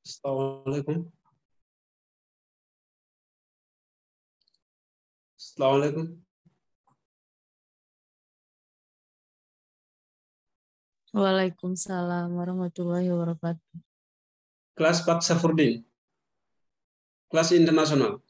Assalamualaikum. Assalamualaikum. Waalaikumsalam warahmatullahi wabarakatuh. Kelas Pak Safurdin. Kelas internasional.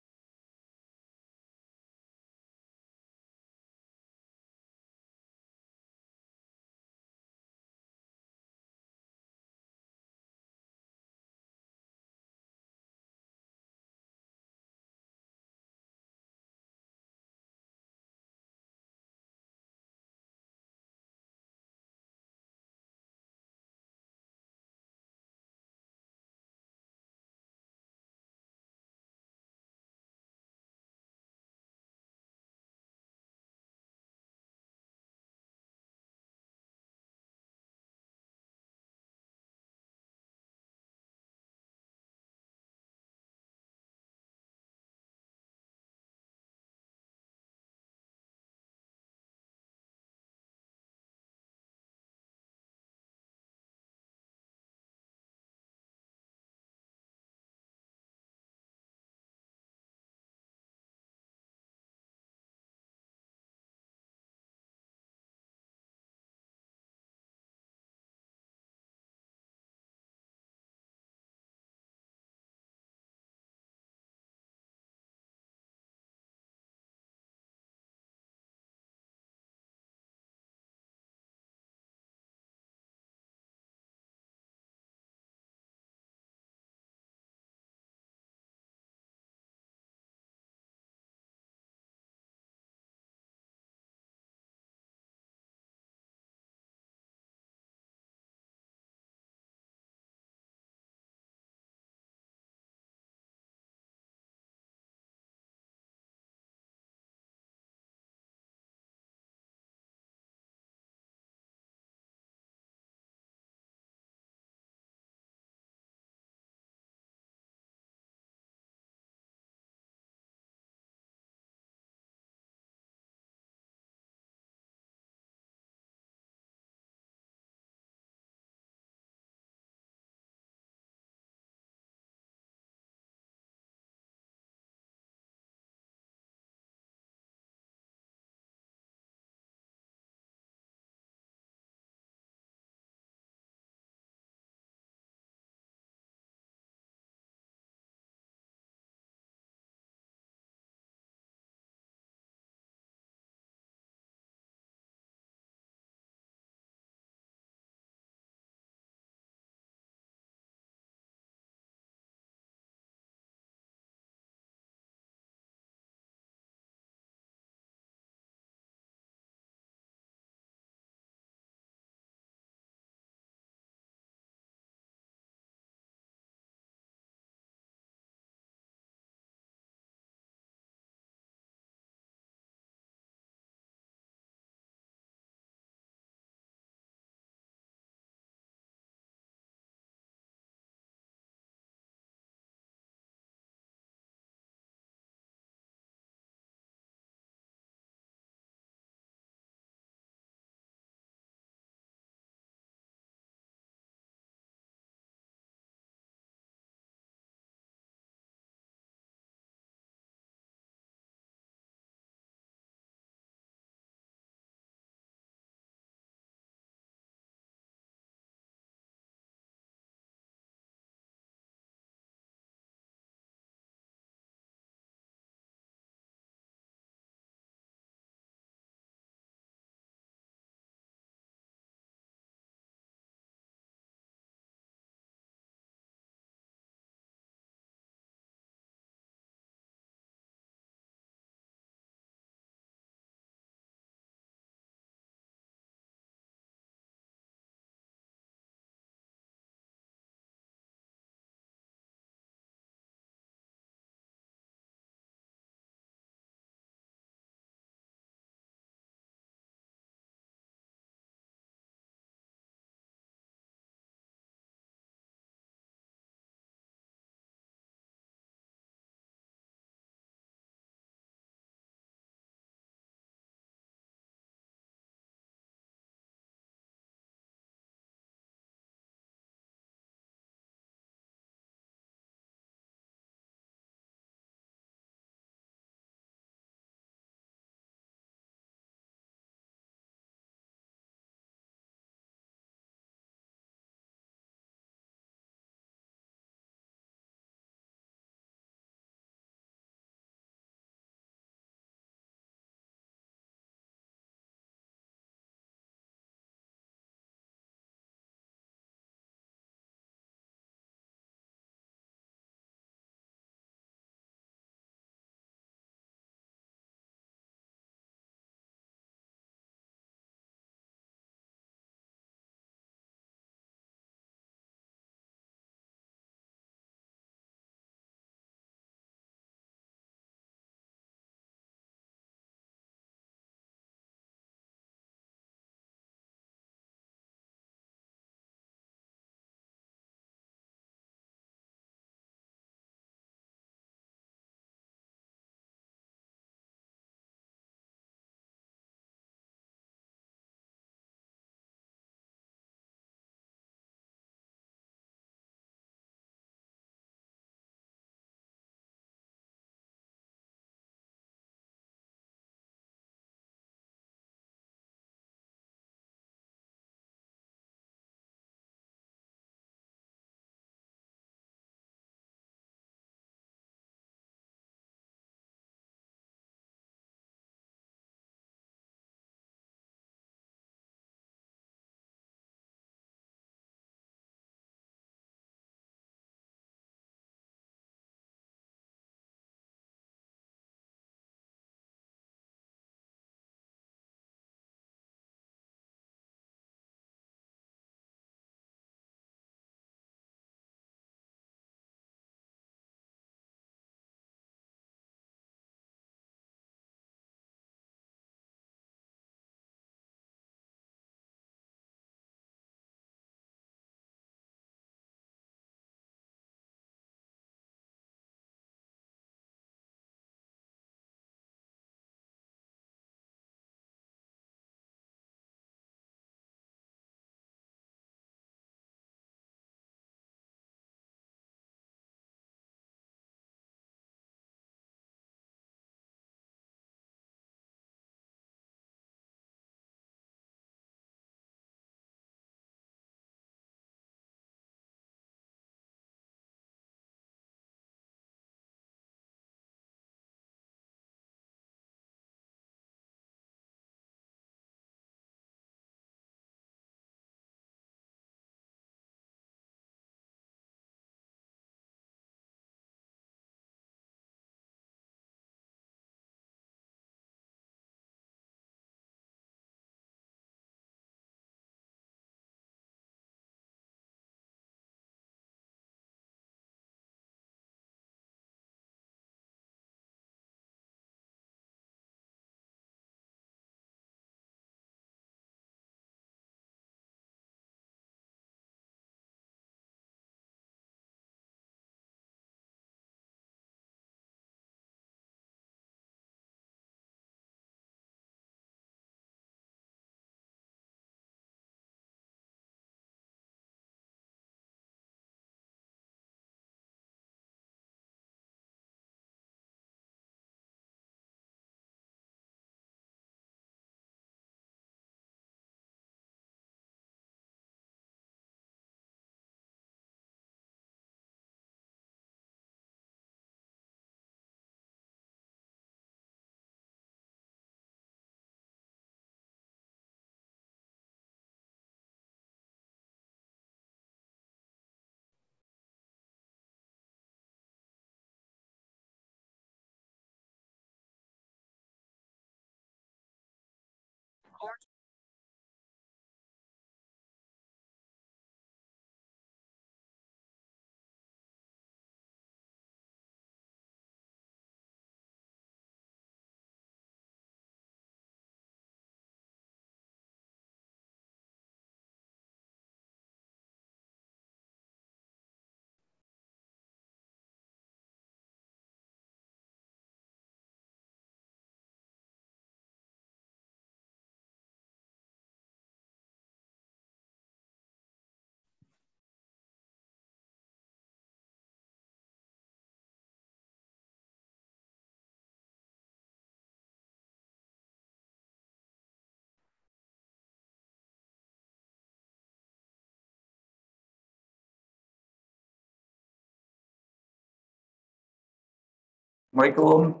Assalamualaikum.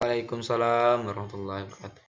Waalaikumsalam warahmatullahi wabarakatuh.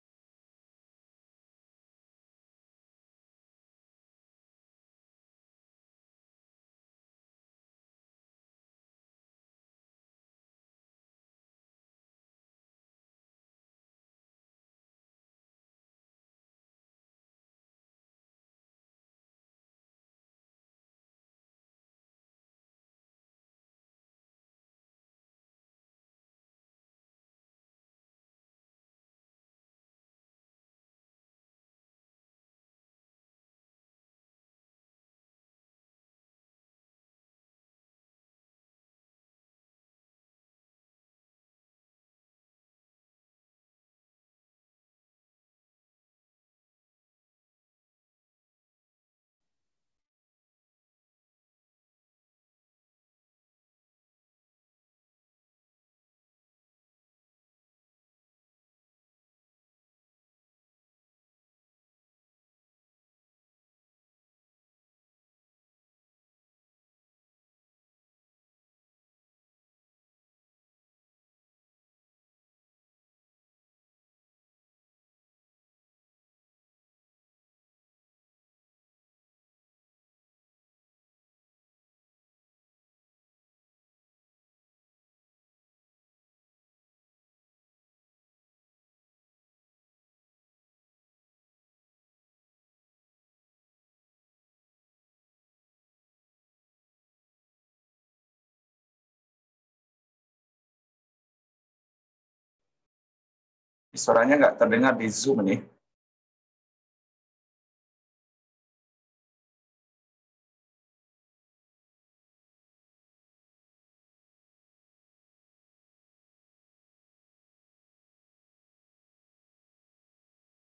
Suaranya nggak terdengar di Zoom nih.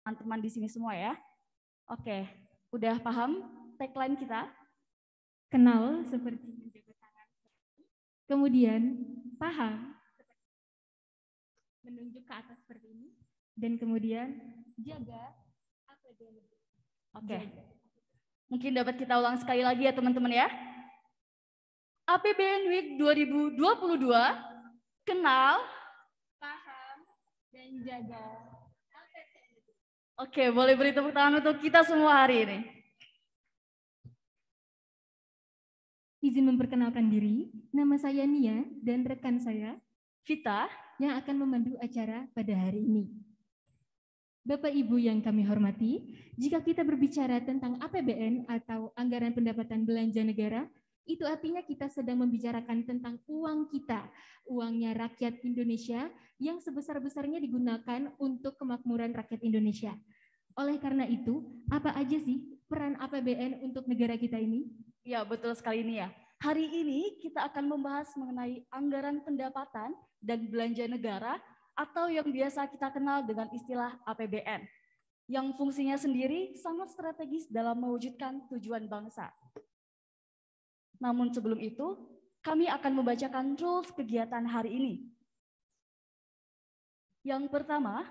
Teman-teman di sini semua ya. Oke, udah paham tagline kita? Kenal seperti menjaga tangan. Kemudian paham menunjuk ke atas seperti ini. Dan kemudian jaga APBN. Oke. Mungkin dapat kita ulang sekali lagi ya teman-teman ya. APBN Week 2022, kenal, paham, dan jaga. Oke, boleh beri tepuk tangan untuk kita semua hari ini. Izin memperkenalkan diri, nama saya Nia dan rekan saya, Vita, yang akan memandu acara pada hari ini. Bapak Ibu yang kami hormati, jika kita berbicara tentang APBN atau Anggaran Pendapatan Belanja Negara, itu artinya kita sedang membicarakan tentang uang kita, uangnya rakyat Indonesia yang sebesar-besarnya digunakan untuk kemakmuran rakyat Indonesia. Oleh karena itu, apa aja sih peran APBN untuk negara kita ini? Ya, betul sekali ini ya. Hari ini kita akan membahas mengenai anggaran pendapatan dan belanja negara atau yang biasa kita kenal dengan istilah APBN, yang fungsinya sendiri sangat strategis dalam mewujudkan tujuan bangsa. Namun sebelum itu, kami akan membacakan rules kegiatan hari ini. Yang pertama,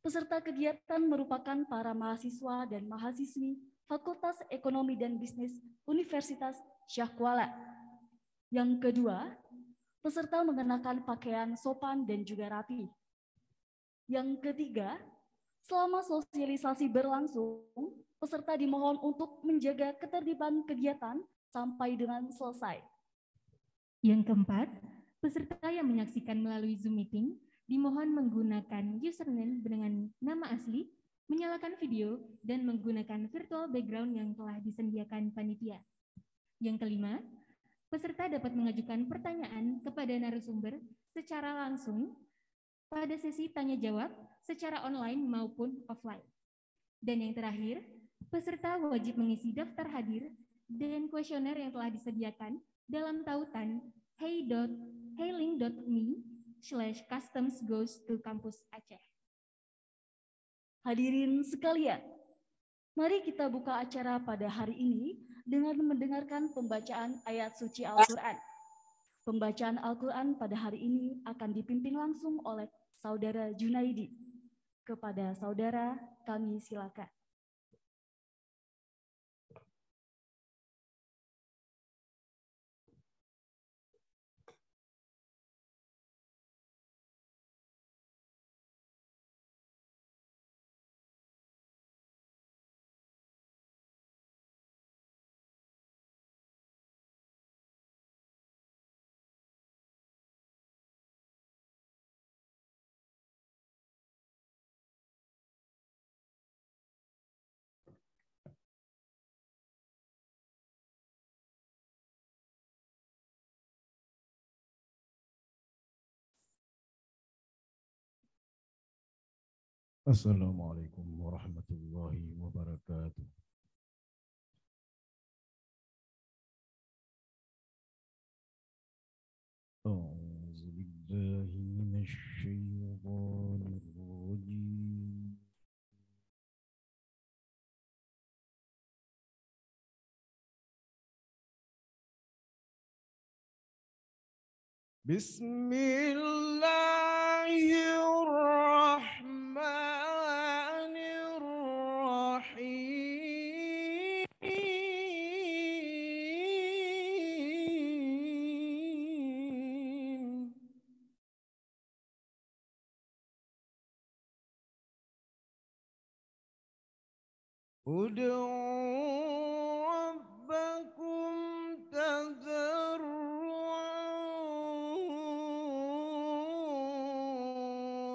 peserta kegiatan merupakan para mahasiswa dan mahasiswi Fakultas Ekonomi dan Bisnis Universitas Syah Kuala. Yang kedua, peserta mengenakan pakaian sopan dan juga rapi. Yang ketiga, selama sosialisasi berlangsung, peserta dimohon untuk menjaga ketertiban kegiatan sampai dengan selesai. Yang keempat, peserta yang menyaksikan melalui Zoom meeting dimohon menggunakan username dengan nama asli, menyalakan video, dan menggunakan virtual background yang telah disediakan panitia. Yang kelima, peserta dapat mengajukan pertanyaan kepada narasumber secara langsung pada sesi tanya jawab secara online maupun offline. Dan yang terakhir, peserta wajib mengisi daftar hadir dan kuesioner yang telah disediakan dalam tautan hey.link.me/customs-goes-to-campus-Aceh. Hadirin sekalian, mari kita buka acara pada hari ini dengan mendengarkan pembacaan ayat suci Al-Quran. Pembacaan Al-Quran pada hari ini akan dipimpin langsung oleh Saudara Junaidi. Kepada saudara, kami silakan. Assalamualaikum warahmatullahi wabarakatuh. A'udzu billahi minasyaitonir rajim. Bismillahirrahmanirrahim. Ud'u rabbakum tadarruan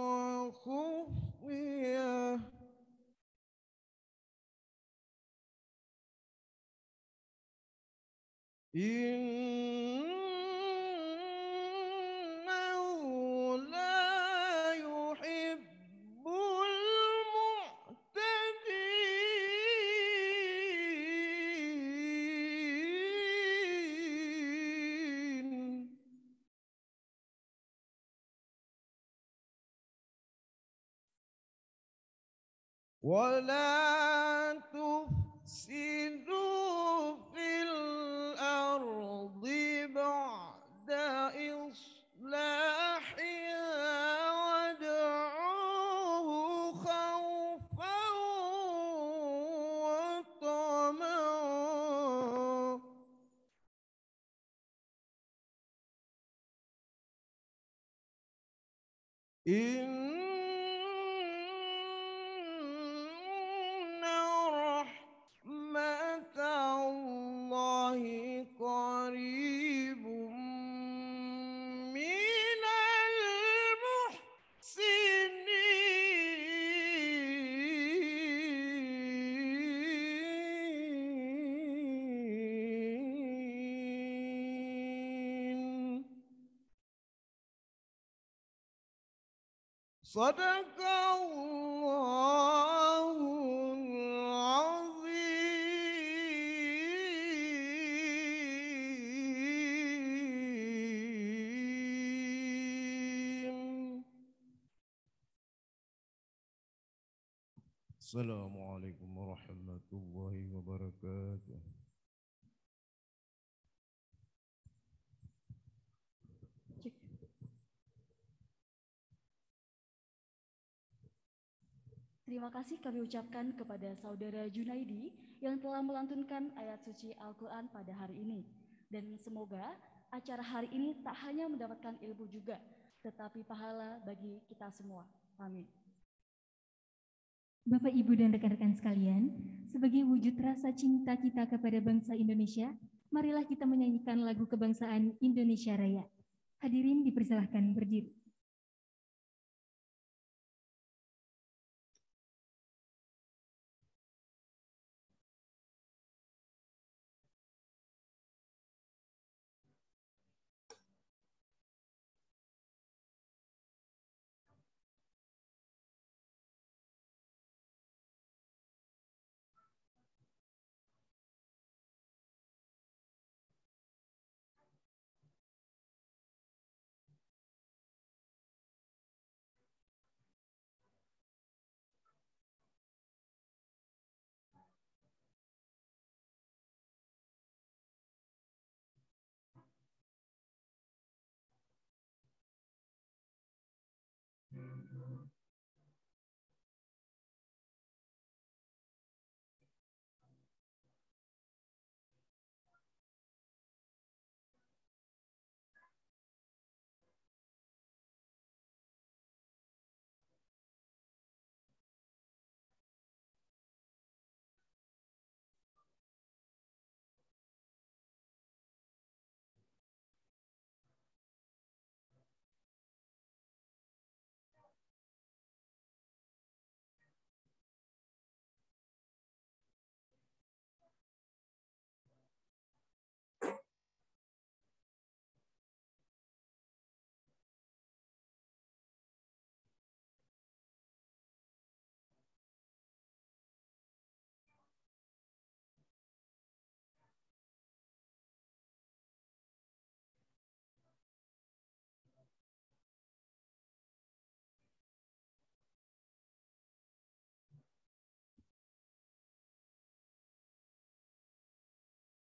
wa khufyah. Innahu la yuhibbul mu'tadin. ولا تفسدوا في الأرض بعد إصلاحها وادعوه خوفا وطمعا Inna rahmatallahi qaribum minal muhsinin. Sadaqallahul azim. Assalamualaikum warahmatullahi wabarakatuh. Terima kasih kami ucapkan kepada Saudara Junaidi yang telah melantunkan ayat suci Al-Quran pada hari ini. Dan semoga acara hari ini tak hanya mendapatkan ilmu juga, tetapi pahala bagi kita semua. Amin. Bapak, Ibu, dan rekan-rekan sekalian, sebagai wujud rasa cinta kita kepada bangsa Indonesia, marilah kita menyanyikan lagu kebangsaan Indonesia Raya. Hadirin dipersilahkan berdiri.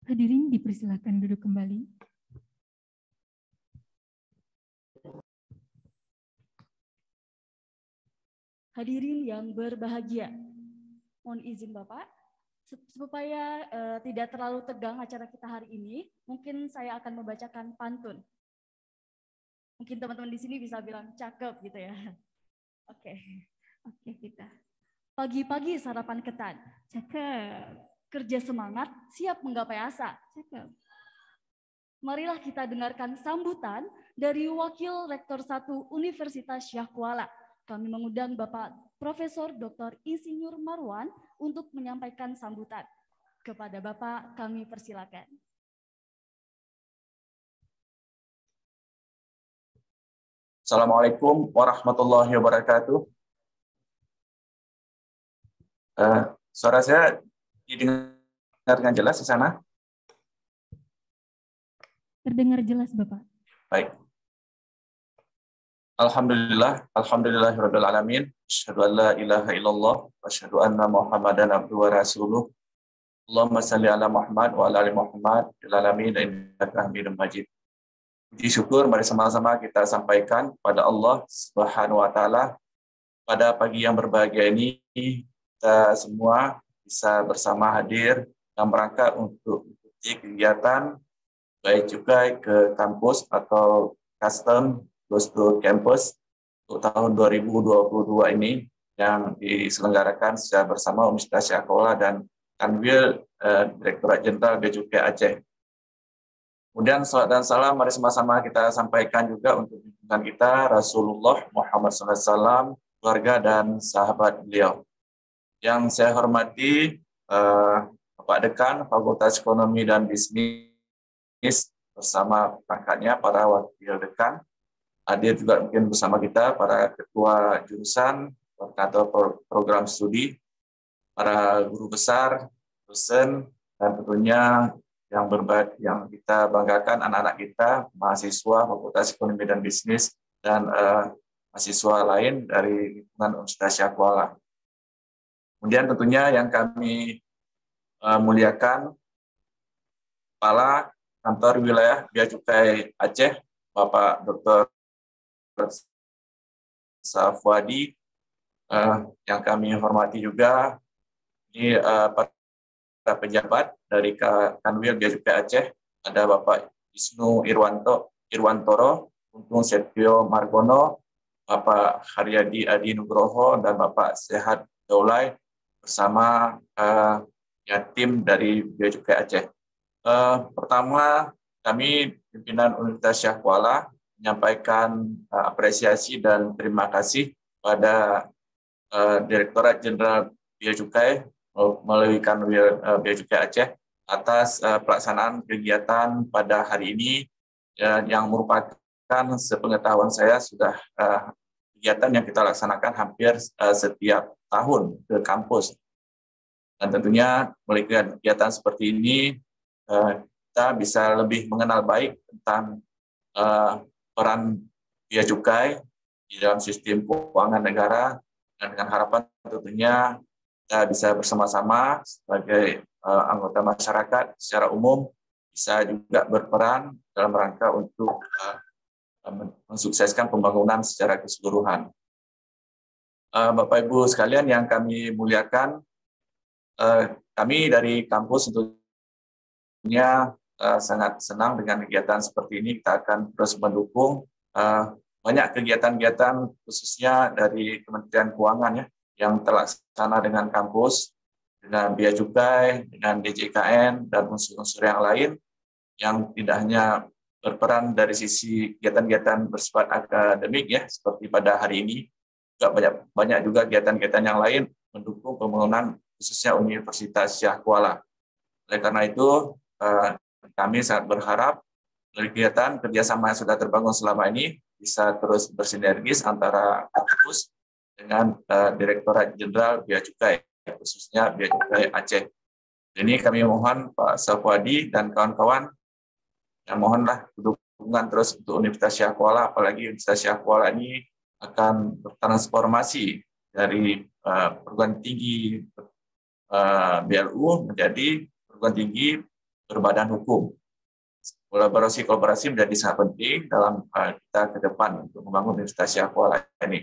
Hadirin dipersilakan duduk kembali. Hadirin yang berbahagia, mohon izin Bapak, supaya tidak terlalu tegang acara kita hari ini, mungkin saya akan membacakan pantun. Mungkin teman-teman di sini bisa bilang cakep gitu ya. Oke, kita. Pagi-pagi sarapan ketan, cakep. Kerja semangat, siap menggapai asa, cakep. Marilah kita dengarkan sambutan dari Wakil Rektor 1 Universitas Syah Kuala. Kami mengundang Bapak Profesor Dr. Insinyur Marwan untuk menyampaikan sambutan. Kepada Bapak kami persilakan. Assalamualaikum warahmatullahi wabarakatuh. Suara saya didengar dengan jelas di sana? Terdengar jelas, Bapak. Baik. Alhamdulillahirabbil alamin. Asyhadu an la ilaha illallah wa asyhadu anna Muhammadan abduhu wa rasuluh. Allahumma shalli ala Muhammad wa ala ali Muhammad fil alamin innaka Hamidum Majid. Puji syukur mari sama-sama kita sampaikan pada Allah Subhanahu wa taala. Pada pagi yang berbahagia ini kita semua bisa bersama hadir dalam rangka untuk mengikuti kegiatan baik juga ke kampus atau custom Goes to Campus untuk tahun 2022 ini yang diselenggarakan secara bersama Universitas Syah Kuala dan Kanwil Direktorat Jenderal Bea Cukai Aceh. Kemudian salam dan salam mari sama-sama kita sampaikan juga untuk junjungan kita Rasulullah Muhammad SAW, keluarga dan sahabat beliau. Yang saya hormati Bapak Dekan Fakultas Ekonomi dan Bisnis bersama perangkatnya, para wakil dekan. Hadir juga mungkin bersama kita para ketua jurusan, koordinator program studi, para guru besar, dosen, dan tentunya yang kita banggakan anak-anak kita, mahasiswa Fakultas Ekonomi dan Bisnis, dan mahasiswa lain dari lingkungan Universitas Syah Kuala. Kemudian tentunya yang kami muliakan, Kepala Kantor Wilayah Bea Cukai Aceh, Bapak Dr. Safwadi, yang kami hormati juga, ini para pejabat dari Kanwil Bea Cukai Aceh, ada Bapak Wisnu Irwantoro, Untung Setio Margono, Bapak Haryadi Adi Nugroho, dan Bapak Sehat Daulay bersama tim dari Bea Cukai Aceh. Pertama, kami pimpinan Universitas Syah Kuala menyampaikan apresiasi dan terima kasih pada Direktorat Jenderal Bea Cukai melalui Kanwil Bea Cukai Aceh atas pelaksanaan kegiatan pada hari ini yang merupakan sepengetahuan saya sudah kegiatan yang kita laksanakan hampir setiap tahun ke kampus. Dan tentunya melalui kegiatan seperti ini kita bisa lebih mengenal baik tentang peran bea cukai di dalam sistem keuangan negara, dan dengan harapan tentunya kita bisa bersama-sama sebagai anggota masyarakat secara umum bisa juga berperan dalam rangka untuk mensukseskan pembangunan secara keseluruhan. Bapak Ibu sekalian yang kami muliakan, kami dari kampus tentunya sangat senang dengan kegiatan seperti ini. Kita akan terus mendukung banyak kegiatan-kegiatan khususnya dari Kementerian Keuangan ya, yang terlaksana dengan kampus, dengan Bea Cukai, dengan DJKN, dan unsur-unsur yang lain yang tidak hanya berperan dari sisi kegiatan-kegiatan bersifat akademik ya, seperti pada hari ini, juga banyak juga kegiatan-kegiatan yang lain mendukung pembangunan khususnya Universitas Syah Kuala. Oleh karena itu, kami sangat berharap dari kegiatan kerjasama yang sudah terbangun selama ini bisa terus bersinergis antara kampus dengan Direktorat Jenderal Bea Cukai, khususnya Bea Cukai Aceh. Ini kami mohon Pak Safwadi dan kawan-kawan, yang mohonlah dukungan terus untuk Universitas Syah Kuala, apalagi Universitas Syah Kuala ini akan bertransformasi dari perguruan tinggi BLU menjadi perguruan tinggi berbadan hukum. Kolaborasi menjadi sangat penting dalam kita ke depan untuk membangun Universitas Syekh Kuala ini.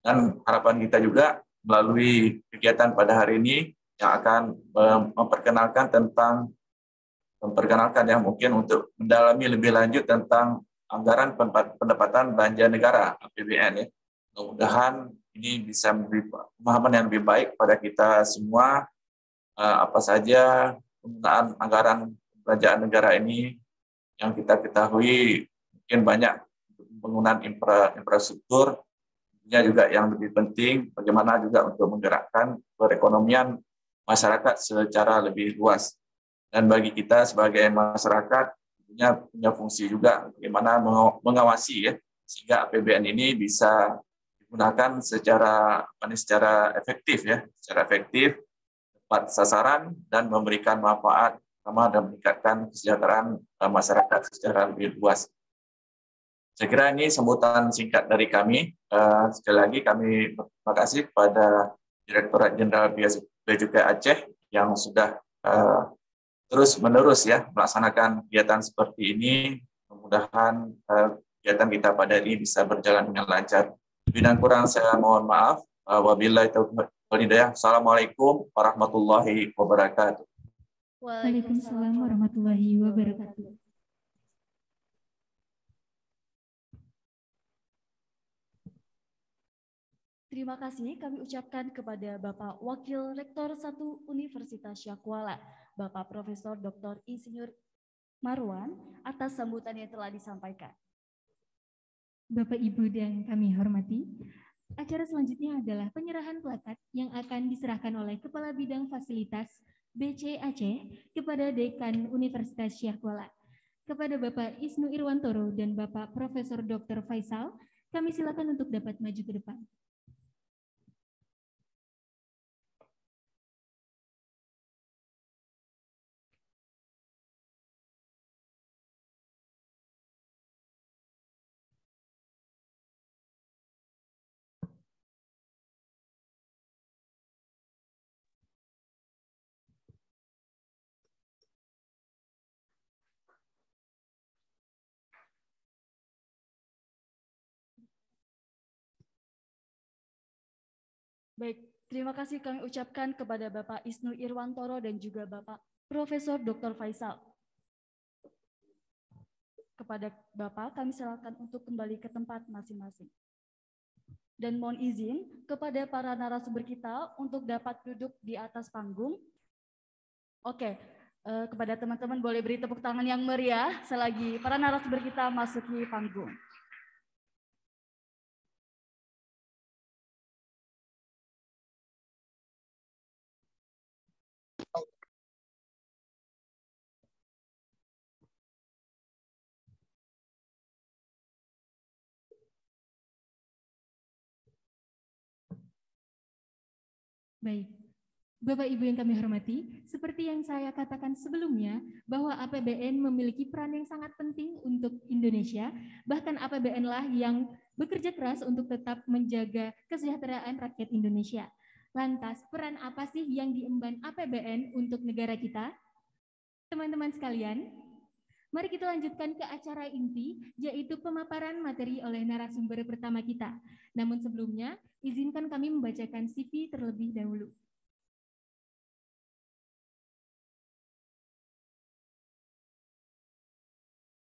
Dan harapan kita juga melalui kegiatan pada hari ini yang akan memperkenalkan ya mungkin untuk mendalami lebih lanjut tentang anggaran pendapatan belanja negara APBN ya. Mudah-mudahan ini bisa memberi pemahaman yang lebih baik pada kita semua apa saja penggunaan anggaran belanjaan negara ini yang kita ketahui mungkin banyak penggunaan infrastruktur, tentunya juga yang lebih penting bagaimana juga untuk menggerakkan perekonomian masyarakat secara lebih luas. Dan bagi kita sebagai masyarakat punya fungsi juga bagaimana mengawasi ya sehingga APBN ini bisa digunakan secara efektif ya, tepat sasaran dan memberikan manfaat sama dan meningkatkan kesejahteraan masyarakat secara lebih luas. Saya kira ini sambutan singkat dari kami. Sekali lagi kami terima kasih kepada Direktorat Jenderal Bea Cukai Aceh yang sudah terus-menerus ya melaksanakan kegiatan seperti ini. Mudah-mudahan kegiatan kita pada ini bisa berjalan dengan lancar. Lebih dan kurang saya mohon maaf. Wabillahi taufiq wal hidayah. Assalamualaikum warahmatullahi wabarakatuh. Waalaikumsalam warahmatullahi wabarakatuh. Terima kasih kami ucapkan kepada Bapak Wakil Rektor 1 Universitas Syekh Kuala, Bapak Profesor Dr. Insinyur Marwan, atas sambutan yang telah disampaikan. Bapak, Ibu, dan kami hormati, acara selanjutnya adalah penyerahan plakat yang akan diserahkan oleh Kepala Bidang Fasilitas BC Aceh kepada Dekan Universitas Syekh Kuala. Kepada Bapak Isnu Irwantoro dan Bapak Profesor Dr. Faisal, kami silakan untuk dapat maju ke depan. Baik, terima kasih kami ucapkan kepada Bapak Isnu Irwantoro dan juga Bapak Profesor Dr. Faisal. Kepada Bapak, kami silakan untuk kembali ke tempat masing-masing. Dan mohon izin kepada para narasumber kita untuk dapat duduk di atas panggung. Oke, kepada teman-teman boleh beri tepuk tangan yang meriah selagi para narasumber kita masuki panggung. Baik, Bapak Ibu yang kami hormati, seperti yang saya katakan sebelumnya, bahwa APBN memiliki peran yang sangat penting untuk Indonesia, bahkan APBN lah yang bekerja keras untuk tetap menjaga kesejahteraan rakyat Indonesia. Lantas, peran apa sih yang diemban APBN untuk negara kita? Teman-teman sekalian, mari kita lanjutkan ke acara inti, yaitu pemaparan materi oleh narasumber pertama kita. Namun sebelumnya, izinkan kami membacakan CV terlebih dahulu.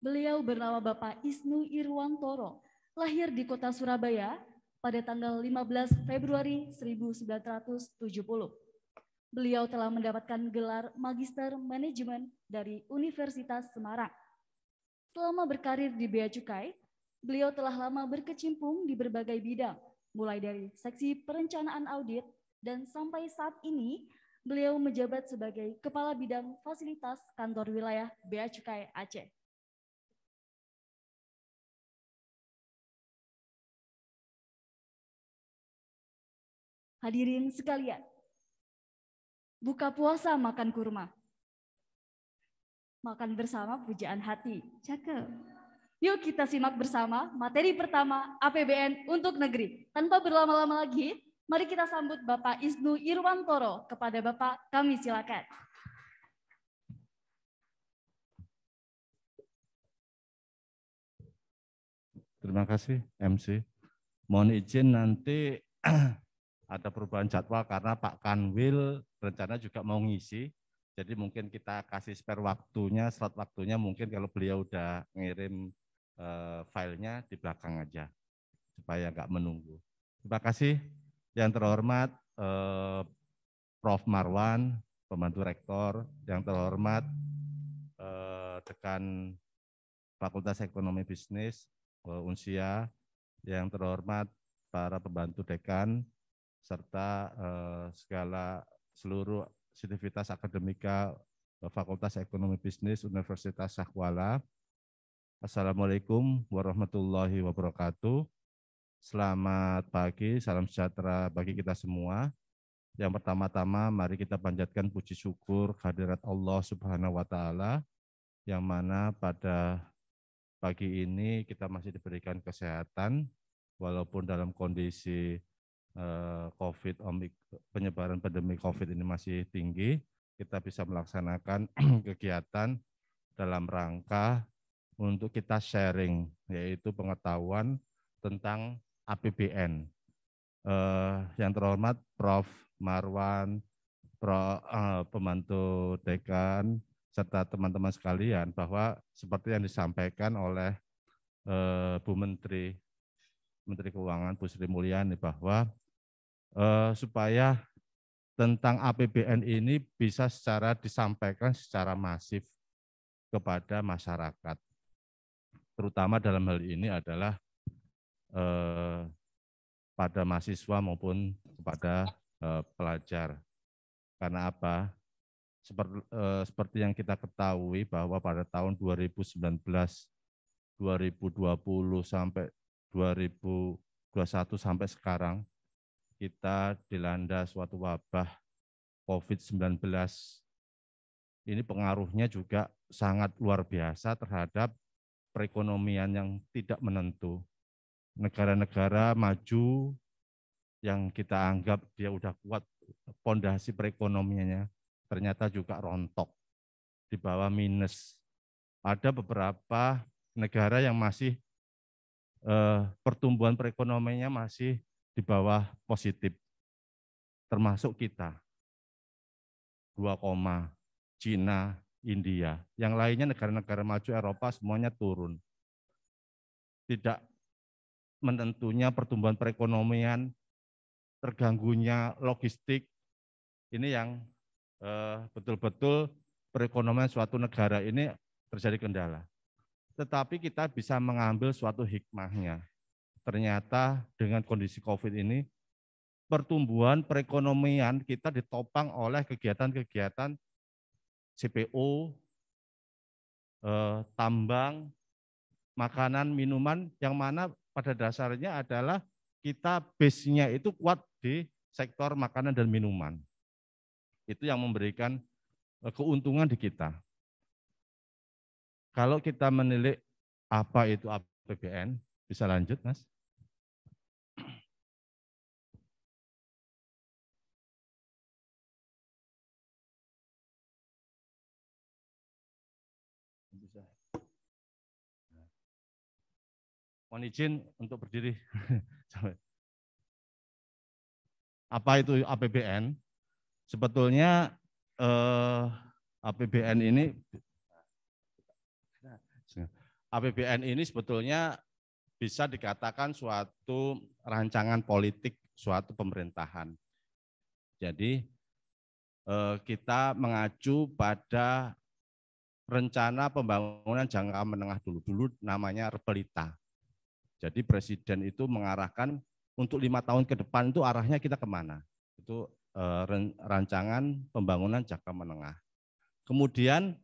Beliau bernama Bapak Isnu Irwantoro, lahir di kota Surabaya pada tanggal 15 Februari 1970. Beliau telah mendapatkan gelar Magister Manajemen dari Universitas Semarang. Selama berkarir di Bea Cukai, beliau telah lama berkecimpung di berbagai bidang, mulai dari seksi perencanaan audit dan sampai saat ini beliau menjabat sebagai Kepala Bidang Fasilitas Kantor Wilayah Bea Cukai Aceh. Hadirin sekalian, buka puasa makan kurma. Makan bersama pujaan hati. Cakep. Yuk kita simak bersama materi pertama APBN untuk negeri. Tanpa berlama-lama lagi, mari kita sambut Bapak Isnu Irwantoro. Kepada Bapak kami silakan. Terima kasih MC. Mohon izin nanti ada perubahan jadwal karena Pak Kanwil rencana juga mau ngisi. Jadi mungkin kita kasih spare waktunya, slot waktunya mungkin kalau beliau udah ngirim filenya di belakang aja supaya nggak menunggu. Terima kasih. Yang terhormat Prof. Marwan, pembantu rektor. Yang terhormat Dekan Fakultas Ekonomi Bisnis Unsia. Yang terhormat para pembantu dekan serta seluruh sivitas akademika Fakultas Ekonomi Bisnis Universitas Syahkuala. Assalamualaikum warahmatullahi wabarakatuh. Selamat pagi, salam sejahtera bagi kita semua. Yang pertama-tama mari kita panjatkan puji syukur kehadirat Allah Subhanahu wa taala yang mana pada pagi ini kita masih diberikan kesehatan walaupun dalam kondisi penyebaran pandemi COVID ini masih tinggi, kita bisa melaksanakan kegiatan dalam rangka untuk kita sharing, yaitu pengetahuan tentang APBN. Yang terhormat Prof. Marwan, pembantu dekan, serta teman-teman sekalian, bahwa seperti yang disampaikan oleh Bu Menteri Keuangan, Bu Sri Mulyani, bahwa supaya tentang APBN ini bisa disampaikan secara masif kepada masyarakat. Terutama dalam hal ini adalah pada mahasiswa maupun kepada pelajar. Karena apa? Seperti yang kita ketahui bahwa pada tahun 2019, 2020 sampai 2021 sampai sekarang kita dilanda suatu wabah COVID-19. Ini pengaruhnya juga sangat luar biasa terhadap perekonomian yang tidak menentu. Negara-negara maju yang kita anggap dia udah kuat pondasi perekonomiannya, ternyata juga rontok di bawah minus. Ada beberapa negara yang masih pertumbuhan perekonomiannya masih di bawah positif, termasuk kita. 2, Cina, India. Yang lainnya negara-negara maju Eropa semuanya turun. Tidak menentunya pertumbuhan perekonomian, terganggunya logistik, ini yang betul-betul perekonomian suatu negara ini terjadi kendala. Tetapi kita bisa mengambil suatu hikmahnya. Ternyata dengan kondisi COVID ini, pertumbuhan perekonomian kita ditopang oleh kegiatan-kegiatan CPO, tambang, makanan, minuman, yang mana pada dasarnya adalah kita base-nya itu kuat di sektor makanan dan minuman. Itu yang memberikan keuntungan di kita. Kalau kita menilik apa itu APBN, bisa lanjut, Mas? Bisa. Mohon izin untuk berdiri. Apa itu APBN? Sebetulnya APBN ini sebetulnya bisa dikatakan suatu rancangan politik suatu pemerintahan. Jadi kita mengacu pada rencana pembangunan jangka menengah dulu namanya RPELITA. Jadi presiden itu mengarahkan untuk 5 tahun ke depan itu arahnya kita kemana. Itu rancangan pembangunan jangka menengah. Kemudian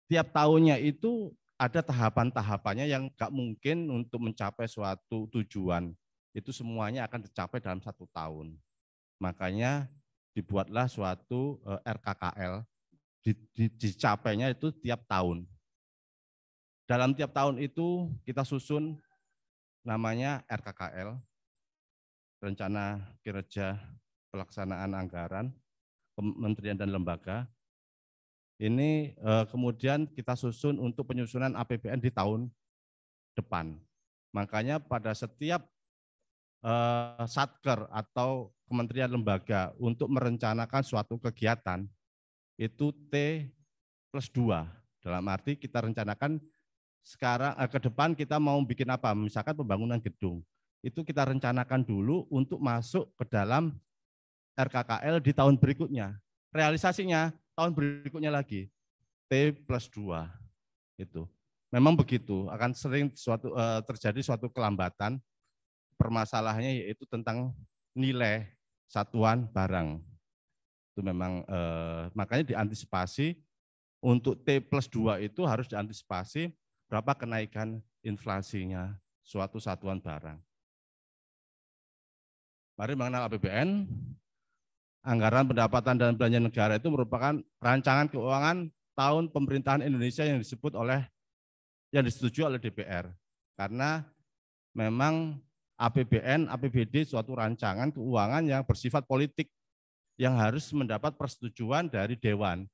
tiap tahunnya itu ada tahapan-tahapannya yang nggak mungkin untuk mencapai suatu tujuan. Itu semuanya akan tercapai dalam 1 tahun. Makanya dibuatlah suatu RKKL, dicapainya itu tiap tahun. Dalam tiap tahun itu kita susun namanya RKKL, Rencana Kinerja Pelaksanaan Anggaran, Kementerian dan Lembaga. Ini kemudian kita susun untuk penyusunan APBN di tahun depan. Makanya pada setiap satker atau kementerian lembaga untuk merencanakan suatu kegiatan itu T+2. Dalam arti kita rencanakan sekarang ke depan kita mau bikin apa, misalkan pembangunan gedung. Itu kita rencanakan dulu untuk masuk ke dalam RKKL di tahun berikutnya. Realisasinya tahun berikutnya lagi T+2 itu. Memang begitu, akan sering terjadi suatu kelambatan. Permasalahannya yaitu tentang nilai satuan barang. Itu memang makanya diantisipasi untuk T+2 itu harus diantisipasi berapa kenaikan inflasinya suatu satuan barang. Mari mengenal APBN. Anggaran pendapatan dan belanja negara itu merupakan rancangan keuangan tahun pemerintahan Indonesia yang disetujui oleh DPR. Karena memang APBN, APBD suatu rancangan keuangan yang bersifat politik yang harus mendapat persetujuan dari Dewan.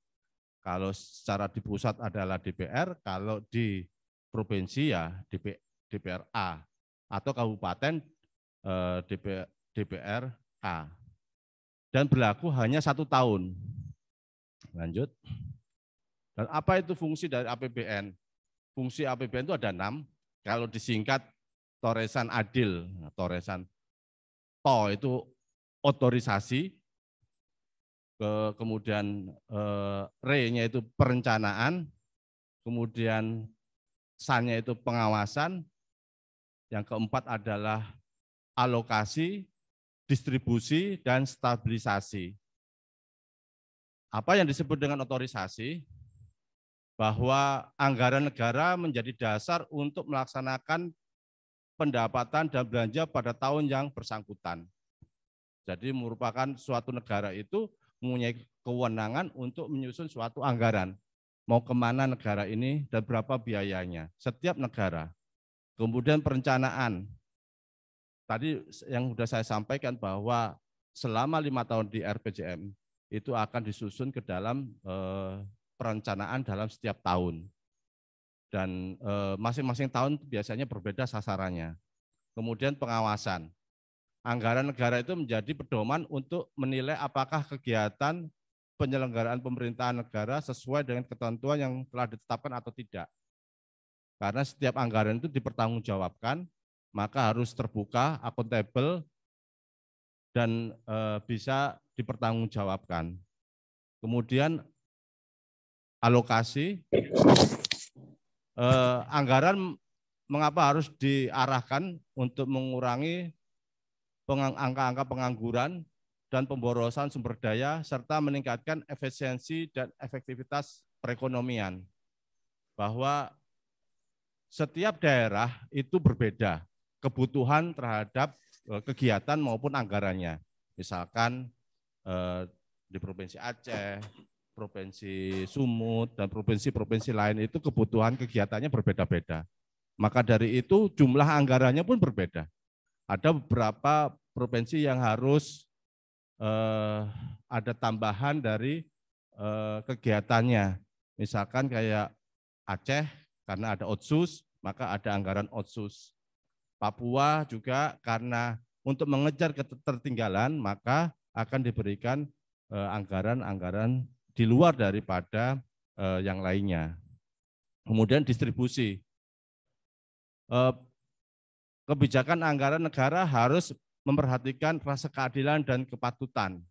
Kalau secara di pusat adalah DPR, kalau di provinsi ya DPRA, atau kabupaten DPRK. Dan berlaku hanya 1 tahun. Lanjut. Dan apa itu fungsi dari APBN? Fungsi APBN itu ada 6. Kalau disingkat toresan adil, toresan to itu otorisasi, kemudian re-nya itu perencanaan, kemudian san-nya itu pengawasan, yang keempat adalah alokasi, distribusi, dan stabilisasi. Apa yang disebut dengan otorisasi? Bahwa anggaran negara menjadi dasar untuk melaksanakan pendapatan dan belanja pada tahun yang bersangkutan. Jadi merupakan suatu negara itu mempunyai kewenangan untuk menyusun suatu anggaran. Mau kemana negara ini dan berapa biayanya. Setiap negara. Kemudian perencanaan. Tadi yang sudah saya sampaikan bahwa selama 5 tahun di RPJM itu akan disusun ke dalam perencanaan dalam setiap tahun. Dan masing-masing tahun biasanya berbeda sasarannya. Kemudian pengawasan. Anggaran negara itu menjadi pedoman untuk menilai apakah kegiatan penyelenggaraan pemerintahan negara sesuai dengan ketentuan yang telah ditetapkan atau tidak. Karena setiap anggaran itu dipertanggungjawabkan, maka harus terbuka, akuntabel, dan bisa dipertanggungjawabkan. Kemudian alokasi, anggaran mengapa harus diarahkan untuk mengurangi angka-angka pengangguran dan pemborosan sumber daya, serta meningkatkan efisiensi dan efektivitas perekonomian. Bahwa setiap daerah itu berbeda kebutuhan terhadap kegiatan maupun anggarannya. Misalkan di Provinsi Aceh, Provinsi Sumut, dan provinsi-provinsi lain itu kebutuhan kegiatannya berbeda-beda. Maka dari itu jumlah anggarannya pun berbeda. Ada beberapa provinsi yang harus ada tambahan dari kegiatannya. Misalkan kayak Aceh, karena ada Otsus, maka ada anggaran Otsus. Papua juga karena untuk mengejar ketertinggalan, maka akan diberikan anggaran-anggaran di luar daripada yang lainnya. Kemudian distribusi. Kebijakan anggaran negara harus memperhatikan rasa keadilan dan kepatutan.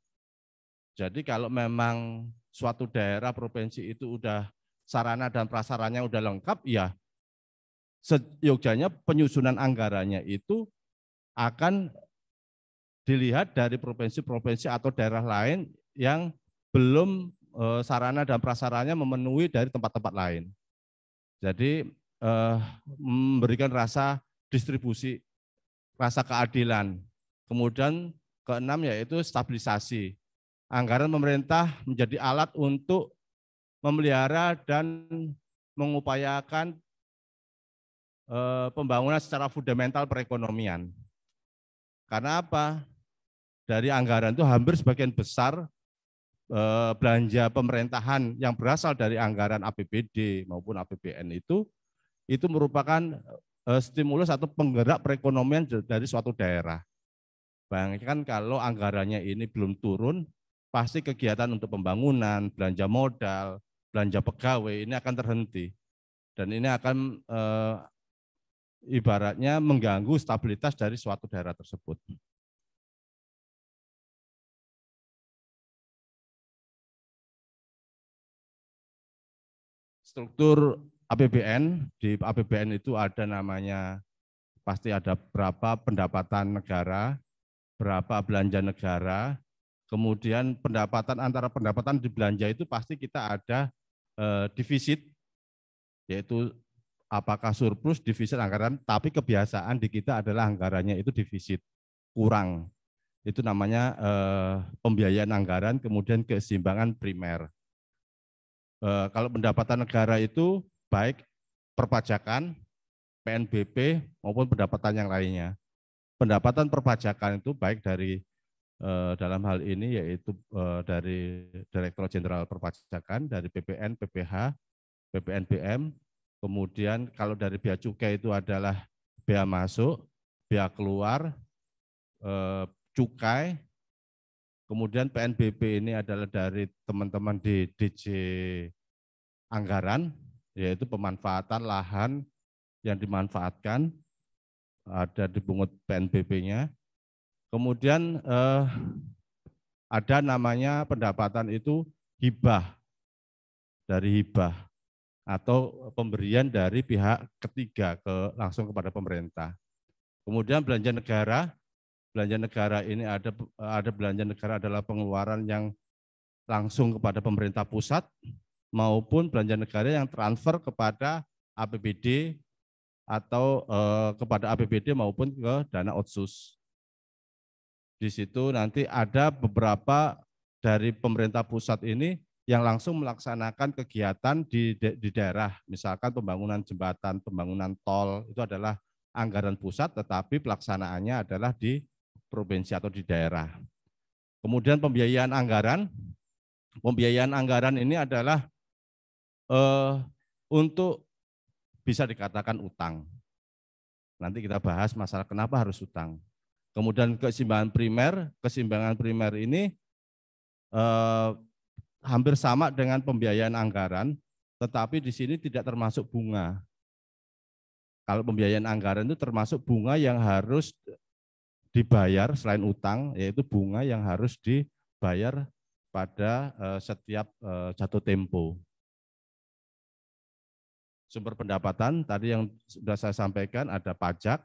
Jadi kalau memang suatu daerah provinsi itu udah sarana dan prasarannya udah lengkap, ya seyogyanya penyusunan anggarannya itu akan dilihat dari provinsi-provinsi atau daerah lain yang belum sarana dan prasaranya memenuhi dari tempat-tempat lain. Jadi memberikan rasa distribusi, rasa keadilan. Kemudian keenam yaitu stabilisasi. Anggaran pemerintah menjadi alat untuk memelihara dan mengupayakan pembangunan secara fundamental perekonomian. Karena apa? Dari anggaran itu hampir sebagian besar belanja pemerintahan yang berasal dari anggaran APBD maupun APBN itu merupakan stimulus atau penggerak perekonomian dari suatu daerah. Bayangkan kalau anggarannya ini belum turun, pasti kegiatan untuk pembangunan, belanja modal, belanja pegawai ini akan terhenti. Dan ini akan ibaratnya mengganggu stabilitas dari suatu daerah tersebut. Struktur APBN, di APBN itu ada namanya, pasti ada berapa pendapatan negara, berapa belanja negara, kemudian pendapatan antara pendapatan di belanja itu pasti kita ada defisit, yaitu apakah surplus, defisit anggaran, tapi kebiasaan di kita adalah anggarannya itu defisit, kurang. Itu namanya pembiayaan anggaran, kemudian keseimbangan primer. Kalau pendapatan negara itu baik perpajakan, PNBP maupun pendapatan yang lainnya. Pendapatan perpajakan itu baik dari dalam hal ini yaitu dari Direktorat Jenderal Perpajakan, dari PPN, PPH, PPNBM, kemudian kalau dari bea cukai itu adalah bea masuk, bea keluar, cukai, kemudian PNBP ini adalah dari teman-teman di DJ anggaran, yaitu pemanfaatan lahan yang dimanfaatkan, ada dipungut PNBP-nya. Kemudian ada namanya pendapatan itu hibah, dari hibah atau pemberian dari pihak ketiga langsung kepada pemerintah. Kemudian belanja negara. Belanja negara ini ada belanja negara adalah pengeluaran yang langsung kepada pemerintah pusat maupun belanja negara yang transfer kepada APBD atau kepada APBD maupun ke dana otsus. Di situ nanti ada beberapa dari pemerintah pusat ini yang langsung melaksanakan kegiatan di daerah, misalkan pembangunan jembatan, pembangunan tol, itu adalah anggaran pusat, tetapi pelaksanaannya adalah di provinsi atau di daerah. Kemudian pembiayaan anggaran ini adalah untuk bisa dikatakan utang. Nanti kita bahas masalah kenapa harus utang. Kemudian keseimbangan primer ini hampir sama dengan pembiayaan anggaran, tetapi di sini tidak termasuk bunga. Kalau pembiayaan anggaran itu termasuk bunga yang harus dibayar selain utang, yaitu bunga yang harus dibayar pada setiap jatuh tempo. Sumber pendapatan tadi yang sudah saya sampaikan, ada pajak,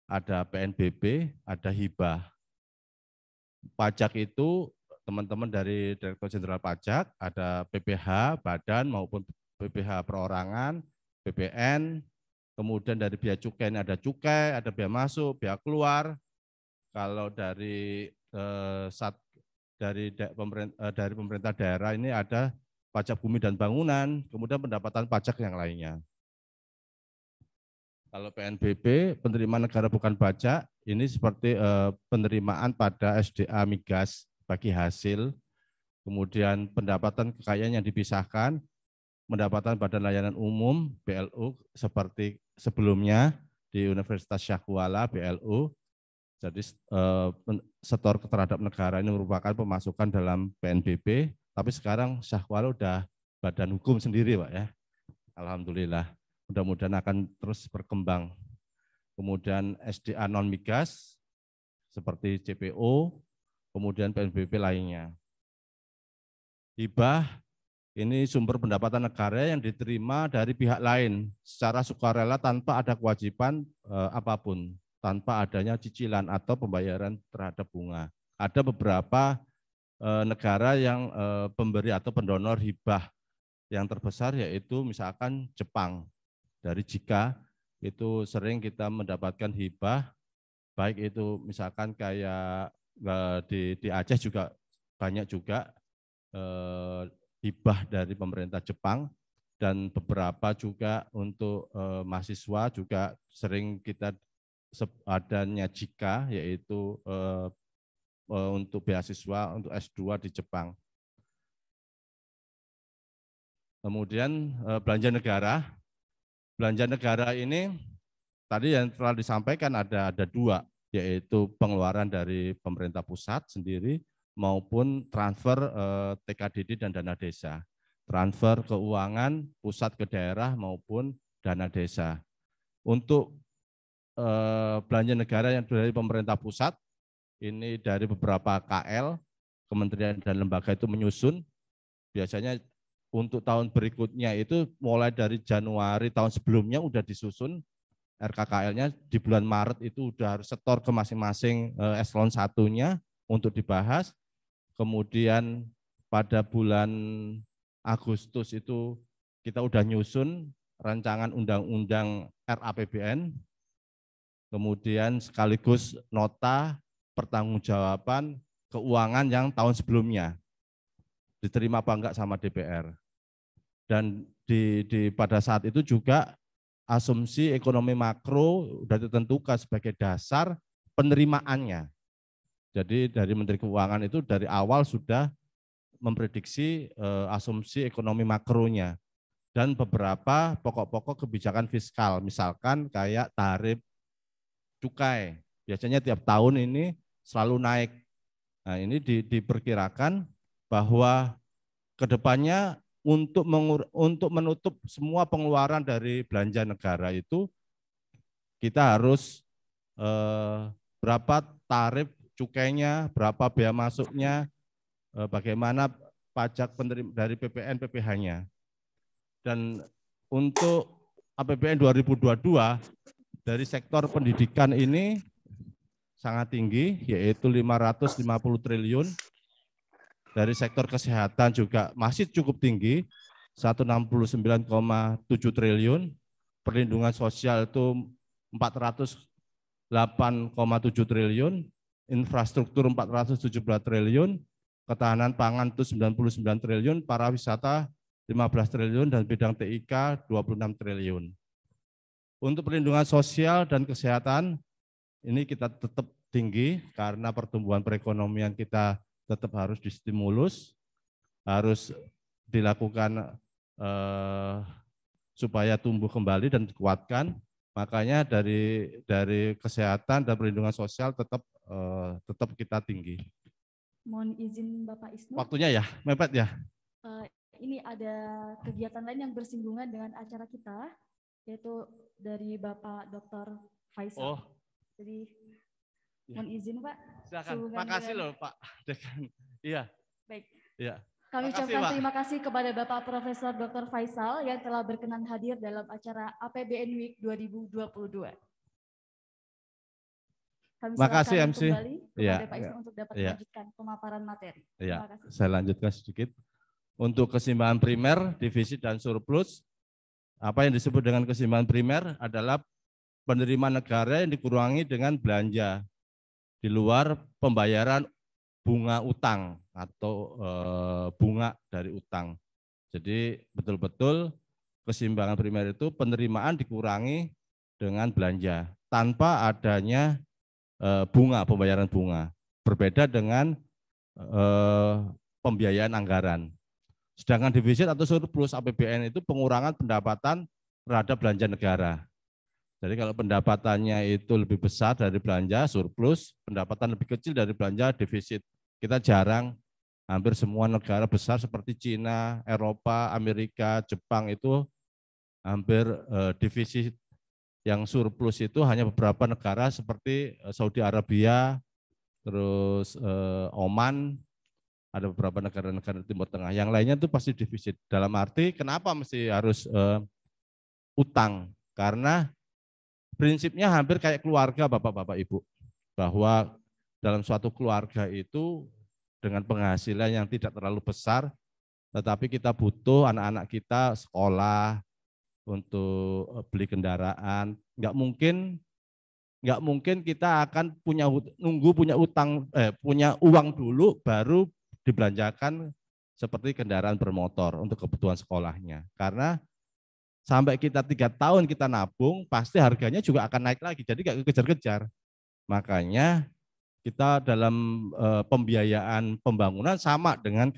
ada PNBP, ada hibah. Pajak itu teman-teman dari Direktorat Jenderal Pajak, ada PPH badan maupun PPH perorangan, BPN, kemudian dari bea cukai ini ada cukai, ada bea masuk, bea keluar. Kalau dari pemerintah daerah ini ada pajak bumi dan bangunan, kemudian pendapatan pajak yang lainnya. Kalau PNBP, penerimaan negara bukan pajak, ini seperti penerimaan pada SDA migas bagi hasil, kemudian pendapatan kekayaan yang dipisahkan, pendapatan Badan Layanan Umum BLU seperti sebelumnya di Universitas Syah Kuala BLU. Jadi setor terhadap negara ini merupakan pemasukan dalam PNBP, tapi sekarang Syah Kuala udah badan hukum sendiri, Pak ya. Alhamdulillah. Mudah-mudahan akan terus berkembang. Kemudian SDA non migas seperti CPO, kemudian PNBP lainnya. Hibah ini sumber pendapatan negara yang diterima dari pihak lain secara sukarela tanpa ada kewajiban apapun, tanpa adanya cicilan atau pembayaran terhadap bunga. Ada beberapa negara yang pemberi atau pendonor hibah yang terbesar, yaitu misalkan Jepang. Dari JICA itu sering kita mendapatkan hibah, baik itu misalkan kayak di Aceh juga banyak juga hibah dari pemerintah Jepang, dan beberapa juga untuk mahasiswa juga sering kita adanya JICA, yaitu untuk beasiswa untuk S2 di Jepang. Kemudian belanja negara. Belanja negara ini tadi yang telah disampaikan ada dua, yaitu pengeluaran dari pemerintah pusat sendiri maupun transfer TKDD dan dana desa. Transfer keuangan pusat ke daerah maupun dana desa. Untuk belanja negara yang dari pemerintah pusat, ini dari beberapa KL, kementerian dan lembaga itu menyusun. Biasanya untuk tahun berikutnya itu mulai dari Januari tahun sebelumnya udah disusun RKKL-nya, di bulan Maret itu udah harus setor ke masing-masing eselon 1-nya untuk dibahas. Kemudian pada bulan Agustus itu kita udah nyusun rancangan undang-undang RAPBN, kemudian sekaligus nota pertanggungjawaban keuangan yang tahun sebelumnya diterima apa enggak sama DPR. Dan pada saat itu juga asumsi ekonomi makro sudah ditentukan sebagai dasar penerimaannya. Jadi dari Menteri Keuangan itu dari awal sudah memprediksi asumsi ekonomi makronya dan beberapa pokok-pokok kebijakan fiskal, misalkan kayak tarif cukai, biasanya tiap tahun ini selalu naik. Nah, ini diperkirakan bahwa kedepannya untuk menutup semua pengeluaran dari belanja negara itu kita harus berapa tarif cukainya, berapa bea masuknya, bagaimana pajak dari PPN, PPh-nya. Dan untuk APBN 2022 dari sektor pendidikan ini sangat tinggi, yaitu 550 triliun. Dari sektor kesehatan juga masih cukup tinggi, 169,7 triliun. Perlindungan sosial itu 408,7 triliun. Infrastruktur 417 triliun. Ketahanan pangan itu 99 triliun. Pariwisata 15 triliun dan bidang TIK 26 triliun. Untuk perlindungan sosial dan kesehatan ini kita tetap tinggi karena pertumbuhan perekonomian kita tetap harus distimulus, harus dilakukan supaya tumbuh kembali dan dikuatkan. Makanya dari kesehatan dan perlindungan sosial tetap kita tinggi. Mohon izin Bapak Isnu. Waktunya ya, mepet ya. Ini ada kegiatan lain yang bersinggungan dengan acara kita, yaitu dari Bapak Dr. Faisal. Oh. Jadi mohon izin Pak. Silakan. Makasih loh Pak Dekan. Iya. Baik. Iya. Kami Makasih, ucapkan Pak. terima kasih kepada Bapak Profesor Dr. Faisal yang telah berkenan hadir dalam acara APBN Week 2022. Kami Makasih, silakan MC. kembali kepada Iya, Pak Isnu untuk dapat iya. melanjutkan pemaparan materi. Iya. Terima kasih. Saya lanjutkan sedikit. Untuk keseimbangan primer, defisit dan surplus, apa yang disebut dengan keseimbangan primer adalah penerimaan negara yang dikurangi dengan belanja di luar pembayaran bunga utang atau bunga dari utang. Jadi betul-betul keseimbangan primer itu penerimaan dikurangi dengan belanja tanpa adanya bunga, pembayaran bunga. Berbeda dengan pembiayaan anggaran. Sedangkan defisit atau surplus APBN itu pengurangan pendapatan terhadap belanja negara. Jadi kalau pendapatannya itu lebih besar dari belanja, surplus, pendapatan lebih kecil dari belanja, defisit. Kita jarang, hampir semua negara besar seperti Cina, Eropa, Amerika, Jepang itu hampir defisit yang surplus itu hanya beberapa negara seperti Saudi Arabia, terus Oman, ada beberapa negara-negara Timur Tengah. Yang lainnya itu pasti defisit. Dalam arti kenapa mesti harus utang? Karena prinsipnya hampir kayak keluarga Bapak-Bapak Ibu. Bahwa dalam suatu keluarga itu dengan penghasilan yang tidak terlalu besar, tetapi kita butuh anak-anak kita sekolah, untuk beli kendaraan. Nggak mungkin kita akan punya uang dulu baru dibelanjakan seperti kendaraan bermotor untuk kebutuhan sekolahnya. Karena sampai kita 3 tahun kita nabung, pasti harganya juga akan naik lagi. Jadi nggak kejar-kejar. Makanya kita dalam pembiayaan pembangunan sama dengan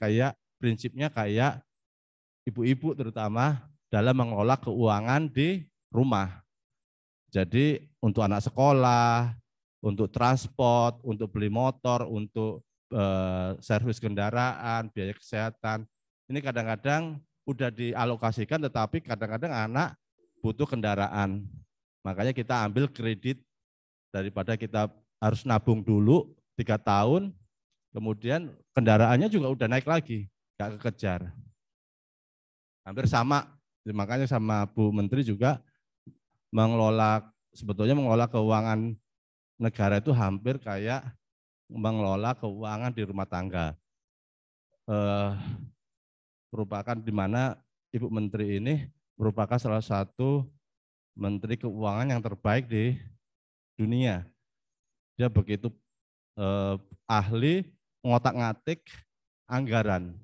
prinsipnya kayak ibu-ibu terutama dalam mengelola keuangan di rumah. Jadi untuk anak sekolah, untuk transport, untuk beli motor, untuk servis kendaraan, biaya kesehatan, ini kadang-kadang udah dialokasikan, tetapi kadang-kadang anak butuh kendaraan. Makanya kita ambil kredit daripada kita harus nabung dulu 3 tahun, kemudian kendaraannya juga udah naik lagi, nggak kekejar. Hampir sama, makanya sama Bu Menteri juga sebetulnya mengelola keuangan negara itu hampir kayak mengelola keuangan di rumah tangga. Merupakan di mana Ibu Menteri ini merupakan salah satu Menteri Keuangan yang terbaik di dunia. Dia begitu ahli ngotak-ngatik anggaran.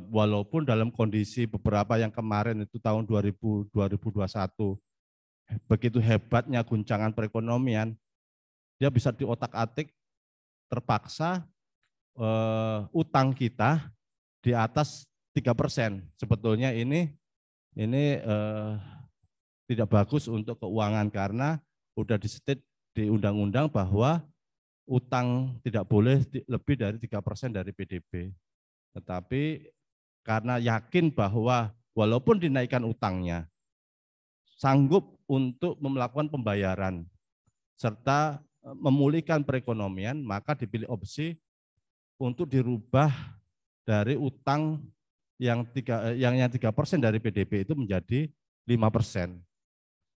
Walaupun dalam kondisi beberapa yang kemarin itu tahun 2021 begitu hebatnya guncangan perekonomian, dia bisa diotak-atik, terpaksa utang kita di atas 3%. Sebetulnya ini tidak bagus untuk keuangan karena udah di-state di undang-undang bahwa utang tidak boleh lebih dari 3% dari PDB. Tetapi karena yakin bahwa walaupun dinaikkan utangnya, sanggup untuk melakukan pembayaran serta memulihkan perekonomian, maka dipilih opsi untuk dirubah dari utang yang 3% dari PDB itu menjadi 5%.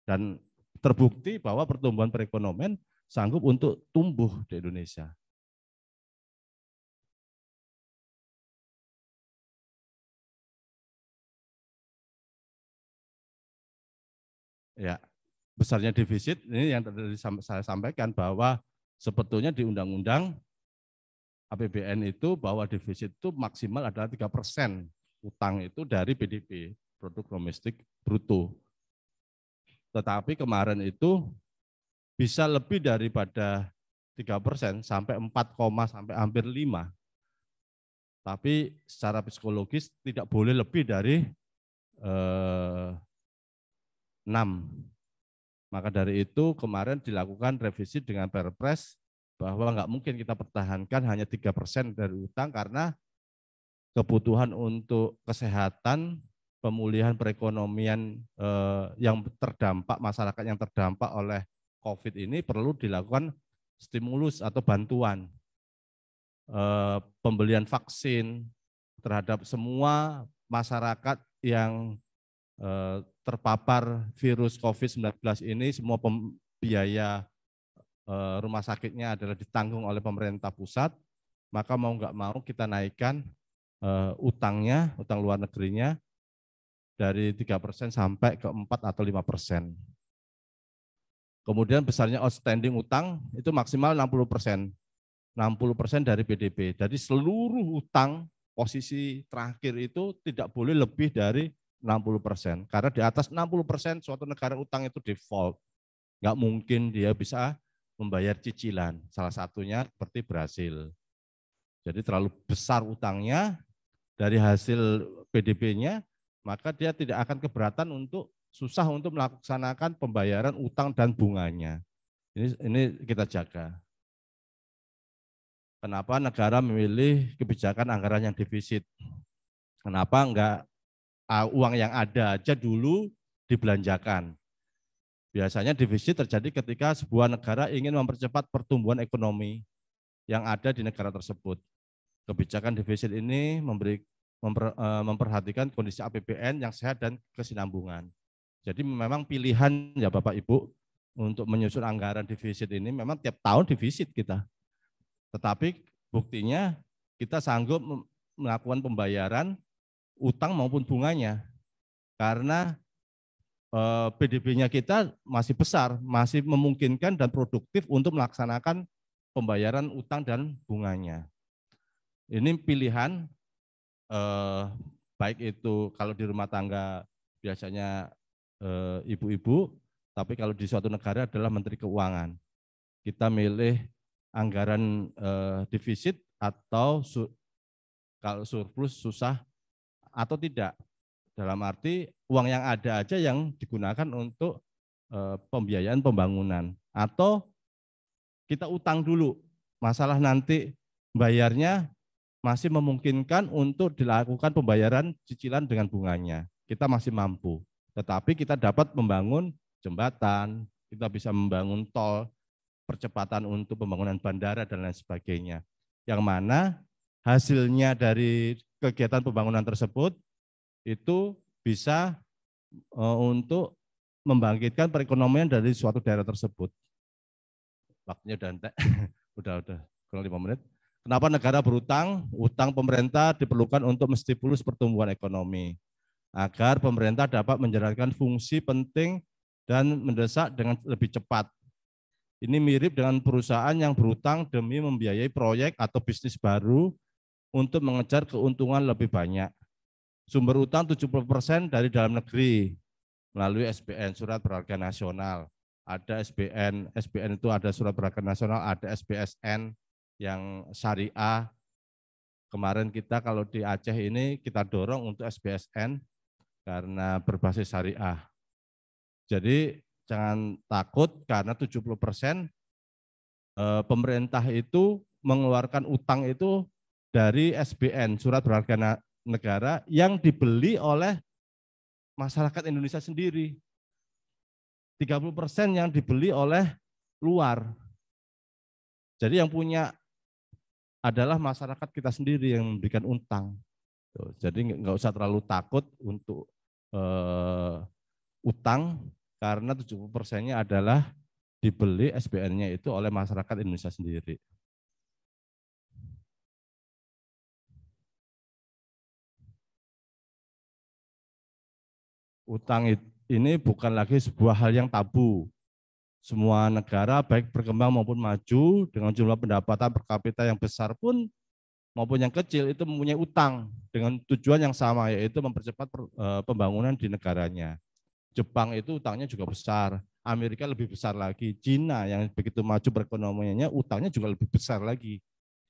Dan terbukti bahwa pertumbuhan perekonomian sanggup untuk tumbuh di Indonesia. Ya, besarnya defisit ini yang tadi saya sampaikan bahwa sebetulnya di undang-undang APBN itu bahwa defisit itu maksimal adalah 3% utang itu dari PDB, produk domestik bruto. Tetapi kemarin itu bisa lebih daripada 3% sampai 4, sampai hampir 5. Tapi secara psikologis tidak boleh lebih dari 6. Maka dari itu kemarin dilakukan revisi dengan Perpres bahwa nggak mungkin kita pertahankan hanya 3% dari utang karena kebutuhan untuk kesehatan, pemulihan perekonomian yang terdampak, masyarakat yang terdampak oleh COVID ini perlu dilakukan stimulus atau bantuan. Pembelian vaksin terhadap semua masyarakat yang terpapar virus COVID-19 ini, semua biaya rumah sakitnya adalah ditanggung oleh pemerintah pusat, maka mau nggak mau kita naikkan utangnya, utang luar negerinya dari 3% sampai ke 4 atau 5%. Kemudian besarnya outstanding utang itu maksimal 60%. 60% dari PDB. Jadi seluruh utang posisi terakhir itu tidak boleh lebih dari 60%. Karena di atas 60% suatu negara utang itu default. Nggak mungkin dia bisa membayar cicilan. Salah satunya seperti Brasil. Jadi terlalu besar utangnya dari hasil PDB-nya, maka dia tidak akan keberatan untuk susah untuk melaksanakan pembayaran utang dan bunganya. Ini kita jaga. Kenapa negara memilih kebijakan anggaran yang defisit? Kenapa enggak uang yang ada aja dulu dibelanjakan? Biasanya defisit terjadi ketika sebuah negara ingin mempercepat pertumbuhan ekonomi yang ada di negara tersebut. Kebijakan defisit ini memperhatikan kondisi APBN yang sehat dan kesinambungan. Jadi memang pilihan ya Bapak Ibu untuk menyusun anggaran defisit ini memang tiap tahun defisit kita. Tetapi buktinya kita sanggup melakukan pembayaran utang maupun bunganya karena PDB-nya kita masih besar, masih memungkinkan dan produktif untuk melaksanakan pembayaran utang dan bunganya. Ini pilihan baik itu kalau di rumah tangga biasanya ibu-ibu, tapi kalau di suatu negara adalah Menteri Keuangan. Kita milih anggaran defisit atau kalau surplus susah atau tidak. Dalam arti uang yang ada aja yang digunakan untuk pembiayaan pembangunan, atau kita utang dulu, masalah nanti bayarnya masih memungkinkan untuk dilakukan pembayaran cicilan dengan bunganya, kita masih mampu, tetapi kita dapat membangun jembatan, kita bisa membangun tol, percepatan untuk pembangunan bandara dan lain sebagainya, yang mana hasilnya dari kegiatan pembangunan tersebut itu bisa untuk membangkitkan perekonomian dari suatu daerah tersebut. Waktunya udah kurang 5 menit. Kenapa negara berutang? Utang pemerintah diperlukan untuk menstimulus pertumbuhan ekonomi, agar pemerintah dapat menjalankan fungsi penting dan mendesak dengan lebih cepat. Ini mirip dengan perusahaan yang berutang demi membiayai proyek atau bisnis baru untuk mengejar keuntungan lebih banyak. Sumber utang 70% dari dalam negeri melalui SBN, Surat Berharga Nasional. Ada SBN itu ada Surat Berharga Nasional, ada SBSN yang syariah. Kemarin kita kalau di Aceh ini kita dorong untuk SBSN karena berbasis syariah. Jadi jangan takut karena 70% pemerintah itu mengeluarkan utang itu dari SBN, Surat Berharga Negara, yang dibeli oleh masyarakat Indonesia sendiri. 30% yang dibeli oleh luar. Jadi yang punya adalah masyarakat kita sendiri yang memberikan utang. Jadi nggak usah terlalu takut untuk utang, karena 70%-nya adalah dibeli SBN-nya itu oleh masyarakat Indonesia sendiri. Utang ini bukan lagi sebuah hal yang tabu. Semua negara baik berkembang maupun maju dengan jumlah pendapatan per kapita yang besar pun maupun yang kecil itu mempunyai utang dengan tujuan yang sama, yaitu mempercepat pembangunan di negaranya. Jepang itu utangnya juga besar, Amerika lebih besar lagi, Cina yang begitu maju perekonomiannya utangnya juga lebih besar lagi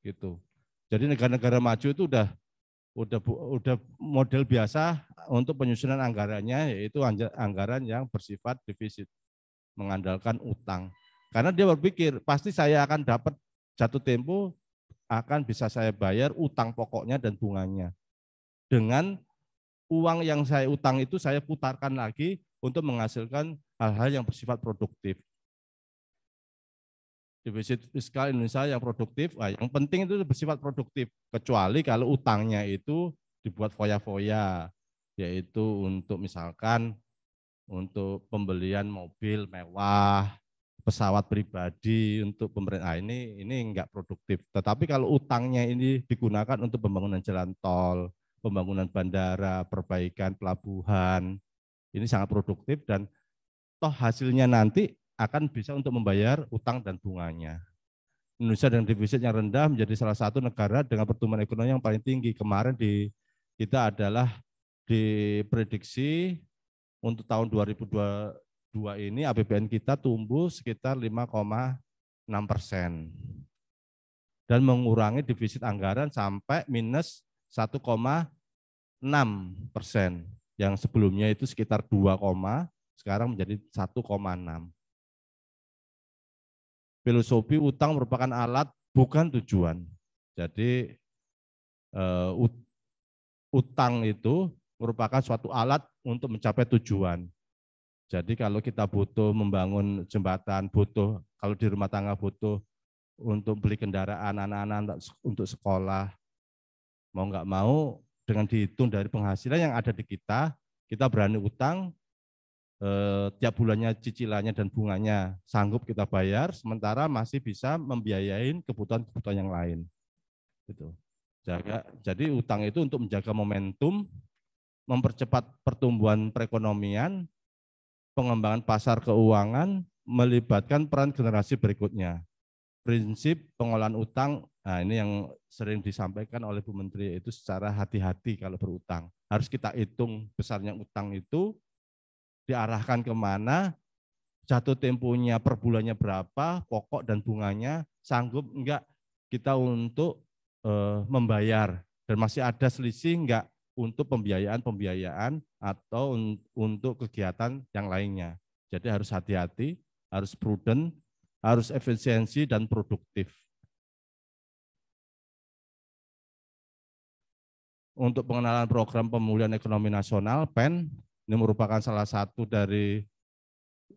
gitu. Jadi negara-negara maju itu udah model biasa untuk penyusunan anggarannya, yaitu anggaran yang bersifat defisit, mengandalkan utang. Karena dia berpikir pasti saya akan dapat jatuh tempo, akan bisa saya bayar utang pokoknya dan bunganya. Dengan uang yang saya utang itu saya putarkan lagi untuk menghasilkan hal-hal yang bersifat produktif. Defisit fiskal Indonesia yang produktif, yang penting itu bersifat produktif, kecuali kalau utangnya itu dibuat foya-foya, yaitu untuk misalkan untuk pembelian mobil mewah, pesawat pribadi untuk pemerintah, ini enggak produktif. Tetapi kalau utangnya ini digunakan untuk pembangunan jalan tol, pembangunan bandara, perbaikan pelabuhan, ini sangat produktif dan toh hasilnya nanti akan bisa untuk membayar utang dan bunganya. Indonesia dengan defisit yang rendah menjadi salah satu negara dengan pertumbuhan ekonomi yang paling tinggi. Kemarin kita adalah diprediksi untuk tahun 2022 ini APBN kita tumbuh sekitar 5,6% dan mengurangi defisit anggaran sampai minus 1,6%, yang sebelumnya itu sekitar 2, sekarang menjadi 1,6. Filosofi utang merupakan alat, bukan tujuan. Jadi utang itu merupakan suatu alat untuk mencapai tujuan. Jadi kalau kita butuh membangun jembatan, butuh kalau di rumah tangga butuh untuk beli kendaraan anak-anak untuk sekolah, mau nggak mau dengan dihitung dari penghasilan yang ada di kita berani utang. Tiap bulannya cicilannya dan bunganya sanggup kita bayar, sementara masih bisa membiayain kebutuhan-kebutuhan yang lain. Gitu. Jadi utang itu untuk menjaga momentum, mempercepat pertumbuhan perekonomian, pengembangan pasar keuangan, melibatkan peran generasi berikutnya. Prinsip pengolahan utang, nah ini yang sering disampaikan oleh Bu Menteri, itu secara hati-hati kalau berutang. Harus kita hitung besarnya utang itu, diarahkan kemana, jatuh temponya per bulannya berapa, pokok dan bunganya, sanggup enggak kita untuk membayar, dan masih ada selisih enggak untuk pembiayaan atau untuk kegiatan yang lainnya. Jadi harus hati-hati, harus prudent, harus efisiensi dan produktif. Untuk pengenalan program pemulihan ekonomi nasional PEN, ini merupakan salah satu dari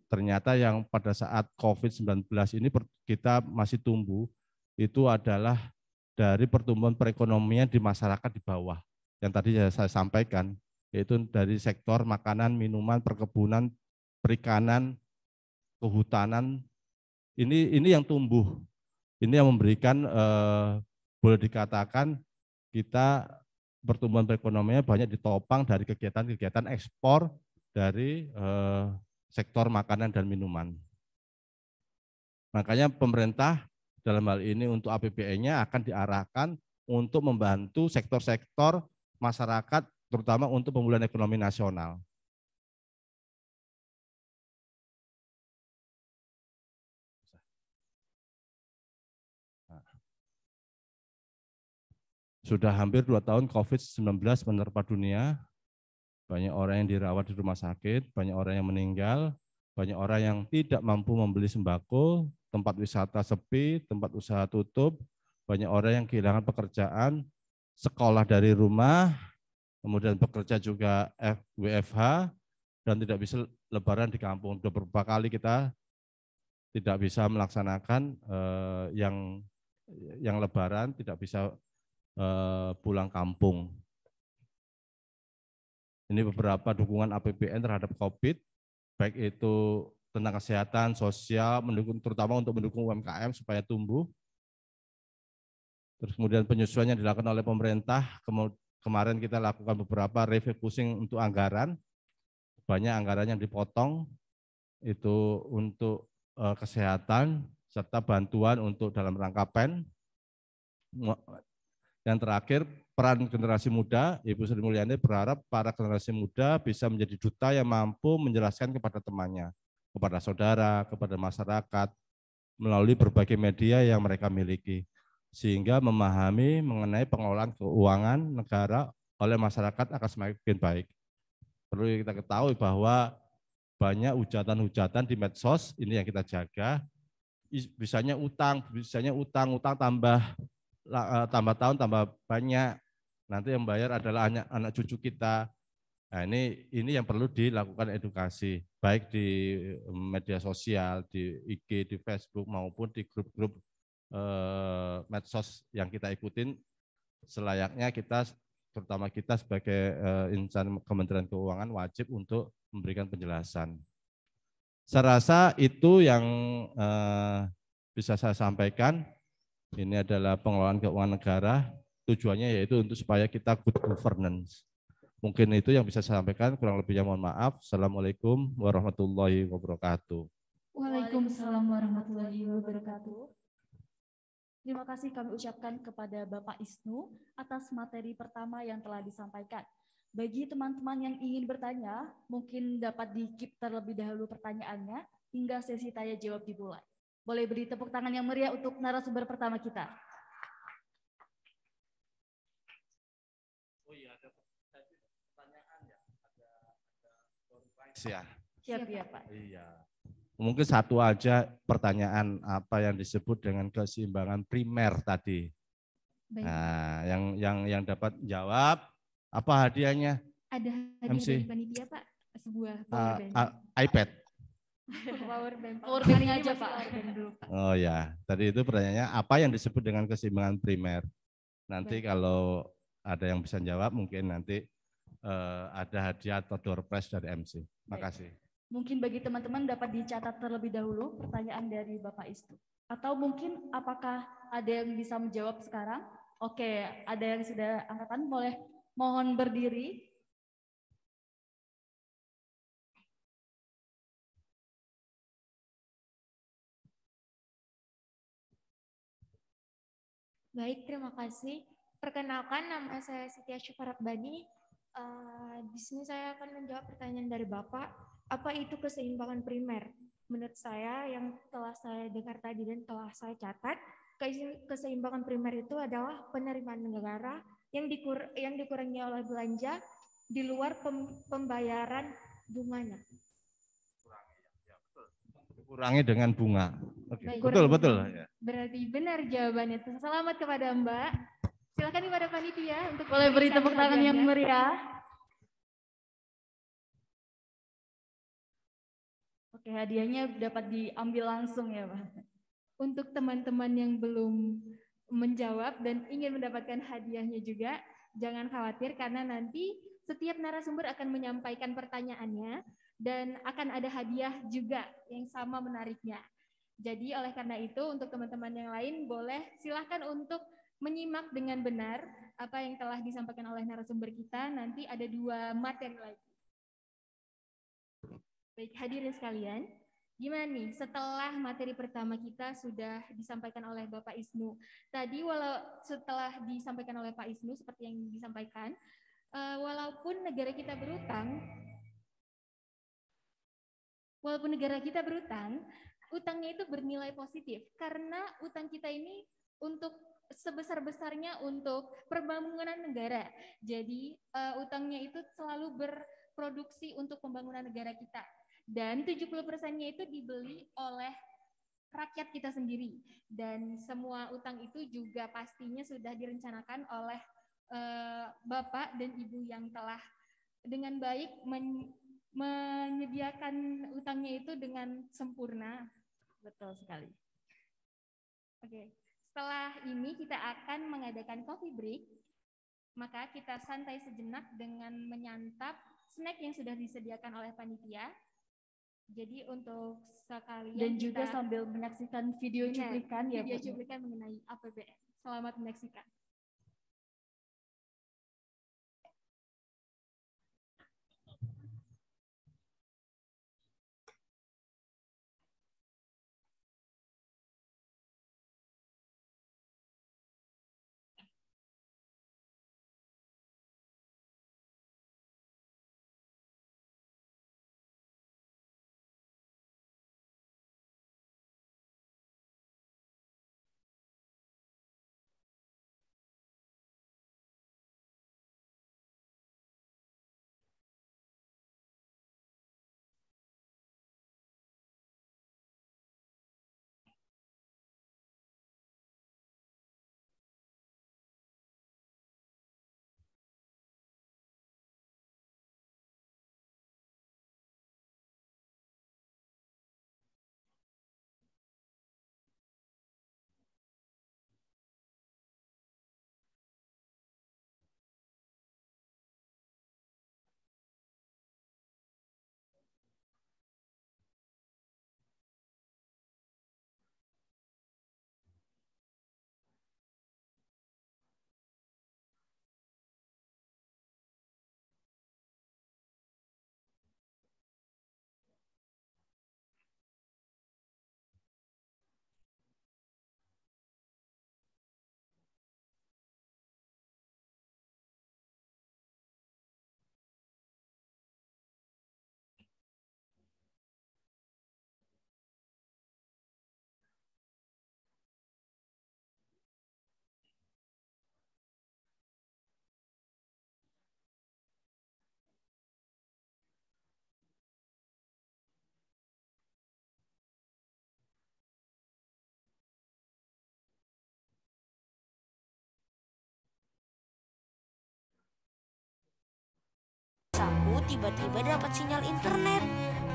ternyata yang pada saat COVID-19 ini kita masih tumbuh, itu adalah dari pertumbuhan perekonomian di masyarakat di bawah. Yang tadi saya sampaikan, yaitu dari sektor makanan, minuman, perkebunan, perikanan, kehutanan, ini yang tumbuh. Ini yang memberikan, boleh dikatakan kita pertumbuhan perekonomiannya banyak ditopang dari kegiatan-kegiatan ekspor dari sektor makanan dan minuman. Makanya pemerintah dalam hal ini untuk APBN-nya akan diarahkan untuk membantu sektor-sektor masyarakat, terutama untuk pemulihan ekonomi nasional. Sudah hampir 2 tahun COVID-19 menerpa dunia, banyak orang yang dirawat di rumah sakit, banyak orang yang meninggal, banyak orang yang tidak mampu membeli sembako, tempat wisata sepi, tempat usaha tutup, banyak orang yang kehilangan pekerjaan, sekolah dari rumah, kemudian bekerja juga WFH, dan tidak bisa lebaran di kampung. Sudah beberapa kali kita tidak bisa melaksanakan yang lebaran, tidak bisa pulang kampung. Ini beberapa dukungan APBN terhadap COVID, baik itu tentang kesehatan, sosial, terutama untuk mendukung UMKM supaya tumbuh. Terus kemudian penyesuaian yang dilakukan oleh pemerintah, kemarin kita lakukan beberapa refocusing untuk anggaran, banyak anggaran yang dipotong, itu untuk kesehatan, serta bantuan untuk dalam rangka PEN. Yang terakhir, peran generasi muda. Ibu Sri Mulyani berharap para generasi muda bisa menjadi duta yang mampu menjelaskan kepada temannya, kepada saudara, kepada masyarakat, melalui berbagai media yang mereka miliki, sehingga memahami mengenai pengelolaan keuangan negara oleh masyarakat akan semakin baik. Perlu kita ketahui bahwa banyak hujatan-hujatan di medsos, ini yang kita jaga, bisanya utang tambah tahun tambah banyak, nanti yang bayar adalah anak cucu kita. Nah, ini yang perlu dilakukan edukasi, baik di media sosial, di IG, di Facebook, maupun di grup-grup medsos yang kita ikutin. Selayaknya kita, terutama kita sebagai insan Kementerian Keuangan, wajib untuk memberikan penjelasan. Saya rasa itu yang bisa saya sampaikan. Ini adalah pengelolaan keuangan negara, tujuannya yaitu untuk supaya kita good governance. Mungkin itu yang bisa saya sampaikan, kurang lebihnya mohon maaf. Assalamualaikum warahmatullahi wabarakatuh. Waalaikumsalam warahmatullahi wabarakatuh. Terima kasih kami ucapkan kepada Bapak Isnu atas materi pertama yang telah disampaikan. Bagi teman-teman yang ingin bertanya, mungkin dapat di-keep terlebih dahulu pertanyaannya hingga sesi tanya jawab dimulai. Boleh beri tepuk tangan yang meriah untuk narasumber pertama kita. Oh iya, ada pertanyaan ya, ada Siap ya Pak. Iya. Mungkin satu aja pertanyaan, apa yang disebut dengan keseimbangan primer tadi. Baik. Nah, yang dapat jawab apa hadiahnya? Ada hadiah MC. dari panitia Pak, sebuah power bank. iPad. Power bank aja Pak. Oh ya, tadi itu pertanyaannya apa yang disebut dengan keseimbangan primer. Nanti kalau ada yang bisa jawab, mungkin nanti ada hadiah atau door prize dari MC. Makasih. Mungkin bagi teman-teman dapat dicatat terlebih dahulu pertanyaan dari Bapak Isnu. Atau mungkin apakah ada yang bisa menjawab sekarang? Oke, ada yang sudah angkatan, boleh mohon berdiri. Baik, terima kasih. Perkenalkan, nama saya Setia Syufarat Bani. Di sini saya akan menjawab pertanyaan dari Bapak. Apa itu keseimbangan primer? Menurut saya, yang telah saya dengar tadi dan telah saya catat, keseimbangan primer itu adalah penerimaan negara yang dikurangi oleh belanja di luar pembayaran bunganya. Kurangi dengan bunga. Oke, Baik, betul. Ya. Berarti benar jawabannya. Selamat kepada Mbak. Silakan kepada panitia untuk Boleh beri memberikan tepuk tangan yang hadiahnya. meriah. Oke, hadiahnya dapat diambil langsung ya, Pak. Untuk teman-teman yang belum menjawab dan ingin mendapatkan hadiahnya juga, jangan khawatir karena nanti setiap narasumber akan menyampaikan pertanyaannya dan akan ada hadiah juga yang sama menariknya. Jadi oleh karena itu untuk teman-teman yang lain boleh silahkan untuk menyimak dengan benar apa yang telah disampaikan oleh narasumber kita. Nanti ada 2 materi lagi. Baik, hadirin sekalian, gimana nih setelah materi pertama kita sudah disampaikan oleh Bapak Isnu. Tadi setelah disampaikan oleh Pak Isnu seperti yang disampaikan, walaupun negara kita berutang, utangnya itu bernilai positif karena utang kita ini untuk sebesar-besarnya untuk pembangunan negara. Jadi utangnya itu selalu berproduksi untuk pembangunan negara kita. Dan 70%-nya itu dibeli oleh rakyat kita sendiri. Dan semua utang itu juga pastinya sudah direncanakan oleh Bapak dan Ibu yang telah dengan baik menyediakan utangnya itu dengan sempurna. Betul sekali. Oke, setelah ini kita akan mengadakan coffee break. Maka kita santai sejenak dengan menyantap snack yang sudah disediakan oleh panitia. Jadi untuk sekalian dan juga sambil menyaksikan video cuplikan ya, video cuplikan mengenai APBN. Selamat menyaksikan. Aku tiba-tiba dapat sinyal internet.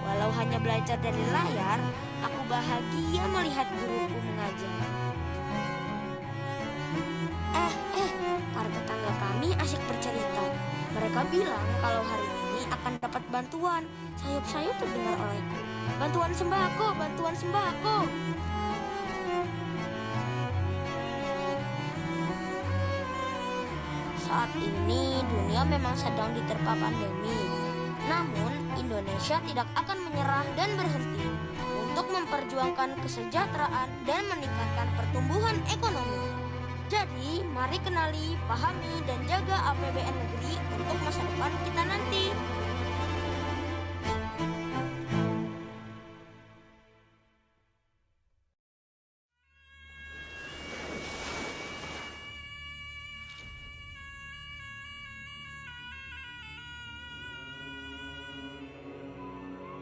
Walau hanya belajar dari layar, aku bahagia melihat guruku mengajar. Para tetangga kami asyik bercerita. Mereka bilang kalau hari ini akan dapat bantuan. Sayup-sayup terdengar olehku. Bantuan sembako, bantuan sembako. Saat ini dunia memang sedang diterpa pandemi. Namun Indonesia tidak akan menyerah dan berhenti untuk memperjuangkan kesejahteraan dan meningkatkan pertumbuhan ekonomi. Jadi, mari kenali, pahami, dan jaga APBN negeri untuk masa depan kita nanti.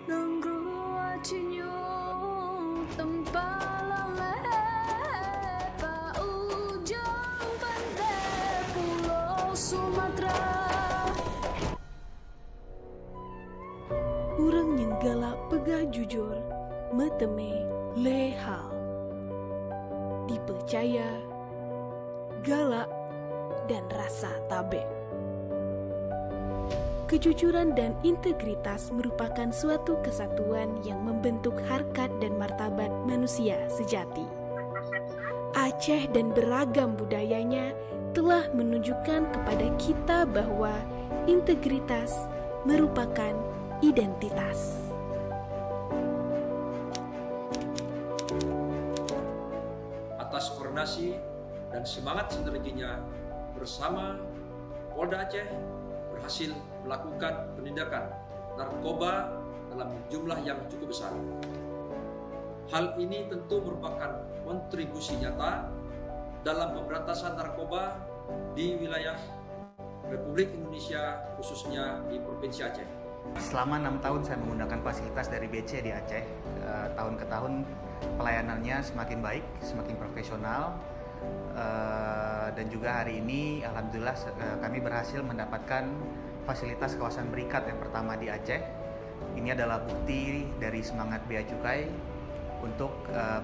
Non ruotinho Teme Lehal. Dipercaya, galak, dan rasa tabe. Kejujuran dan integritas merupakan suatu kesatuan yang membentuk harkat dan martabat manusia sejati. Aceh dan beragam budayanya telah menunjukkan kepada kita bahwa integritas merupakan identitas. Atas koordinasi dan semangat sinerginya bersama Polda Aceh berhasil melakukan penindakan narkoba dalam jumlah yang cukup besar. Hal ini tentu merupakan kontribusi nyata dalam pemberantasan narkoba di wilayah Republik Indonesia, khususnya di Provinsi Aceh. Selama 6 tahun saya menggunakan fasilitas dari BC di Aceh. Tahun ke tahun pelayanannya semakin baik, semakin profesional. Dan juga hari ini alhamdulillah kami berhasil mendapatkan fasilitas kawasan berikat yang pertama di Aceh. Ini adalah bukti dari semangat Bea Cukai untuk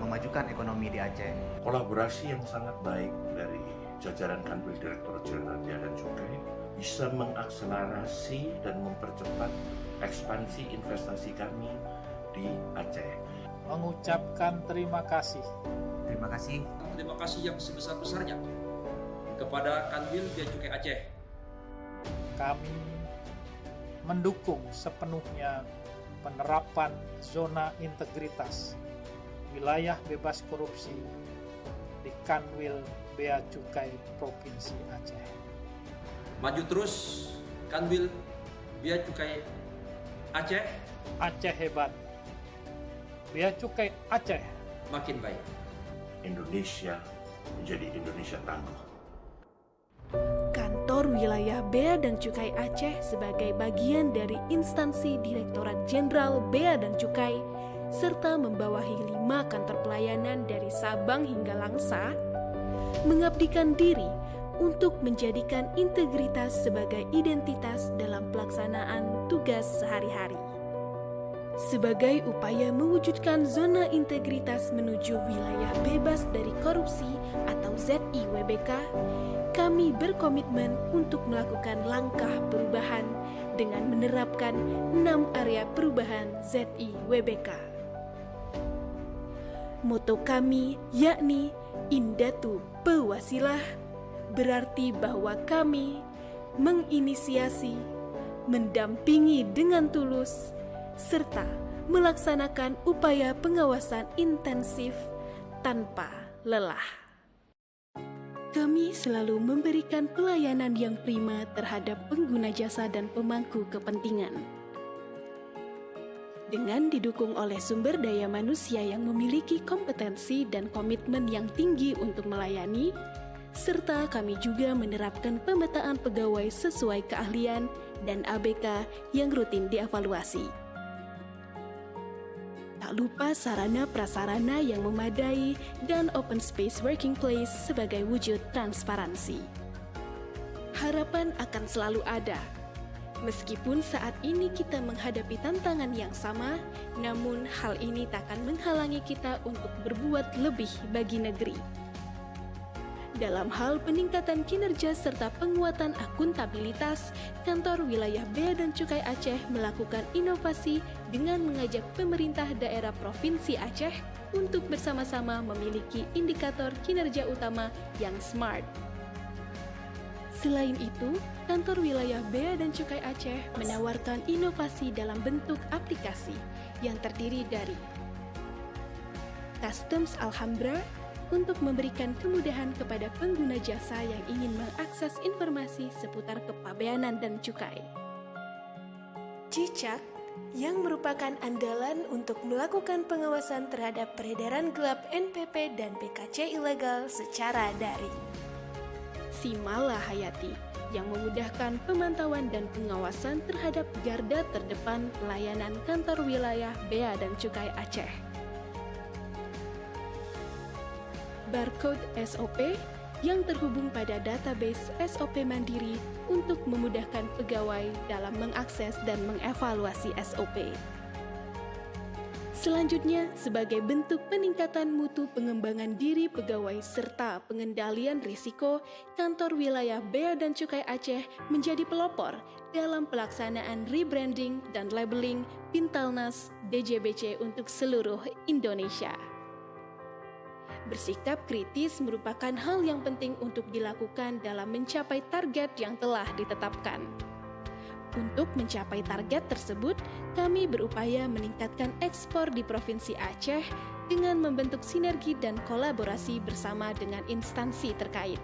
memajukan ekonomi di Aceh. Kolaborasi yang sangat baik dari jajaran Kanwil Direktorat Jenderal Bea dan Cukai bisa mengakselerasi dan mempercepat ekspansi investasi kami di Aceh. Mengucapkan terima kasih. Terima kasih. Terima kasih yang sebesar-besarnya kepada Kanwil Bea Cukai Aceh. Kami mendukung sepenuhnya penerapan zona integritas wilayah bebas korupsi di Kanwil Bea Cukai Provinsi Aceh. Maju terus Kanwil Bea Cukai Aceh. Aceh hebat. Bea Cukai Aceh makin baik. Indonesia menjadi Indonesia tangguh. Kantor Wilayah Bea dan Cukai Aceh sebagai bagian dari instansi Direktorat Jenderal Bea dan Cukai serta membawahi 5 kantor pelayanan dari Sabang hingga Langsa mengabdikan diri untuk menjadikan integritas sebagai identitas dalam pelaksanaan tugas sehari-hari. Sebagai upaya mewujudkan zona integritas menuju wilayah bebas dari korupsi atau ZIWBK, kami berkomitmen untuk melakukan langkah perubahan dengan menerapkan 6 area perubahan ZIWBK. Moto kami yakni Indatu Pewasilah, berarti bahwa kami menginisiasi, mendampingi dengan tulus, serta melaksanakan upaya pengawasan intensif tanpa lelah. Kami selalu memberikan pelayanan yang prima terhadap pengguna jasa dan pemangku kepentingan. Dengan didukung oleh sumber daya manusia yang memiliki kompetensi dan komitmen yang tinggi untuk melayani, serta kami juga menerapkan pemetaan pegawai sesuai keahlian dan ABK yang rutin dievaluasi. Tak lupa sarana prasarana yang memadai dan open space working place sebagai wujud transparansi. Harapan akan selalu ada. Meskipun saat ini kita menghadapi tantangan yang sama, namun hal ini takkan menghalangi kita untuk berbuat lebih bagi negeri. Dalam hal peningkatan kinerja serta penguatan akuntabilitas, Kantor Wilayah Bea dan Cukai Aceh melakukan inovasi dengan mengajak pemerintah daerah Provinsi Aceh untuk bersama-sama memiliki indikator kinerja utama yang smart. Selain itu, Kantor Wilayah Bea dan Cukai Aceh menawarkan inovasi dalam bentuk aplikasi yang terdiri dari Customs Alhambra untuk memberikan kemudahan kepada pengguna jasa yang ingin mengakses informasi seputar kepabeanan dan cukai. Cicak yang merupakan andalan untuk melakukan pengawasan terhadap peredaran gelap NPP dan PKC ilegal secara daring. Simala Hayati yang memudahkan pemantauan dan pengawasan terhadap garda terdepan pelayanan Kantor Wilayah Bea dan Cukai Aceh. Barcode SOP yang terhubung pada database SOP Mandiri untuk memudahkan pegawai dalam mengakses dan mengevaluasi SOP. Selanjutnya, sebagai bentuk peningkatan mutu pengembangan diri pegawai serta pengendalian risiko, Kantor Wilayah Bea dan Cukai Aceh menjadi pelopor dalam pelaksanaan rebranding dan labeling Pintalnas DJBC untuk seluruh Indonesia. Bersikap kritis merupakan hal yang penting untuk dilakukan dalam mencapai target yang telah ditetapkan. Untuk mencapai target tersebut, kami berupaya meningkatkan ekspor di Provinsi Aceh dengan membentuk sinergi dan kolaborasi bersama dengan instansi terkait.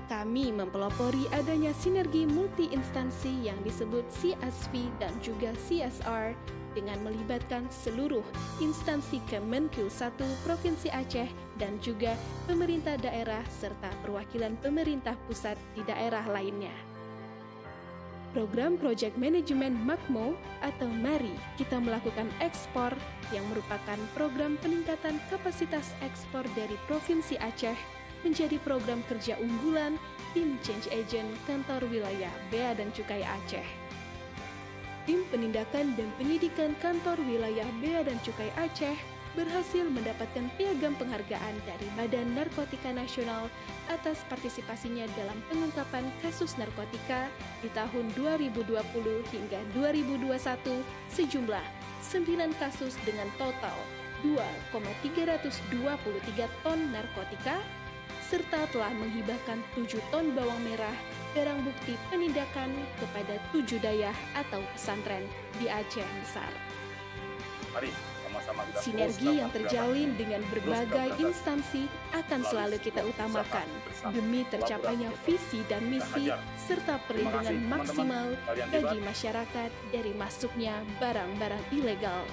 Kami mempelopori adanya sinergi multi-instansi yang disebut CSV dan juga CSR dengan melibatkan seluruh instansi Kemenkeu 1 Provinsi Aceh dan juga pemerintah daerah serta perwakilan pemerintah pusat di daerah lainnya. Program Project Management MAKMO atau Mari Kita Melakukan Ekspor yang merupakan program peningkatan kapasitas ekspor dari Provinsi Aceh menjadi program kerja unggulan Tim Change Agent Kantor Wilayah Bea dan Cukai Aceh. Tim Penindakan dan Penyidikan Kantor Wilayah Bea dan Cukai Aceh berhasil mendapatkan piagam penghargaan dari Badan Narkotika Nasional atas partisipasinya dalam pengungkapan kasus narkotika di tahun 2020 hingga 2021 sejumlah 9 kasus dengan total 2,323 ton narkotika serta telah menghibahkan 7 ton bawang merah barang bukti penindakan kepada 7 dayah atau pesantren di Aceh Besar. Mari sama-sama kita Sinergi yang terjalin dengan berbagai instansi akan selalu kita utamakan demi tercapainya visi dan misi serta perlindungan maksimal bagi masyarakat dari masuknya barang-barang ilegal.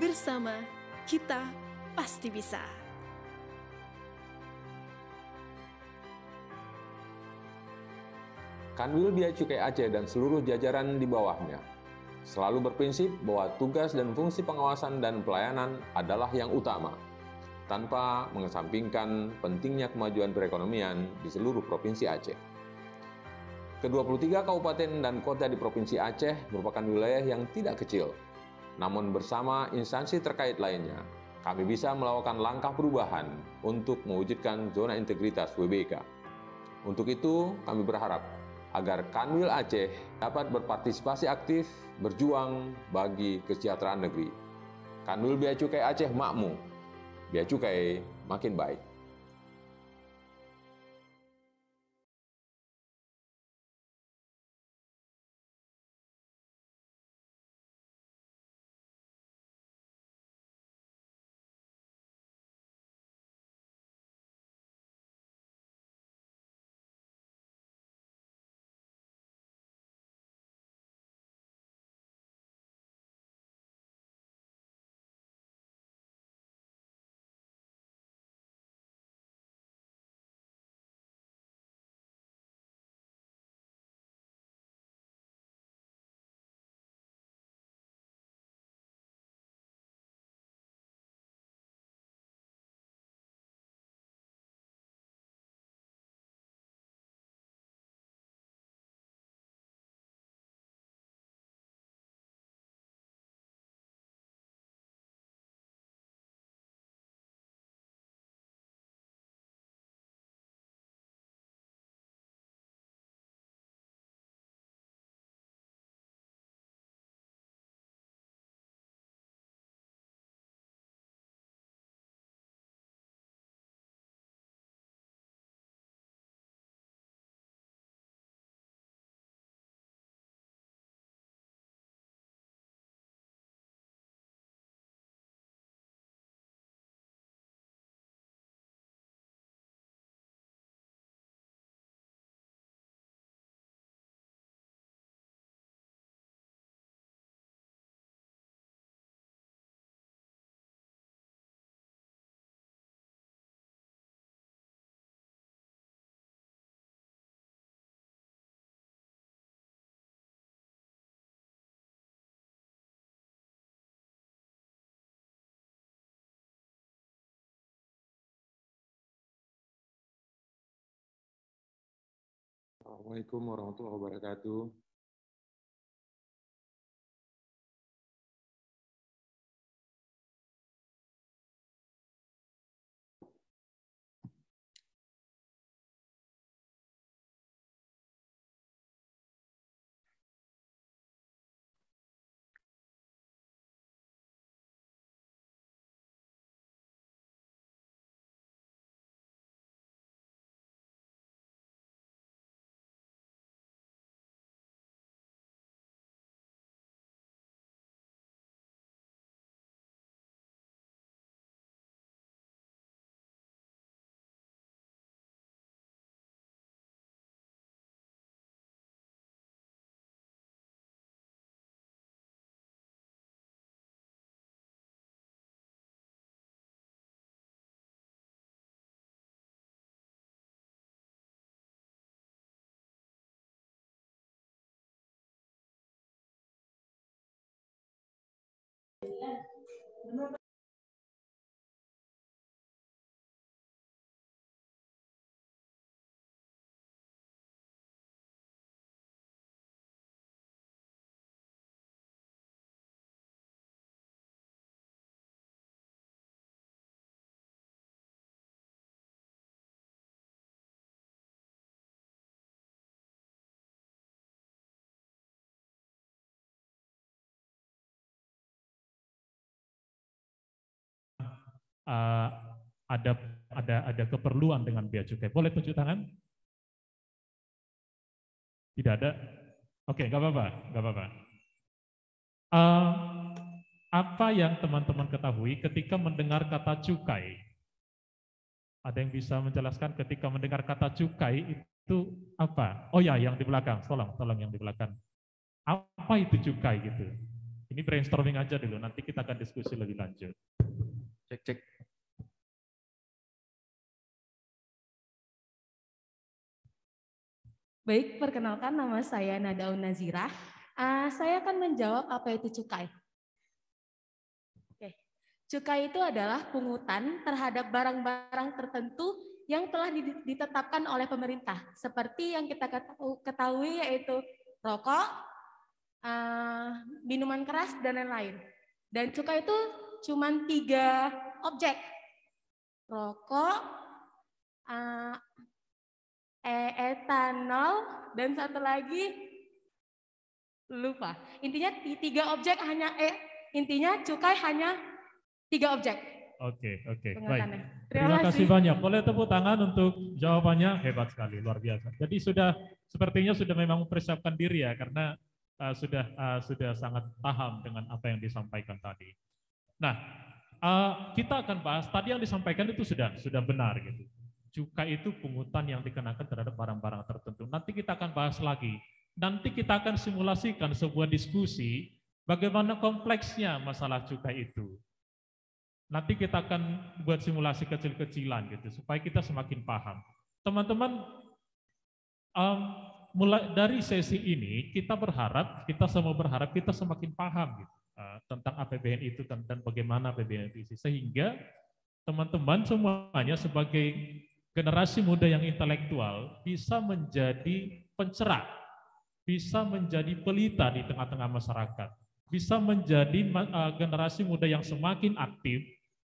Bersama kita pasti bisa. Kanwil Bea Cukai Aceh dan seluruh jajaran di bawahnya selalu berprinsip bahwa tugas dan fungsi pengawasan dan pelayanan adalah yang utama, tanpa mengesampingkan pentingnya kemajuan perekonomian di seluruh Provinsi Aceh. Ke-23 kabupaten dan kota di Provinsi Aceh merupakan wilayah yang tidak kecil, namun bersama instansi terkait lainnya, kami bisa melakukan langkah perubahan untuk mewujudkan zona integritas WBK. Untuk itu, kami berharap agar Kanwil Aceh dapat berpartisipasi aktif berjuang bagi kesejahteraan negeri. Kanwil Bea Cukai Aceh makmur, Bea Cukai makin baik. Assalamualaikum warahmatullahi wabarakatuh. ada keperluan dengan bea cukai? Boleh tunjuk tangan? Tidak ada? Oke, nggak apa-apa, nggak apa-apa. Apa yang teman-teman ketahui ketika mendengar kata cukai? Ada yang bisa menjelaskan ketika mendengar kata cukai itu apa? Oh ya, yang di belakang, tolong yang di belakang. Apa itu cukai gitu? Ini brainstorming aja dulu, nanti kita akan diskusi lebih lanjut. Cek. Baik, perkenalkan nama saya Nadaun Nazirah. Saya akan menjawab apa itu cukai. Oke. Cukai itu adalah pungutan terhadap barang-barang tertentu yang telah ditetapkan oleh pemerintah, seperti yang kita ketahui yaitu rokok, minuman keras, dan lain-lain. Dan cukai itu cuma 3 objek, rokok, etanol, dan satu lagi lupa. Intinya 3 objek intinya cukai hanya 3 objek. Oke, baik. Terima kasih banyak. Boleh tepuk tangan untuk jawabannya, hebat sekali, luar biasa. Jadi sepertinya sudah memang mempersiapkan diri ya, karena sudah sangat paham dengan apa yang disampaikan tadi. Nah, kita akan bahas tadi yang disampaikan itu sudah benar gitu. Cukai itu pungutan yang dikenakan terhadap barang-barang tertentu. Nanti kita akan bahas lagi. Nanti kita akan simulasikan sebuah diskusi bagaimana kompleksnya masalah cukai itu. Nanti kita akan buat simulasi kecil-kecilan gitu supaya kita semakin paham. Teman-teman, mulai dari sesi ini kita semua berharap kita semakin paham gitu, tentang APBN itu dan bagaimana APBN itu, sehingga teman-teman semuanya sebagai generasi muda yang intelektual bisa menjadi pencerah, bisa menjadi pelita di tengah-tengah masyarakat, bisa menjadi generasi muda yang semakin aktif,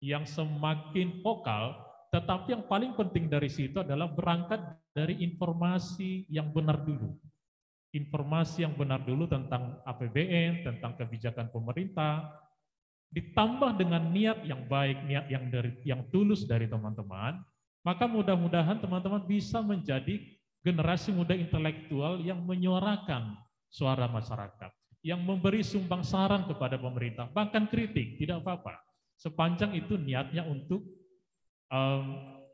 yang semakin vokal, tetapi yang paling penting dari situ adalah berangkat dari informasi yang benar dulu. Informasi yang benar dulu tentang APBN, tentang kebijakan pemerintah, ditambah dengan niat yang baik, niat yang tulus dari teman-teman, maka mudah-mudahan teman-teman bisa menjadi generasi muda intelektual yang menyuarakan suara masyarakat, yang memberi sumbang saran kepada pemerintah, bahkan kritik, tidak apa-apa. Sepanjang itu niatnya untuk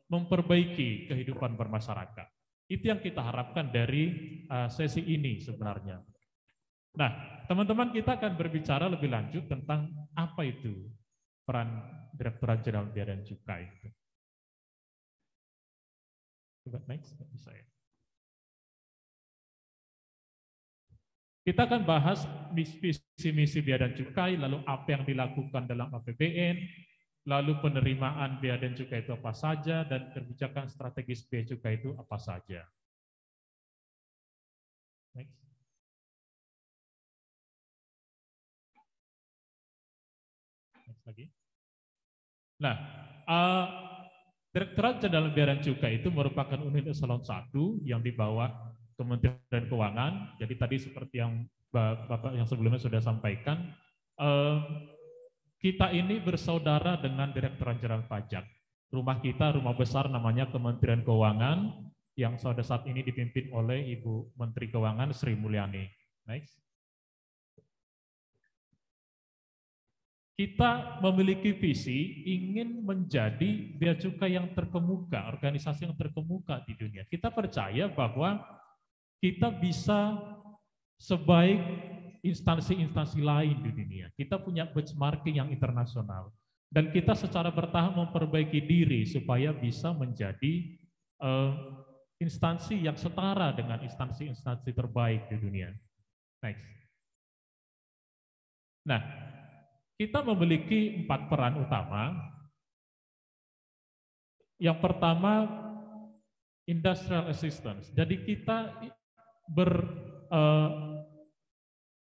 memperbaiki kehidupan bermasyarakat. Itu yang kita harapkan dari sesi ini sebenarnya. Nah, teman-teman, kita akan berbicara lebih lanjut tentang apa itu peran Direktorat Jenderal Bea dan Cukai. Coba next, bisa ya. Kita akan bahas visi-misi bea dan cukai, lalu apa yang dilakukan dalam APBN, lalu penerimaan bea dan cukai itu apa saja, dan kebijakan strategis bea cukai itu apa saja. Next. Next lagi. Nah, Direktorat Jenderal Bea dan Cukai itu merupakan unit eselon 1 yang dibawa Kementerian Keuangan. Jadi tadi seperti yang Bapak yang sebelumnya sudah sampaikan, kita ini bersaudara dengan Direktorat Jenderal Pajak. Rumah kita, rumah besar namanya Kementerian Keuangan, yang pada saat ini dipimpin oleh Ibu Menteri Keuangan Sri Mulyani. Next. Kita memiliki visi ingin menjadi bea cukai yang terkemuka, organisasi yang terkemuka di dunia. Kita percaya bahwa kita bisa sebaik instansi-instansi lain di dunia. Kita punya benchmarking yang internasional. Dan kita secara bertahap memperbaiki diri supaya bisa menjadi instansi yang setara dengan instansi-instansi terbaik di dunia. Next. Nah, kita memiliki 4 peran utama. Yang pertama, industrial assistance. Jadi kita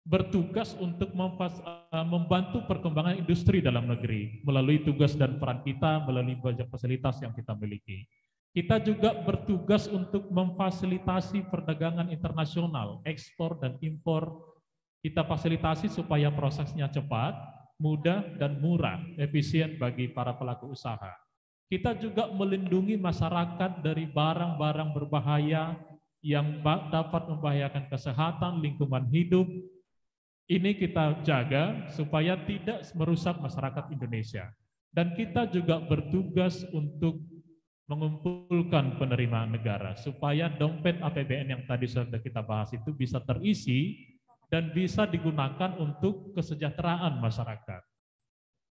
bertugas untuk membantu perkembangan industri dalam negeri melalui tugas dan peran kita, melalui banyak fasilitas yang kita miliki. Kita juga bertugas untuk memfasilitasi perdagangan internasional, ekspor dan impor. Kita fasilitasi supaya prosesnya cepat, mudah dan murah, efisien bagi para pelaku usaha. Kita juga melindungi masyarakat dari barang-barang berbahaya yang dapat membahayakan kesehatan, lingkungan hidup. Ini kita jaga supaya tidak merusak masyarakat Indonesia. Dan kita juga bertugas untuk mengumpulkan penerimaan negara supaya dompet APBN yang tadi sudah kita bahas itu bisa terisi dan bisa digunakan untuk kesejahteraan masyarakat.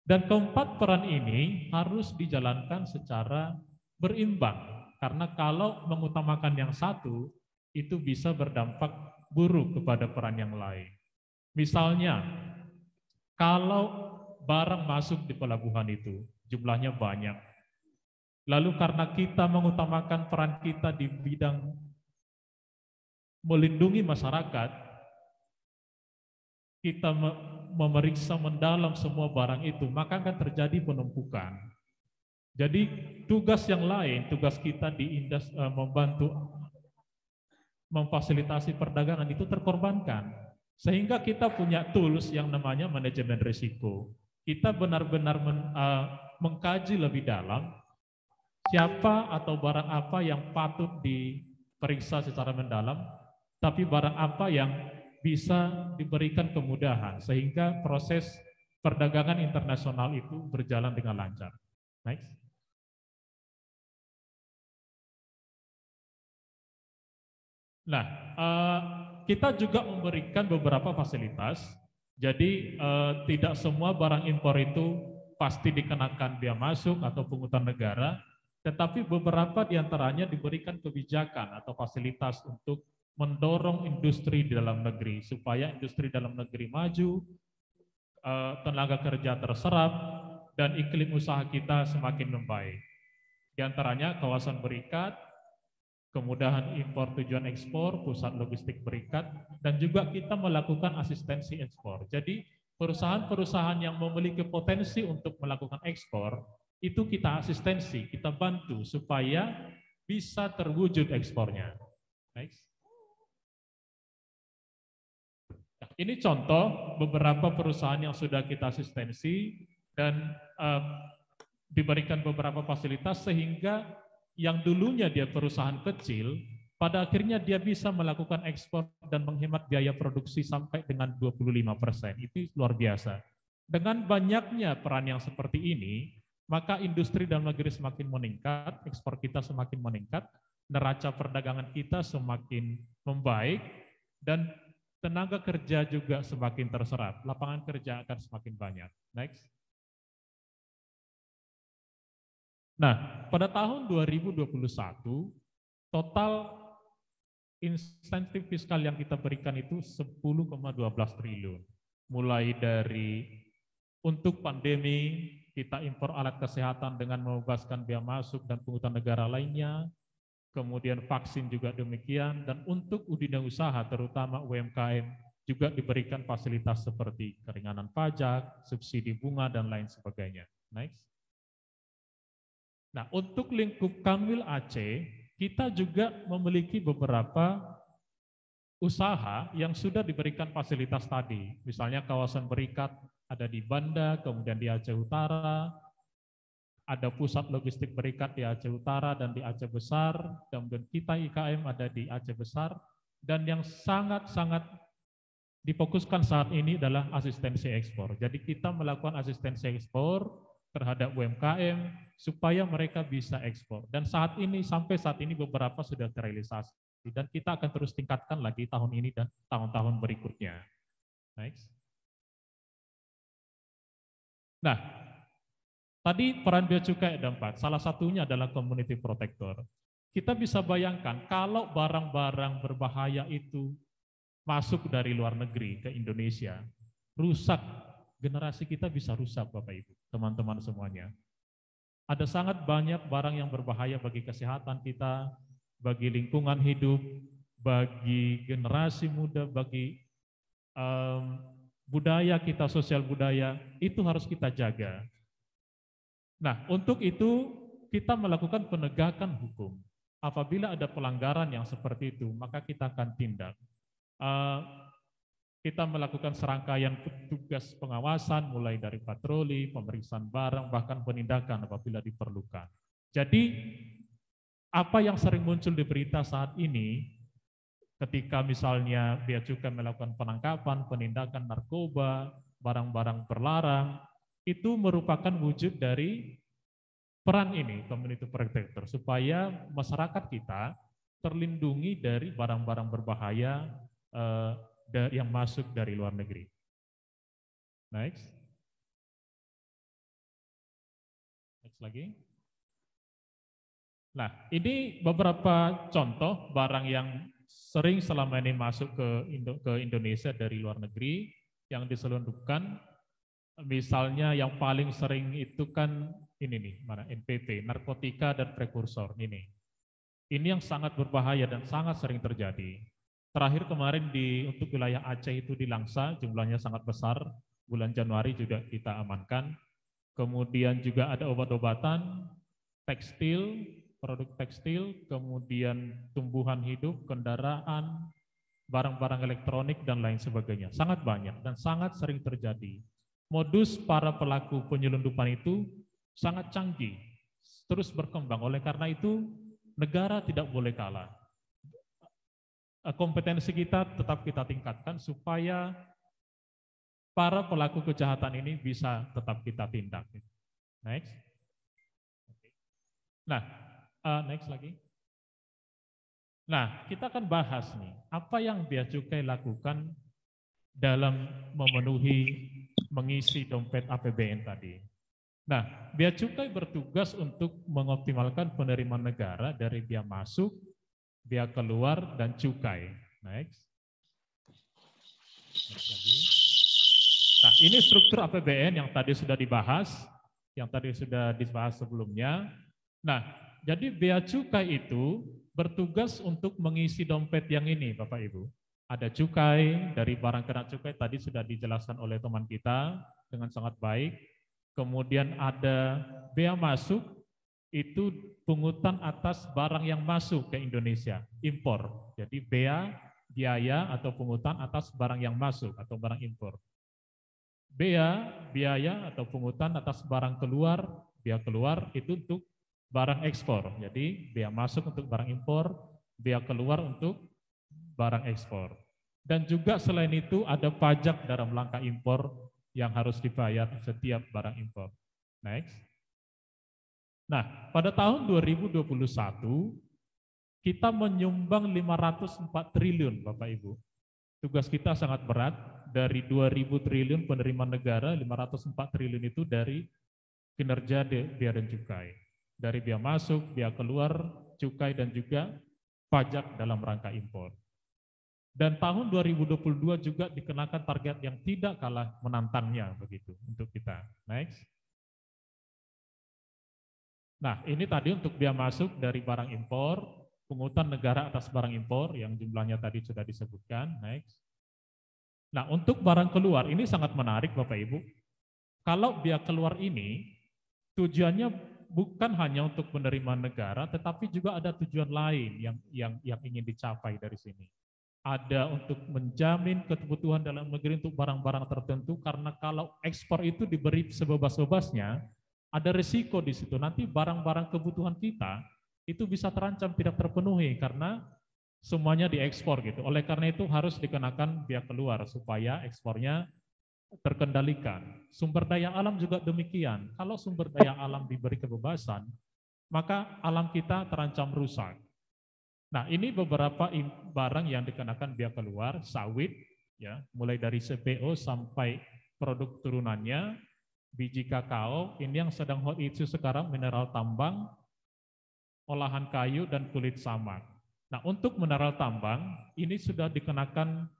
Dan keempat, peran ini harus dijalankan secara berimbang, karena kalau mengutamakan yang satu, itu bisa berdampak buruk kepada peran yang lain. Misalnya, kalau barang masuk di pelabuhan itu, jumlahnya banyak, lalu karena kita mengutamakan peran kita di bidang melindungi masyarakat, kita memeriksa mendalam semua barang itu, maka akan terjadi penumpukan. Jadi tugas yang lain, tugas kita di membantu memfasilitasi perdagangan itu terkorbankan. Sehingga kita punya tools yang namanya manajemen risiko. Kita benar-benar mengkaji lebih dalam siapa atau barang apa yang patut diperiksa secara mendalam, tapi barang apa yang bisa diberikan kemudahan sehingga proses perdagangan internasional itu berjalan dengan lancar. Next. Nah, kita juga memberikan beberapa fasilitas. Jadi tidak semua barang impor itu pasti dikenakan biaya masuk atau pungutan negara, tetapi beberapa diantaranya diberikan kebijakan atau fasilitas untuk mendorong industri di dalam negeri, supaya industri dalam negeri maju, tenaga kerja terserap, dan iklim usaha kita semakin membaik. Di antaranya kawasan berikat, kemudahan impor tujuan ekspor, pusat logistik berikat, dan juga kita melakukan asistensi ekspor. Jadi perusahaan-perusahaan yang memiliki potensi untuk melakukan ekspor, itu kita asistensi, kita bantu supaya bisa terwujud ekspornya. Next. Nah, ini contoh beberapa perusahaan yang sudah kita asistensi dan diberikan beberapa fasilitas sehingga yang dulunya dia perusahaan kecil, pada akhirnya dia bisa melakukan ekspor dan menghemat biaya produksi sampai dengan 25%. Itu luar biasa. Dengan banyaknya peran yang seperti ini, maka industri dalam negeri semakin meningkat, ekspor kita semakin meningkat, neraca perdagangan kita semakin membaik, dan tenaga kerja juga semakin terserap. Lapangan kerja akan semakin banyak. Next. Nah, pada tahun 2021, total insentif fiskal yang kita berikan itu 10,12 triliun. Mulai dari untuk pandemi, kita impor alat kesehatan dengan membebaskan biaya masuk dan pungutan negara lainnya, kemudian vaksin juga demikian, dan untuk dunia usaha, terutama UMKM, juga diberikan fasilitas seperti keringanan pajak, subsidi bunga, dan lain sebagainya. Next. Nah, untuk lingkup Kanwil Aceh, kita juga memiliki beberapa usaha yang sudah diberikan fasilitas tadi. Misalnya kawasan berikat ada di Banda, kemudian di Aceh Utara, ada pusat logistik berikat di Aceh Utara dan di Aceh Besar, kemudian kita IKM ada di Aceh Besar, dan yang sangat-sangat difokuskan saat ini adalah asistensi ekspor. Jadi kita melakukan asistensi ekspor terhadap UMKM supaya mereka bisa ekspor. Dan saat ini, sampai saat ini beberapa sudah terrealisasi. Dan kita akan terus tingkatkan lagi tahun ini dan tahun-tahun berikutnya. Next. Nah, tadi peran bea cukai ada 4. Salah satunya adalah community protector. Kita bisa bayangkan kalau barang-barang berbahaya itu masuk dari luar negeri ke Indonesia, rusak. Generasi kita bisa rusak, Bapak Ibu, teman-teman semuanya. Ada sangat banyak barang yang berbahaya bagi kesehatan kita, bagi lingkungan hidup, bagi generasi muda, bagi budaya kita, sosial budaya, itu harus kita jaga. Nah, untuk itu kita melakukan penegakan hukum. Apabila ada pelanggaran yang seperti itu, maka kita akan tindak. kita melakukan serangkaian tugas pengawasan mulai dari patroli, pemeriksaan barang, bahkan penindakan apabila diperlukan. Jadi apa yang sering muncul di berita saat ini, ketika misalnya Bea Cukai melakukan penangkapan, penindakan narkoba, barang-barang terlarang, itu merupakan wujud dari peran ini, community protector, supaya masyarakat kita terlindungi dari barang-barang berbahaya yang masuk dari luar negeri. Next. Next lagi. Nah, ini beberapa contoh barang yang sering selama ini masuk ke Indonesia dari luar negeri yang diselundupkan. Misalnya yang paling sering itu kan ini nih, mana NPT, narkotika dan prekursor ini. Ini yang sangat berbahaya dan sangat sering terjadi. Terakhir kemarin untuk wilayah Aceh itu di Langsa, jumlahnya sangat besar, bulan Januari juga kita amankan. Kemudian juga ada obat-obatan, tekstil, produk tekstil, kemudian tumbuhan hidup, kendaraan, barang-barang elektronik, dan lain sebagainya. Sangat banyak dan sangat sering terjadi. Modus para pelaku penyelundupan itu sangat canggih, terus berkembang. Oleh karena itu, negara tidak boleh kalah. Kompetensi kita tetap kita tingkatkan supaya para pelaku kejahatan ini bisa tetap kita tindak. Next. Nah, next lagi. Nah, kita akan bahas nih, apa yang Bea Cukai lakukan dalam mengisi dompet APBN tadi. Nah, Bea Cukai bertugas untuk mengoptimalkan penerimaan negara dari bea masuk, bea keluar, dan cukai. Next. Next lagi. Nah, ini struktur APBN yang tadi sudah dibahas, sebelumnya. Nah, jadi Bea Cukai itu bertugas untuk mengisi dompet yang ini, Bapak Ibu. Ada cukai, dari barang kena cukai tadi sudah dijelaskan oleh teman kita dengan sangat baik. Kemudian ada bea masuk, itu pungutan atas barang yang masuk ke Indonesia, impor. Jadi biaya atau pungutan atas barang yang masuk atau barang impor. Biaya atau pungutan atas barang keluar, bea keluar itu untuk barang ekspor. Jadi bea masuk untuk barang impor, bea keluar untuk barang ekspor. Dan juga selain itu ada pajak dalam rangka impor yang harus dibayar setiap barang impor. Next. Nah, pada tahun 2021 kita menyumbang 504 triliun, Bapak Ibu. Tugas kita sangat berat, dari 2.000 triliun penerimaan negara, 504 triliun itu dari kinerja bea dan cukai. Dari bea masuk, bea keluar, cukai, dan juga pajak dalam rangka impor. Dan tahun 2022 juga dikenakan target yang tidak kalah menantangnya begitu untuk kita. Next. Nah, ini tadi untuk bea masuk dari barang impor, pungutan negara atas barang impor yang jumlahnya tadi sudah disebutkan. Next. Nah, untuk barang keluar ini sangat menarik Bapak Ibu. Kalau bea keluar ini tujuannya bukan hanya untuk penerimaan negara, tetapi juga ada tujuan lain yang ingin dicapai dari sini. Ada untuk menjamin kebutuhan dalam negeri untuk barang-barang tertentu, karena kalau ekspor itu diberi sebebas-bebasnya, ada risiko di situ. Nanti barang-barang kebutuhan kita itu bisa terancam tidak terpenuhi karena semuanya diekspor gitu. Oleh karena itu harus dikenakan bea keluar supaya ekspornya terkendalikan. Sumber daya alam juga demikian. Kalau sumber daya alam diberi kebebasan, maka alam kita terancam rusak. Nah, ini beberapa barang yang dikenakan bea keluar, sawit, ya, mulai dari CPO sampai produk turunannya, biji kakao, ini yang sedang hot issue sekarang, mineral tambang, olahan kayu, dan kulit samak. Nah, untuk mineral tambang, ini sudah dikenakan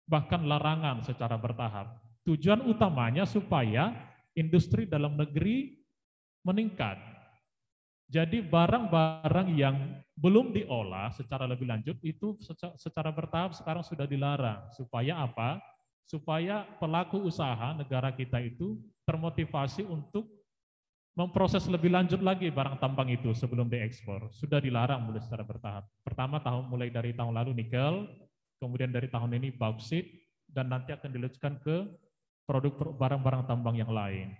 bahkan larangan secara bertahap. Tujuan utamanya supaya industri dalam negeri meningkat. Jadi barang-barang yang belum diolah secara lebih lanjut itu secara bertahap sekarang sudah dilarang. Supaya apa? Supaya pelaku usaha negara kita itu termotivasi untuk memproses lebih lanjut lagi barang tambang itu sebelum diekspor. Sudah dilarang mulai secara bertahap. Pertama mulai dari tahun lalu nikel, kemudian dari tahun ini bauksit, dan nanti akan diluncurkan ke produk barang-barang tambang yang lain.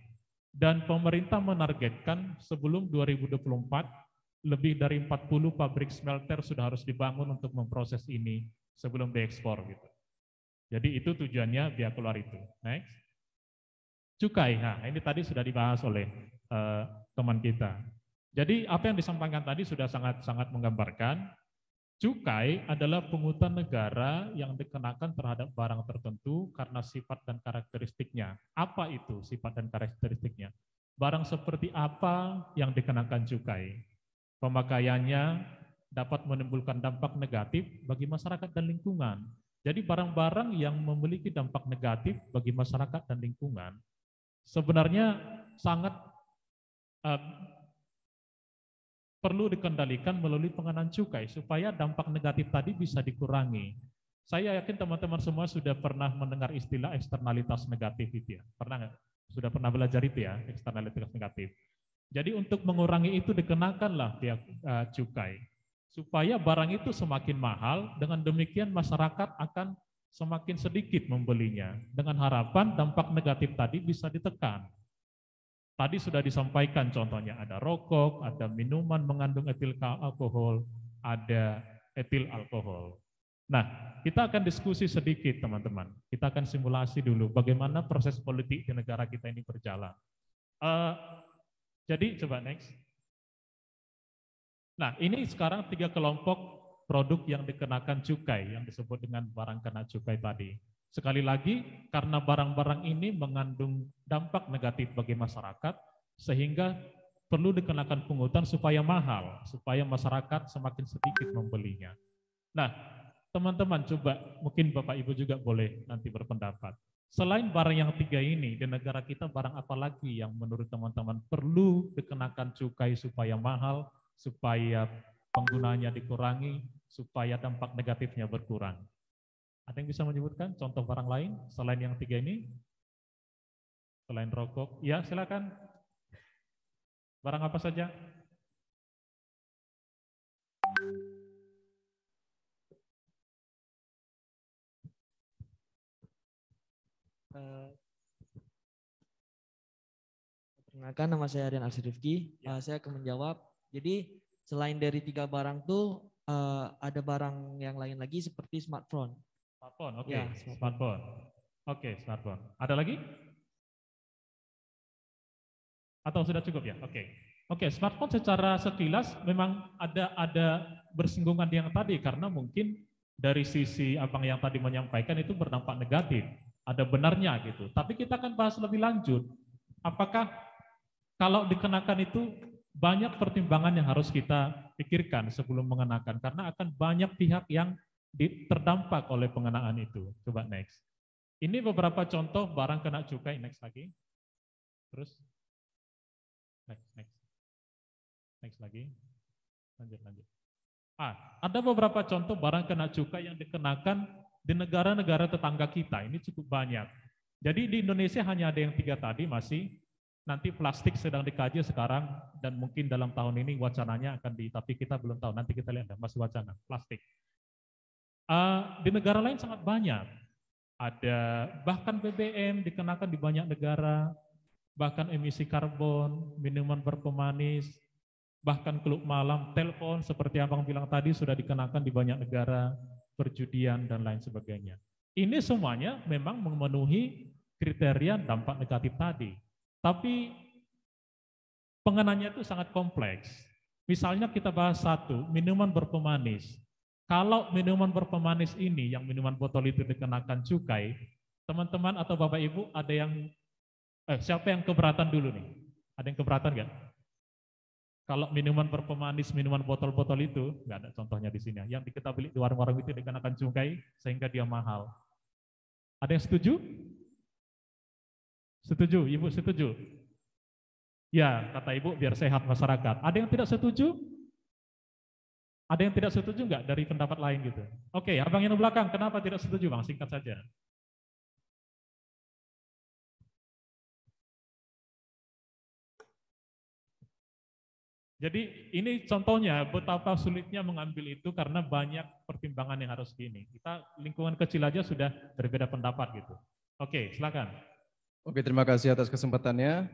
Dan pemerintah menargetkan sebelum 2024 lebih dari 40 pabrik smelter sudah harus dibangun untuk memproses ini sebelum diekspor gitu. Jadi itu tujuannya biaya keluar itu. Next. Cukai. Nah, ini tadi sudah dibahas oleh teman kita. Jadi apa yang disampaikan tadi sudah sangat menggambarkan. Cukai adalah pungutan negara yang dikenakan terhadap barang tertentu karena sifat dan karakteristiknya. Apa itu sifat dan karakteristiknya? Barang seperti apa yang dikenakan cukai? Pemakaiannya dapat menimbulkan dampak negatif bagi masyarakat dan lingkungan. Jadi barang-barang yang memiliki dampak negatif bagi masyarakat dan lingkungan sebenarnya sangat perlu dikendalikan melalui pengenaan cukai supaya dampak negatif tadi bisa dikurangi. Saya yakin teman-teman semua sudah pernah mendengar istilah eksternalitas negatif itu ya. Pernah nggak? Sudah pernah belajar itu ya, eksternalitas negatif. Jadi untuk mengurangi itu dikenakanlah pihak cukai supaya barang itu semakin mahal. Dengan demikian masyarakat akan semakin sedikit membelinya dengan harapan dampak negatif tadi bisa ditekan. Tadi sudah disampaikan contohnya ada rokok, ada minuman mengandung etil alkohol, ada etil alkohol. Nah, kita akan diskusi sedikit teman-teman. Kita akan simulasi dulu bagaimana proses politik di negara kita ini berjalan. Jadi coba next. Nah, ini sekarang 3 kelompok produk yang dikenakan cukai yang disebut dengan barang kena cukai tadi. Sekali lagi, karena barang-barang ini mengandung dampak negatif bagi masyarakat, sehingga perlu dikenakan pungutan supaya mahal, supaya masyarakat semakin sedikit membelinya. Nah, teman-teman coba, mungkin Bapak Ibu juga boleh nanti berpendapat. Selain barang yang 3 ini, di negara kita barang apa lagi yang menurut teman-teman perlu dikenakan cukai supaya mahal, supaya penggunaannya dikurangi, supaya dampak negatifnya berkurang? Ada yang bisa menyebutkan contoh barang lain selain yang 3 ini? Selain rokok? Ya, silakan. Barang apa saja? Perkenalkan, nama saya Aryan Arsirifki. Saya akan menjawab. Jadi selain dari 3 barang tuh ada barang yang lain lagi seperti smartphone. Smartphone, oke. Ya, Smartphone. Oke, smartphone. Ada lagi? Atau sudah cukup ya? Oke. Oke, smartphone secara sekilas memang ada bersinggungan yang tadi karena mungkin dari sisi abang yang tadi menyampaikan itu berdampak negatif. Ada benarnya gitu. Tapi kita akan bahas lebih lanjut. Apakah kalau dikenakan itu banyak pertimbangan yang harus kita pikirkan sebelum mengenakan karena akan banyak pihak yang terdampak oleh pengenaan itu. Coba next. Ini beberapa contoh barang kena cukai. Next lagi. Terus. Next lagi. Lanjut. Ada beberapa contoh barang kena cukai yang dikenakan di negara-negara tetangga kita. Ini cukup banyak. Jadi di Indonesia hanya ada yang 3 tadi masih. Nanti plastik sedang dikaji sekarang dan mungkin dalam tahun ini wacananya akan tapi kita belum tahu. Nanti kita lihat masih wacana plastik. Di negara lain sangat banyak. Ada bahkan BBM dikenakan di banyak negara, bahkan emisi karbon, minuman berpemanis, bahkan klub malam, telepon seperti abang bilang tadi sudah dikenakan di banyak negara, perjudian dan lain sebagainya. Ini semuanya memang memenuhi kriteria dampak negatif tadi. Tapi pengenanya itu sangat kompleks. Misalnya kita bahas satu, minuman berpemanis. Kalau minuman berpemanis ini, yang minuman botol itu dikenakan cukai, teman-teman atau Bapak Ibu ada yang, siapa yang keberatan dulu nih? Ada yang keberatan nggak? Kalau minuman berpemanis, minuman botol-botol itu, nggak ada contohnya di sini. Yang kita beli di warung-warung itu dikenakan cukai, sehingga dia mahal. Ada yang setuju? Setuju, Ibu setuju? Ya, kata Ibu biar sehat masyarakat. Ada yang tidak setuju? Ada yang tidak setuju nggak dari pendapat lain gitu? Oke, abang yang di belakang, kenapa tidak setuju Bang? Singkat saja. Jadi ini contohnya betapa sulitnya mengambil itu karena banyak pertimbangan yang harus gini. Kita lingkungan kecil aja sudah berbeda pendapat gitu. Oke, silakan. Oke, terima kasih atas kesempatannya.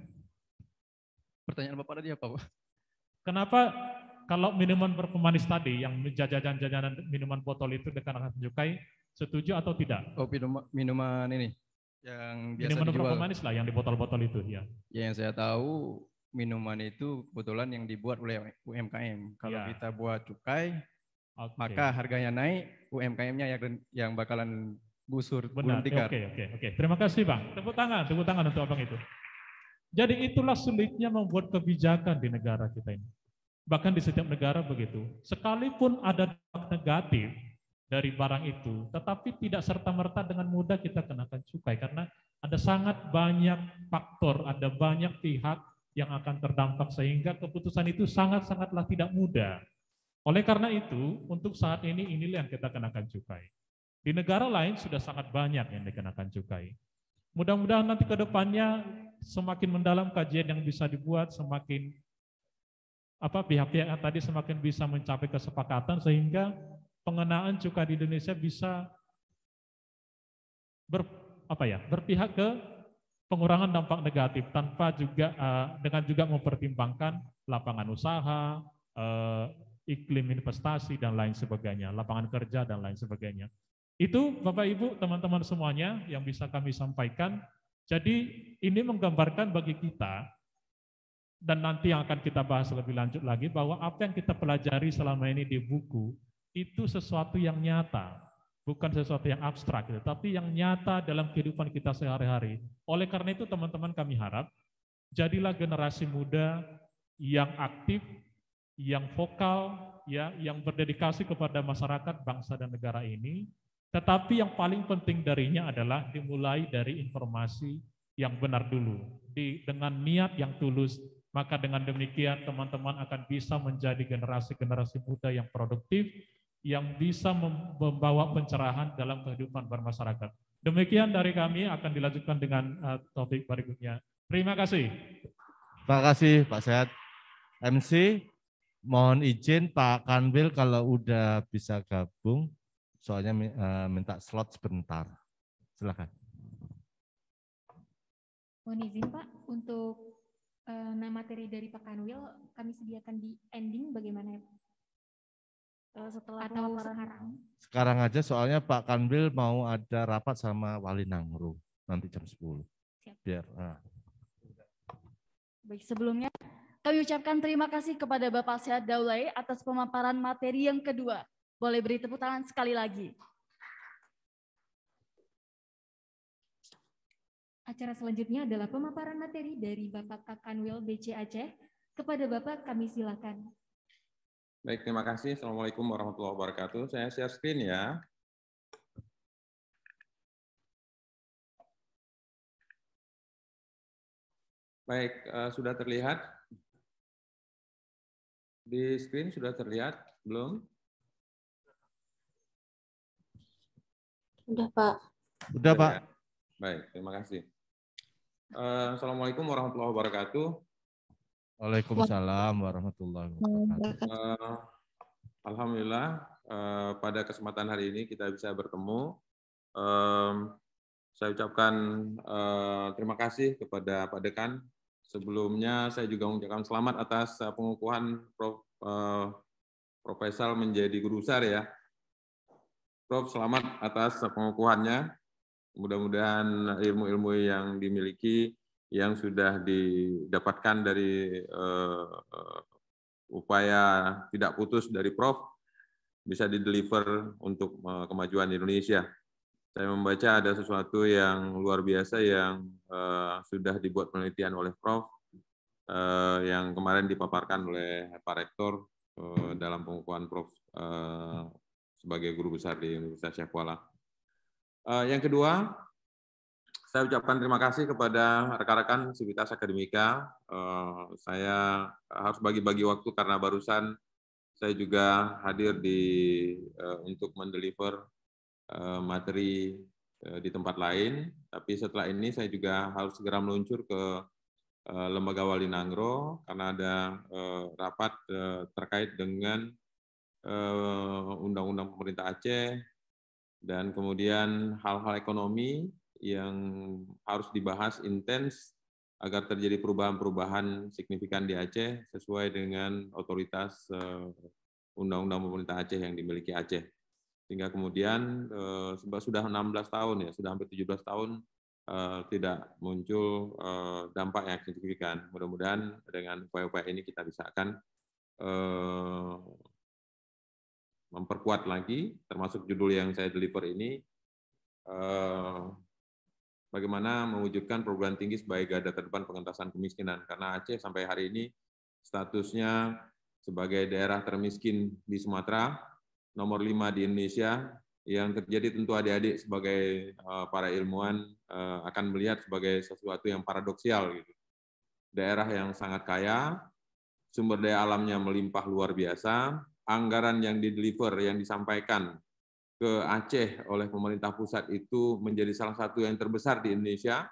Pertanyaan Bapak tadi apa, Pak? Kenapa kalau minuman berpemanis tadi yang jajanan minuman botol itu dikenakan cukai, setuju atau tidak? Oh, minuman ini yang biasa Minuman dijual. berpemanis lah yang di botol-botol itu ya. Ya, yang saya tahu minuman itu kebetulan yang dibuat oleh UMKM. Kalau Ya. kita buat cukai, Oke. maka harganya naik, UMKM-nya yang bakalan busur, Benar. gulung tikar. Oke. Terima kasih Bang. Tepuk tangan untuk Abang itu. Jadi itulah sulitnya membuat kebijakan di negara kita ini. Bahkan di setiap negara begitu. Sekalipun ada dampak negatif dari barang itu, tetapi tidak serta-merta dengan mudah kita kenakan cukai karena ada sangat banyak faktor, ada banyak pihak yang akan terdampak sehingga keputusan itu sangat-sangatlah tidak mudah. Oleh karena itu, untuk saat ini inilah yang kita kenakan cukai. Di negara lain sudah sangat banyak yang dikenakan cukai. Mudah-mudahan nanti ke depannya semakin mendalam kajian yang bisa dibuat, semakin pihak-pihak yang tadi semakin bisa mencapai kesepakatan sehingga pengenaan cukai di Indonesia bisa berpihak ke pengurangan dampak negatif tanpa juga dengan juga mempertimbangkan lapangan usaha, iklim investasi dan lain sebagainya, lapangan kerja dan lain sebagainya. Itu Bapak Ibu, teman-teman semuanya yang bisa kami sampaikan. Jadi ini menggambarkan bagi kita dan nanti yang akan kita bahas lebih lanjut lagi bahwa apa yang kita pelajari selama ini di buku itu sesuatu yang nyata. Bukan sesuatu yang abstrak, tapi yang nyata dalam kehidupan kita sehari-hari. Oleh karena itu teman-teman kami harap, jadilah generasi muda yang aktif, yang vokal, ya, yang berdedikasi kepada masyarakat, bangsa dan negara ini. Tetapi yang paling penting darinya adalah dimulai dari informasi yang benar dulu. Dengan niat yang tulus, maka dengan demikian teman-teman akan bisa menjadi generasi-generasi muda yang produktif, yang bisa membawa pencerahan dalam kehidupan bermasyarakat. Demikian dari kami, akan dilanjutkan dengan topik berikutnya. Terima kasih. Terima kasih Pak Sehat. MC, mohon izin Pak Kanwil kalau udah bisa gabung, soalnya minta slot sebentar. Silakan. Mohon izin Pak, untuk materi dari Pak Kanwil kami sediakan di ending bagaimana ya Pak? Setelah atau pemaparan Sekarang aja soalnya Pak Kanwil mau ada rapat sama Wali Nangro nanti jam 10. Siap. Biar. Baik, sebelumnya kami ucapkan terima kasih kepada Bapak Sehat Daulay atas pemaparan materi yang kedua. Boleh beri tepuk tangan sekali lagi. Acara selanjutnya adalah pemaparan materi dari Bapak Kakanwil BC Aceh. Kepada Bapak kami silakan. Baik, terima kasih. Assalamualaikum warahmatullahi wabarakatuh. Saya share screen ya. Baik, sudah terlihat? Di screen sudah terlihat? Belum? Udah, Pak. Udah, Pak. Baik, terima kasih. Assalamualaikum warahmatullahi wabarakatuh. Waalaikumsalam warahmatullahi wabarakatuh. Alhamdulillah, pada kesempatan hari ini kita bisa bertemu. Saya ucapkan terima kasih kepada Pak Dekan. Sebelumnya saya juga mengucapkan selamat atas pengukuhan Prof. Faisal menjadi guru besar ya. Prof, selamat atas pengukuhannya. Mudah-mudahan ilmu-ilmu yang dimiliki yang sudah didapatkan dari upaya tidak putus dari Prof bisa dideliver untuk kemajuan Indonesia. Saya membaca ada sesuatu yang luar biasa yang sudah dibuat penelitian oleh Prof yang kemarin dipaparkan oleh Pak Rektor dalam pengukuhan Prof sebagai guru besar di Universitas Syekh Kuala. Yang kedua, saya ucapkan terima kasih kepada rekan-rekan Sivitas Akademika. Saya harus bagi-bagi waktu karena barusan saya juga hadir untuk mendeliver materi di tempat lain. Tapi setelah ini saya juga harus segera meluncur ke Lembaga Walinangro karena ada rapat terkait dengan undang-undang pemerintah Aceh dan kemudian hal-hal ekonomi yang harus dibahas intens agar terjadi perubahan-perubahan signifikan di Aceh sesuai dengan otoritas undang-undang pemerintah Aceh yang dimiliki Aceh. Sehingga kemudian sudah 16 tahun ya, sudah hampir 17 tahun tidak muncul dampak yang signifikan. Mudah-mudahan dengan upaya-upaya ini kita bisa akan memperkuat lagi, termasuk judul yang saya deliver ini, bagaimana mewujudkan perguruan tinggi sebagai garda terdepan pengentasan kemiskinan. Karena Aceh sampai hari ini statusnya sebagai daerah termiskin di Sumatera, nomor 5 di Indonesia. Yang terjadi tentu adik-adik sebagai para ilmuwan akan melihat sebagai sesuatu yang paradoksial gitu. Daerah yang sangat kaya, sumber daya alamnya melimpah luar biasa, anggaran yang dideliver, yang disampaikan ke Aceh oleh pemerintah pusat itu menjadi salah satu yang terbesar di Indonesia.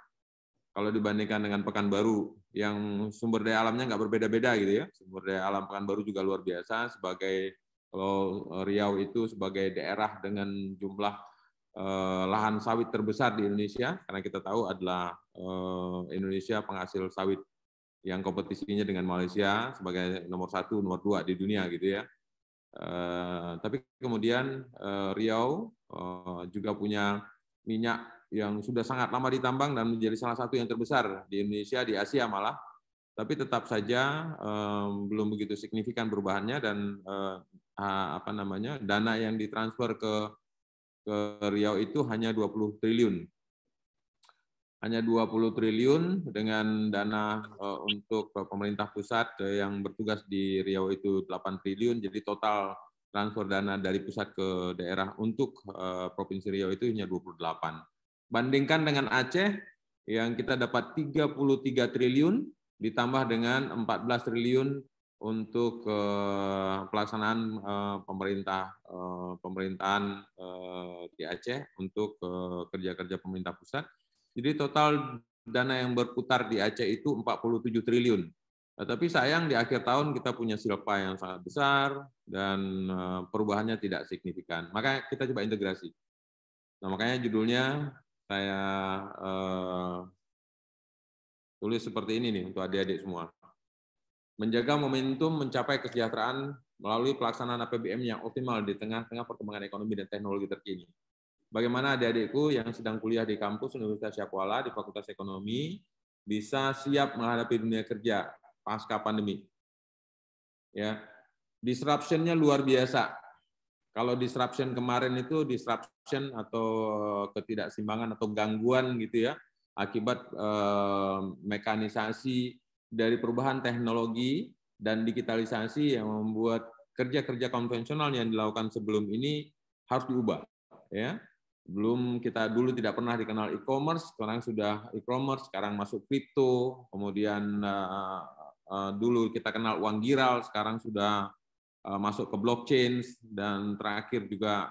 Kalau dibandingkan dengan Pekanbaru, yang sumber daya alamnya nggak berbeda-beda gitu ya. Sumber daya alam Pekanbaru juga luar biasa, sebagai kalau Riau itu sebagai daerah dengan jumlah lahan sawit terbesar di Indonesia, karena kita tahu adalah Indonesia penghasil sawit yang kompetisinya dengan Malaysia sebagai nomor 1, nomor 2 di dunia gitu ya. Tapi kemudian Riau juga punya minyak yang sudah sangat lama ditambang dan menjadi salah satu yang terbesar di Indonesia, di Asia malah. Tapi tetap saja belum begitu signifikan perubahannya dan dana yang ditransfer ke Riau itu hanya 20 triliun. Hanya 20 triliun dengan dana untuk pemerintah pusat yang bertugas di Riau itu 8 triliun, jadi total transfer dana dari pusat ke daerah untuk Provinsi Riau itu hanya 28. Bandingkan dengan Aceh yang kita dapat 33 triliun ditambah dengan 14 triliun untuk pelaksanaan pemerintahan di Aceh untuk kerja-kerja pemerintah pusat. Jadi total dana yang berputar di Aceh itu 47 triliun. Nah, tapi sayang di akhir tahun kita punya silpa yang sangat besar dan perubahannya tidak signifikan. Maka kita coba integrasi. Nah, makanya judulnya saya tulis seperti ini nih untuk adik-adik semua. Menjaga momentum mencapai kesejahteraan melalui pelaksanaan APBM yang optimal di tengah-tengah perkembangan ekonomi dan teknologi terkini. Bagaimana adik-adikku yang sedang kuliah di kampus Universitas Syakuala di Fakultas Ekonomi bisa siap menghadapi dunia kerja pasca pandemi. Ya, disruption-nya luar biasa. Kalau disruption kemarin itu disruption atau ketidakseimbangan atau gangguan gitu ya, akibat mekanisasi dari perubahan teknologi dan digitalisasi yang membuat kerja-kerja konvensional yang dilakukan sebelum ini harus diubah. Ya, kita dulu tidak pernah dikenal e-commerce, sekarang sudah e-commerce, sekarang masuk kripto, kemudian dulu kita kenal uang giral, sekarang sudah masuk ke blockchain, dan terakhir juga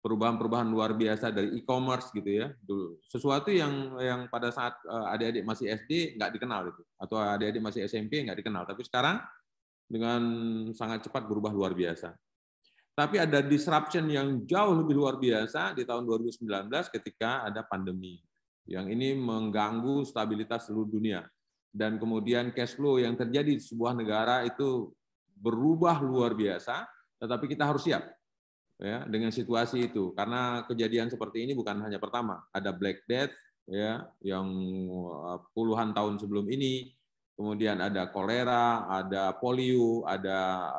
perubahan-perubahan luar biasa dari e-commerce gitu ya. Sesuatu yang pada saat adik-adik masih SD nggak dikenal itu, atau adik-adik masih SMP nggak dikenal, tapi sekarang dengan sangat cepat berubah luar biasa. Tapi ada disruption yang jauh lebih luar biasa di tahun 2019 ketika ada pandemi. Yang ini mengganggu stabilitas seluruh dunia. Dan kemudian cash flow yang terjadi di sebuah negara itu berubah luar biasa, tetapi kita harus siap ya dengan situasi itu. Karena kejadian seperti ini bukan hanya pertama. Ada Black Death ya yang puluhan tahun sebelum ini. Kemudian ada kolera, ada polio, ada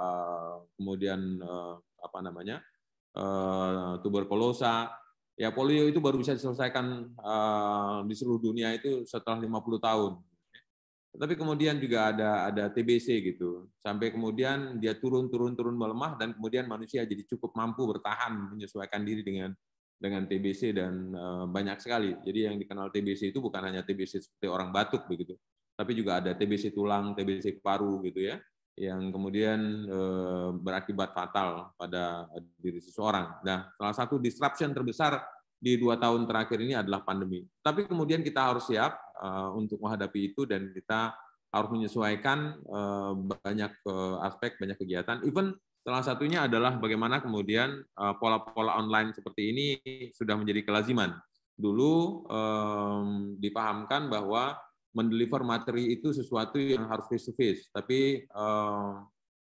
kemudian tuberkulosa. Ya, polio itu baru bisa diselesaikan di seluruh dunia itu setelah 50 tahun. Tapi kemudian juga ada TBC gitu. Sampai kemudian dia turun melemah dan kemudian manusia jadi cukup mampu bertahan menyesuaikan diri dengan TBC dan banyak sekali. Jadi yang dikenal TBC itu bukan hanya TBC seperti orang batuk begitu, tapi juga ada TBC tulang, TBC paru gitu ya, yang kemudian berakibat fatal pada diri seseorang. Nah, salah satu disruption terbesar di 2 tahun terakhir ini adalah pandemi. Tapi kemudian kita harus siap untuk menghadapi itu, dan kita harus menyesuaikan banyak aspek, banyak kegiatan. Even salah satunya adalah bagaimana kemudian pola-pola online seperti ini sudah menjadi kelaziman. Dulu dipahamkan bahwa mendeliver materi itu sesuatu yang harus face to face, tapi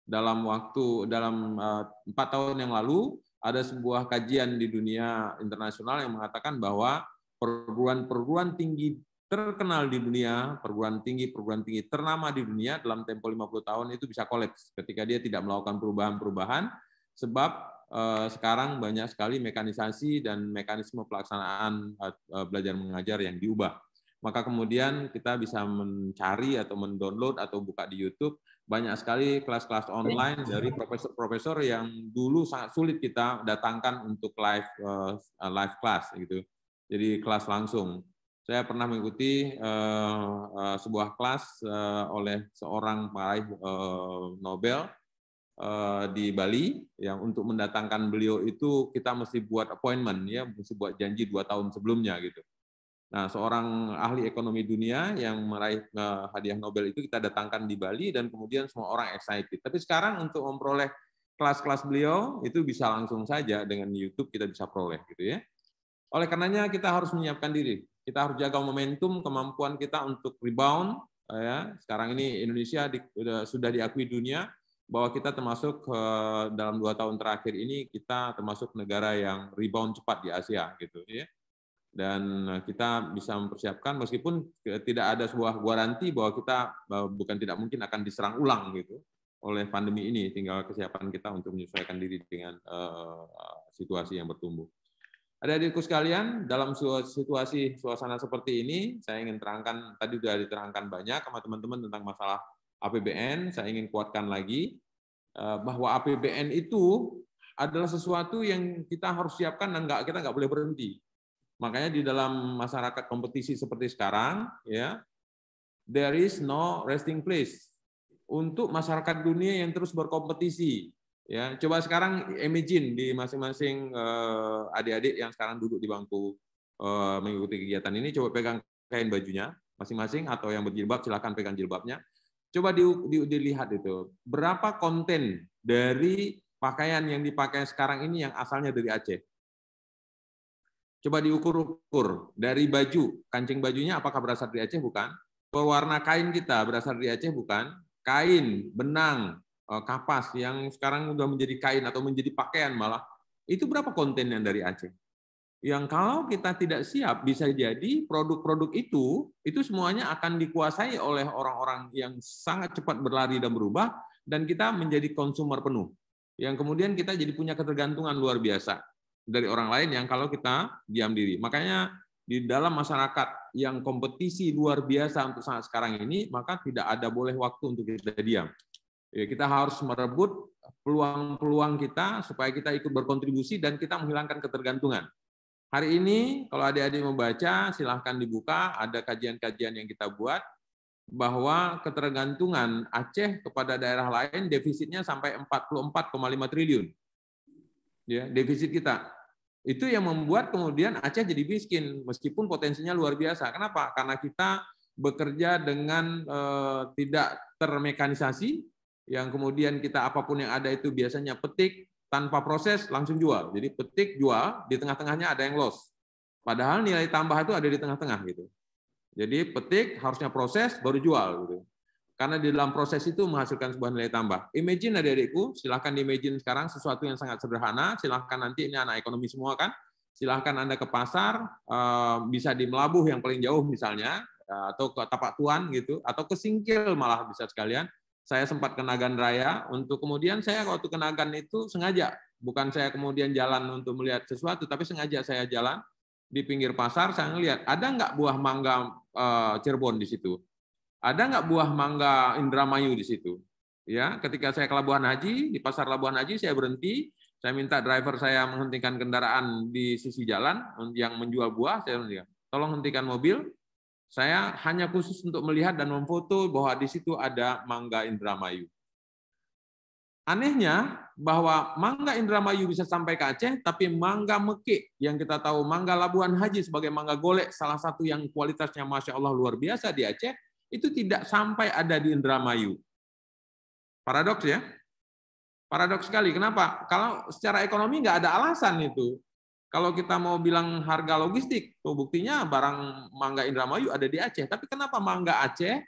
dalam 4 tahun yang lalu ada sebuah kajian di dunia internasional yang mengatakan bahwa perguruan tinggi terkenal di dunia, perguruan tinggi ternama di dunia dalam tempo 50 tahun itu bisa kolaps ketika dia tidak melakukan perubahan-perubahan, sebab sekarang banyak sekali mekanisasi dan mekanisme pelaksanaan belajar mengajar yang diubah. Maka kemudian kita bisa mencari atau mendownload atau buka di YouTube banyak sekali kelas-kelas online dari profesor-profesor yang dulu sangat sulit kita datangkan untuk live class gitu. Jadi kelas langsung. Saya pernah mengikuti sebuah kelas oleh seorang peraih Nobel di Bali, yang untuk mendatangkan beliau itu kita mesti buat appointment, ya, mesti buat janji 2 tahun sebelumnya gitu. Nah, seorang ahli ekonomi dunia yang meraih hadiah Nobel itu kita datangkan di Bali, dan kemudian semua orang excited. Tapi sekarang untuk memperoleh kelas-kelas beliau itu bisa langsung saja dengan YouTube kita bisa peroleh gitu ya. Oleh karenanya kita harus menyiapkan diri. Kita harus jaga momentum kemampuan kita untuk rebound. Ya, sekarang ini Indonesia sudah diakui dunia bahwa kita termasuk dalam 2 tahun terakhir ini kita termasuk negara yang rebound cepat di Asia gitu ya. Dan kita bisa mempersiapkan meskipun tidak ada sebuah garansi bahwa kita bukan tidak mungkin akan diserang ulang gitu oleh pandemi ini. Tinggal kesiapan kita untuk menyesuaikan diri dengan situasi yang bertumbuh. Adik-adikku sekalian, dalam situasi suasana seperti ini, saya ingin terangkan, tadi sudah diterangkan banyak sama teman-teman tentang masalah APBN, saya ingin kuatkan lagi, bahwa APBN itu adalah sesuatu yang kita harus siapkan dan kita nggak boleh berhenti. Makanya di dalam masyarakat kompetisi seperti sekarang, ya, there is no resting place. Untuk masyarakat dunia yang terus berkompetisi, ya, coba sekarang imagine di masing-masing adik-adik yang sekarang duduk di bangku mengikuti kegiatan ini, coba pegang kain bajunya masing-masing, atau yang berjilbab silakan pegang jilbabnya. Coba dilihat itu berapa konten dari pakaian yang dipakai sekarang ini yang asalnya dari Aceh. Coba diukur-ukur dari baju, kancing bajunya apakah berasal dari Aceh? Bukan. Pewarna kain kita berasal dari Aceh? Bukan. Kain, benang, kapas yang sekarang sudah menjadi kain atau menjadi pakaian malah, itu berapa konten yang dari Aceh? Yang kalau kita tidak siap, bisa jadi produk-produk itu semuanya akan dikuasai oleh orang-orang yang sangat cepat berlari dan berubah, dan kita menjadi konsumer penuh. Yang kemudian kita jadi punya ketergantungan luar biasa dari orang lain yang kalau kita diam diri. Makanya di dalam masyarakat yang kompetisi luar biasa untuk saat sekarang ini, maka tidak ada boleh waktu untuk kita diam. Kita harus merebut peluang-peluang kita supaya kita ikut berkontribusi dan kita menghilangkan ketergantungan. Hari ini kalau adik-adik membaca, silahkan dibuka, ada kajian-kajian yang kita buat bahwa ketergantungan Aceh kepada daerah lain defisitnya sampai 44,5 triliun. Ya, defisit kita. Itu yang membuat kemudian Aceh jadi miskin meskipun potensinya luar biasa. Kenapa? Karena kita bekerja dengan tidak termekanisasi, yang kemudian kita apapun yang ada itu biasanya petik tanpa proses langsung jual. Jadi petik jual, di tengah-tengahnya ada yang loss. Padahal nilai tambah itu ada di tengah-tengah gitu. Jadi petik harusnya proses baru jual gitu. Karena di dalam proses itu menghasilkan sebuah nilai tambah. Imagine adik-adikku, silahkan di-imagine sekarang sesuatu yang sangat sederhana, silahkan nanti ini anak ekonomi semua kan, silahkan Anda ke pasar, bisa di Melabuh yang paling jauh misalnya, atau ke Tapak Tuan gitu, atau ke Singkil malah bisa sekalian. Saya sempat ke Nagan Raya, untuk kemudian saya waktu ke Nagan itu sengaja, bukan saya kemudian jalan untuk melihat sesuatu, tapi sengaja saya jalan di pinggir pasar, saya ngelihat ada nggak buah mangga Cirebon di situ. Ada nggak buah mangga Indramayu di situ? Ya, ketika saya ke Labuhan Haji, di pasar Labuhan Haji saya berhenti, saya minta driver saya menghentikan kendaraan di sisi jalan yang menjual buah, saya bilang, tolong hentikan mobil, saya hanya khusus untuk melihat dan memfoto bahwa di situ ada mangga Indramayu. Anehnya bahwa mangga Indramayu bisa sampai ke Aceh, tapi mangga Mekik yang kita tahu mangga Labuan Haji sebagai mangga golek, salah satu yang kualitasnya Masya Allah luar biasa di Aceh, itu tidak sampai ada di Indramayu. Paradoks ya? Paradoks sekali. Kenapa? Kalau secara ekonomi nggak ada alasan itu. Kalau kita mau bilang harga logistik, tuh buktinya barang mangga Indramayu ada di Aceh. Tapi kenapa mangga Aceh,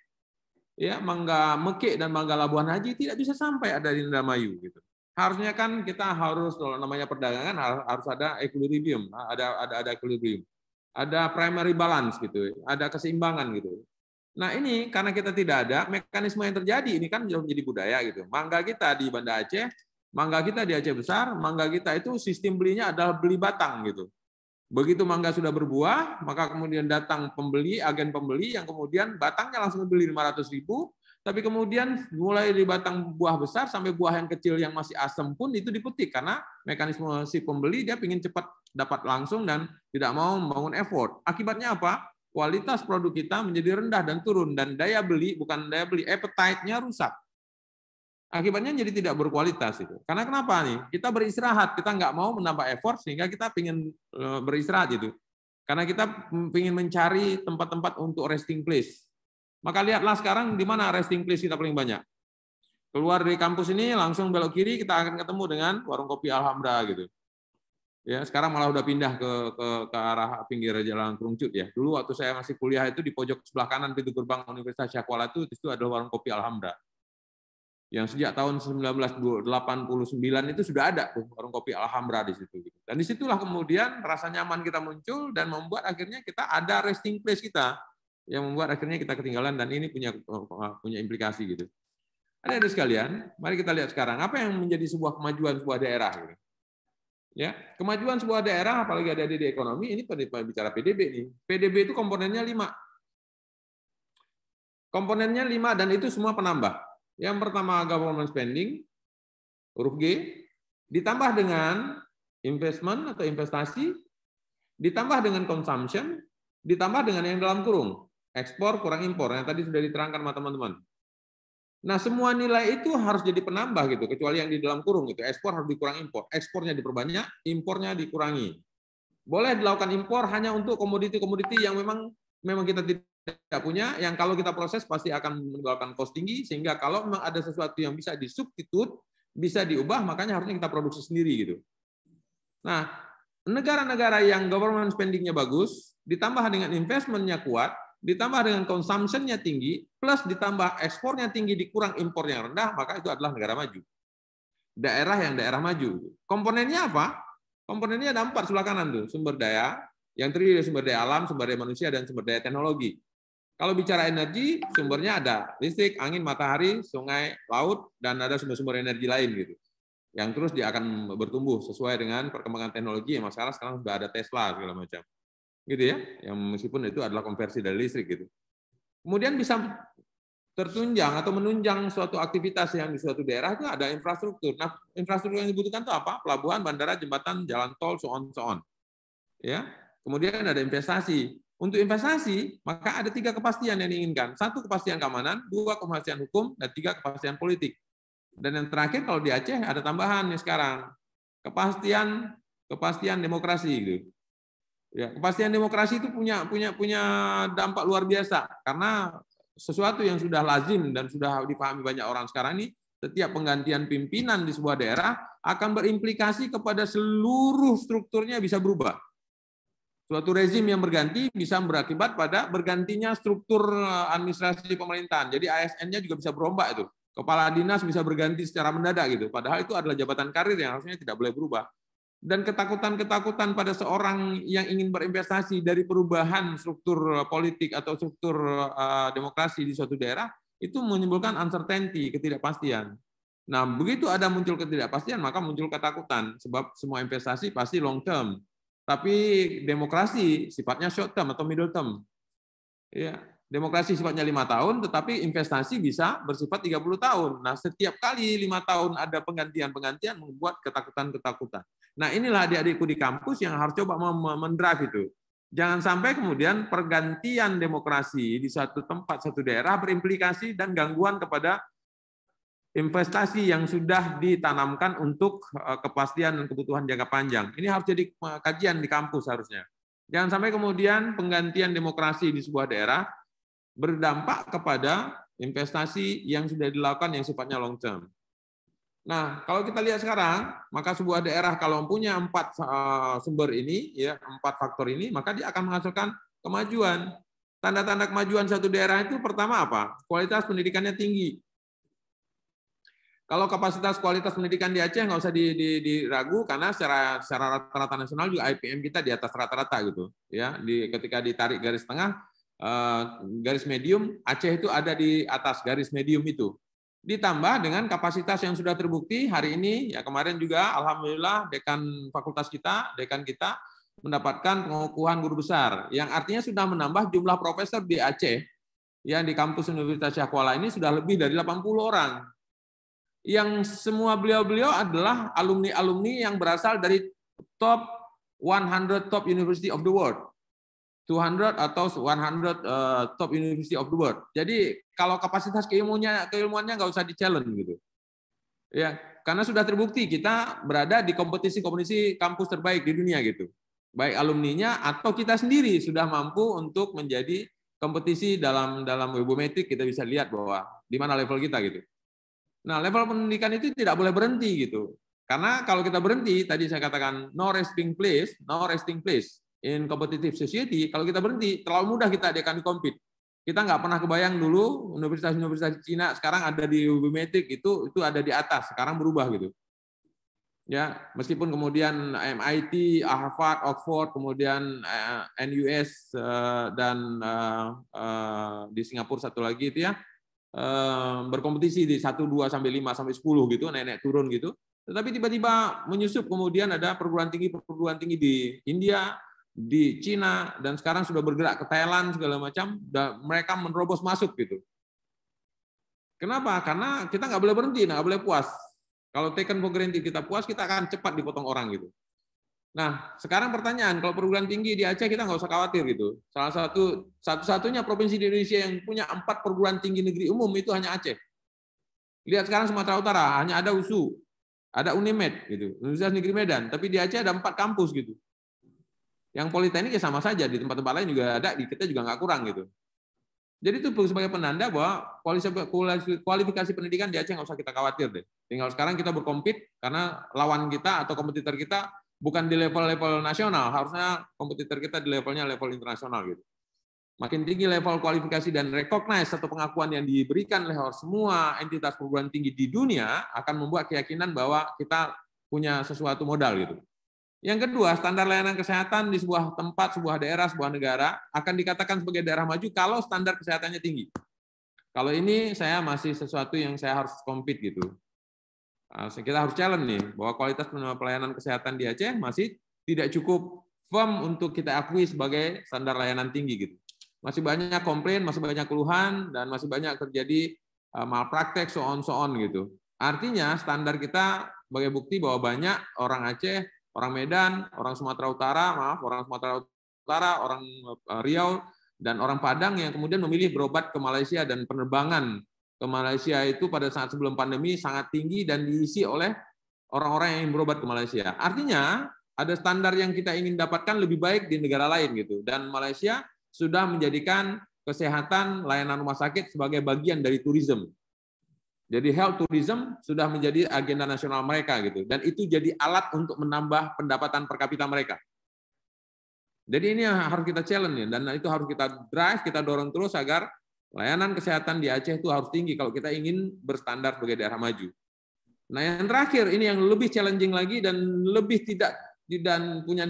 ya mangga Mekik dan mangga Labuan Haji tidak bisa sampai ada di Indramayu gitu. Harusnya kan kita harus, kalau namanya perdagangan harus ada equilibrium, ada equilibrium, ada primary balance gitu, ada keseimbangan gitu. Nah ini karena kita tidak ada mekanisme yang terjadi, ini kan sudah menjadi budaya gitu. Mangga kita di Banda Aceh, mangga kita di Aceh Besar, mangga kita itu sistem belinya adalah beli batang gitu. Begitu mangga sudah berbuah, maka kemudian datang pembeli, agen pembeli yang kemudian batangnya langsung beli 500.000, tapi kemudian mulai dari batang buah besar sampai buah yang kecil yang masih asam pun itu dipetik karena mekanisme si pembeli dia ingin cepat dapat langsung dan tidak mau membangun effort. Akibatnya apa? Kualitas produk kita menjadi rendah dan turun dan daya beli, bukan daya beli, appetite-nya rusak. Akibatnya jadi tidak berkualitas itu. Karena kenapa nih? Kita beristirahat, kita nggak mau menambah effort sehingga kita ingin beristirahat itu. Karena kita ingin mencari tempat-tempat untuk resting place. Maka lihatlah sekarang di mana resting place kita paling banyak. Keluar dari kampus ini langsung belok kiri kita akan ketemu dengan warung kopi Alhambra gitu. Ya, sekarang malah udah pindah ke arah pinggir Jalan Krungcut ya. Dulu waktu saya masih kuliah itu di pojok sebelah kanan pintu gerbang Universitas Syakuala itu adalah warung kopi Alhambra. Yang sejak tahun 1989 itu sudah ada tuh warung kopi Alhambra di situ. Dan disitulah kemudian rasa nyaman kita muncul dan membuat akhirnya kita ada resting place kita, yang membuat akhirnya kita ketinggalan dan ini punya implikasi gitu. Adik-adik sekalian, mari kita lihat sekarang apa yang menjadi sebuah kemajuan sebuah daerah. Gitu. Ya, kemajuan sebuah daerah, apalagi ada di ekonomi, ini bicara PDB nih. PDB itu komponennya 5. Komponennya 5 dan itu semua penambah. Yang pertama government spending, huruf G, ditambah dengan investment atau investasi, ditambah dengan consumption, ditambah dengan yang dalam kurung, ekspor kurang impor, yang tadi sudah diterangkan sama teman-teman. Nah, semua nilai itu harus jadi penambah gitu, kecuali yang di dalam kurung gitu. Ekspor harus dikurang impor, ekspornya diperbanyak, impornya dikurangi. Boleh dilakukan impor hanya untuk komoditi-komoditi yang memang kita tidak punya, yang kalau kita proses pasti akan menimbulkan cost tinggi, sehingga kalau memang ada sesuatu yang bisa disubstitut, bisa diubah, makanya harusnya kita produksi sendiri gitu. Nah, negara-negara yang government spending-nya bagus, ditambah dengan investment-nya kuat, ditambah dengan consumption-nya tinggi, plus ditambah ekspornya tinggi, dikurang impornya rendah, maka itu adalah negara maju. Daerah maju. Komponennya apa? Komponennya ada 4 sebelah kanan tuh, sumber daya, yang terdiri dari sumber daya alam, sumber daya manusia, dan sumber daya teknologi. Kalau bicara energi, sumbernya ada listrik, angin, matahari, sungai, laut, dan ada sumber-sumber energi lain gitu. Yang terus dia akan bertumbuh sesuai dengan perkembangan teknologi yang sekarang sudah ada Tesla segala macam. Gitu ya, yang meskipun itu adalah konversi dari listrik gitu. Kemudian bisa tertunjang atau menunjang suatu aktivitas yang di suatu daerah itu ada infrastruktur. Nah, infrastruktur yang dibutuhkan itu apa? Pelabuhan, bandara, jembatan, jalan tol, so on. Ya. Kemudian ada investasi. Untuk investasi, maka ada 3 kepastian yang diinginkan. 1 kepastian keamanan, 2 kepastian hukum, dan 3 kepastian politik. Dan yang terakhir kalau di Aceh ada tambahan nih sekarang. Kepastian demokrasi gitu. Ya, kepastian demokrasi itu punya dampak luar biasa karena sesuatu yang sudah lazim dan sudah dipahami banyak orang sekarang ini, setiap penggantian pimpinan di sebuah daerah akan berimplikasi kepada seluruh strukturnya bisa berubah. Suatu rezim yang berganti bisa berakibat pada bergantinya struktur administrasi pemerintahan. Jadi ASN-nya juga bisa berombak itu. Kepala dinas bisa berganti secara mendadak gitu. Padahal itu adalah jabatan karir yang harusnya tidak boleh berubah. Dan ketakutan-ketakutan pada seorang yang ingin berinvestasi dari perubahan struktur politik atau struktur demokrasi di suatu daerah itu menimbulkan uncertainty, ketidakpastian. Nah, begitu ada muncul ketidakpastian, maka muncul ketakutan sebab semua investasi pasti long term. Tapi demokrasi sifatnya short term atau middle term. Ya, demokrasi sifatnya 5 tahun, tetapi investasi bisa bersifat 30 tahun. Nah, setiap kali 5 tahun ada penggantian membuat ketakutan-ketakutan. Nah, inilah adik-adikku di kampus yang harus coba mendrive itu. Jangan sampai kemudian pergantian demokrasi di satu tempat, satu daerah berimplikasi dan gangguan kepada investasi yang sudah ditanamkan untuk kepastian dan kebutuhan jangka panjang. Ini harus jadi kajian di kampus harusnya. Jangan sampai kemudian penggantian demokrasi di sebuah daerah berdampak kepada investasi yang sudah dilakukan yang sifatnya long term. Nah, kalau kita lihat sekarang, maka sebuah daerah kalau punya 4 sumber ini, ya 4 faktor ini, maka dia akan menghasilkan kemajuan. Tanda-tanda kemajuan satu daerah itu pertama apa? Kualitas pendidikannya tinggi. Kalau kapasitas kualitas pendidikan di Aceh nggak usah diragu, karena secara rata-rata nasional juga IPM kita di atas rata-rata gitu. Ya, ketika ditarik garis tengah, garis medium, Aceh itu ada di atas garis medium itu. Ditambah dengan kapasitas yang sudah terbukti hari ini, ya kemarin juga alhamdulillah dekan kita mendapatkan pengukuhan guru besar, yang artinya sudah menambah jumlah profesor di Aceh yang di kampus Universitas Syah Kuala ini sudah lebih dari 80 orang. Yang semua beliau-beliau adalah alumni-alumni yang berasal dari top 100 top university of the world. 200 atau 100 top university of the world. Jadi kalau kapasitas keilmuannya nggak usah di-challenge gitu. Ya, karena sudah terbukti kita berada di kompetisi kampus terbaik di dunia gitu. Baik alumninya atau kita sendiri sudah mampu untuk menjadi kompetisi dalam Webometric, kita bisa lihat bahwa di mana level kita gitu. Nah, level pendidikan itu tidak boleh berhenti gitu. Karena kalau kita berhenti, tadi saya katakan no resting place in competitive society, kalau kita berhenti, terlalu mudah kita akan compete. Kita nggak pernah kebayang dulu universitas-universitas Cina sekarang ada di Webometric itu ada di atas, sekarang berubah gitu. Ya, meskipun kemudian MIT, Harvard, Oxford, kemudian NUS dan di Singapura satu lagi itu ya berkompetisi di 1, 2 sampai 5 sampai 10 gitu, naik turun gitu. Tetapi tiba-tiba menyusup kemudian ada perguruan tinggi di India, di Cina, dan sekarang sudah bergerak ke Thailand segala macam, dan mereka menerobos masuk gitu. Kenapa? Karena kita nggak boleh berhenti, nggak boleh puas. Kalau taken for granted kita puas, kita akan cepat dipotong orang gitu. Nah, sekarang pertanyaan, kalau perguruan tinggi di Aceh kita nggak usah khawatir gitu. Satu-satunya provinsi di Indonesia yang punya 4 perguruan tinggi negeri umum itu hanya Aceh. Lihat sekarang Sumatera Utara hanya ada USU, ada Unimed gitu, Universitas Negeri Medan, tapi di Aceh ada 4 kampus gitu. Yang politeknik ya sama saja, di tempat-tempat lain juga ada, di kita juga nggak kurang gitu. Jadi itu sebagai penanda bahwa kualifikasi pendidikan di Aceh nggak usah kita khawatir deh. Tinggal sekarang kita berkompet karena lawan kita atau kompetitor kita bukan di level-level nasional, harusnya kompetitor kita di levelnya level internasional gitu. Makin tinggi level kualifikasi dan recognize atau pengakuan yang diberikan oleh semua entitas perguruan tinggi di dunia akan membuat keyakinan bahwa kita punya sesuatu modal gitu. Yang kedua, standar layanan kesehatan di sebuah tempat, sebuah daerah, sebuah negara akan dikatakan sebagai daerah maju kalau standar kesehatannya tinggi. Kalau ini saya masih sesuatu yang saya harus compete gitu. Kita harus challenge nih bahwa kualitas pelayanan kesehatan di Aceh masih tidak cukup firm untuk kita akui sebagai standar layanan tinggi gitu. Masih banyak komplain, masih banyak keluhan, dan masih banyak terjadi malpraktek so on gitu. Artinya standar kita sebagai bukti bahwa banyak orang Aceh, orang Medan, orang Sumatera Utara, orang Riau, dan orang Padang yang kemudian memilih berobat ke Malaysia, dan penerbangan ke Malaysia itu pada saat sebelum pandemi sangat tinggi dan diisi oleh orang-orang yang ingin berobat ke Malaysia. Artinya ada standar yang kita ingin dapatkan lebih baik di negara lain gitu. Dan Malaysia sudah menjadikan kesehatan layanan rumah sakit sebagai bagian dari tourism. Jadi health tourism sudah menjadi agenda nasional mereka gitu, dan itu jadi alat untuk menambah pendapatan per kapita mereka. Jadi ini yang harus kita challenge dan itu harus kita drive, kita dorong terus agar layanan kesehatan di Aceh itu harus tinggi kalau kita ingin berstandar sebagai daerah maju. Nah, yang terakhir ini yang lebih challenging lagi dan lebih tidak punya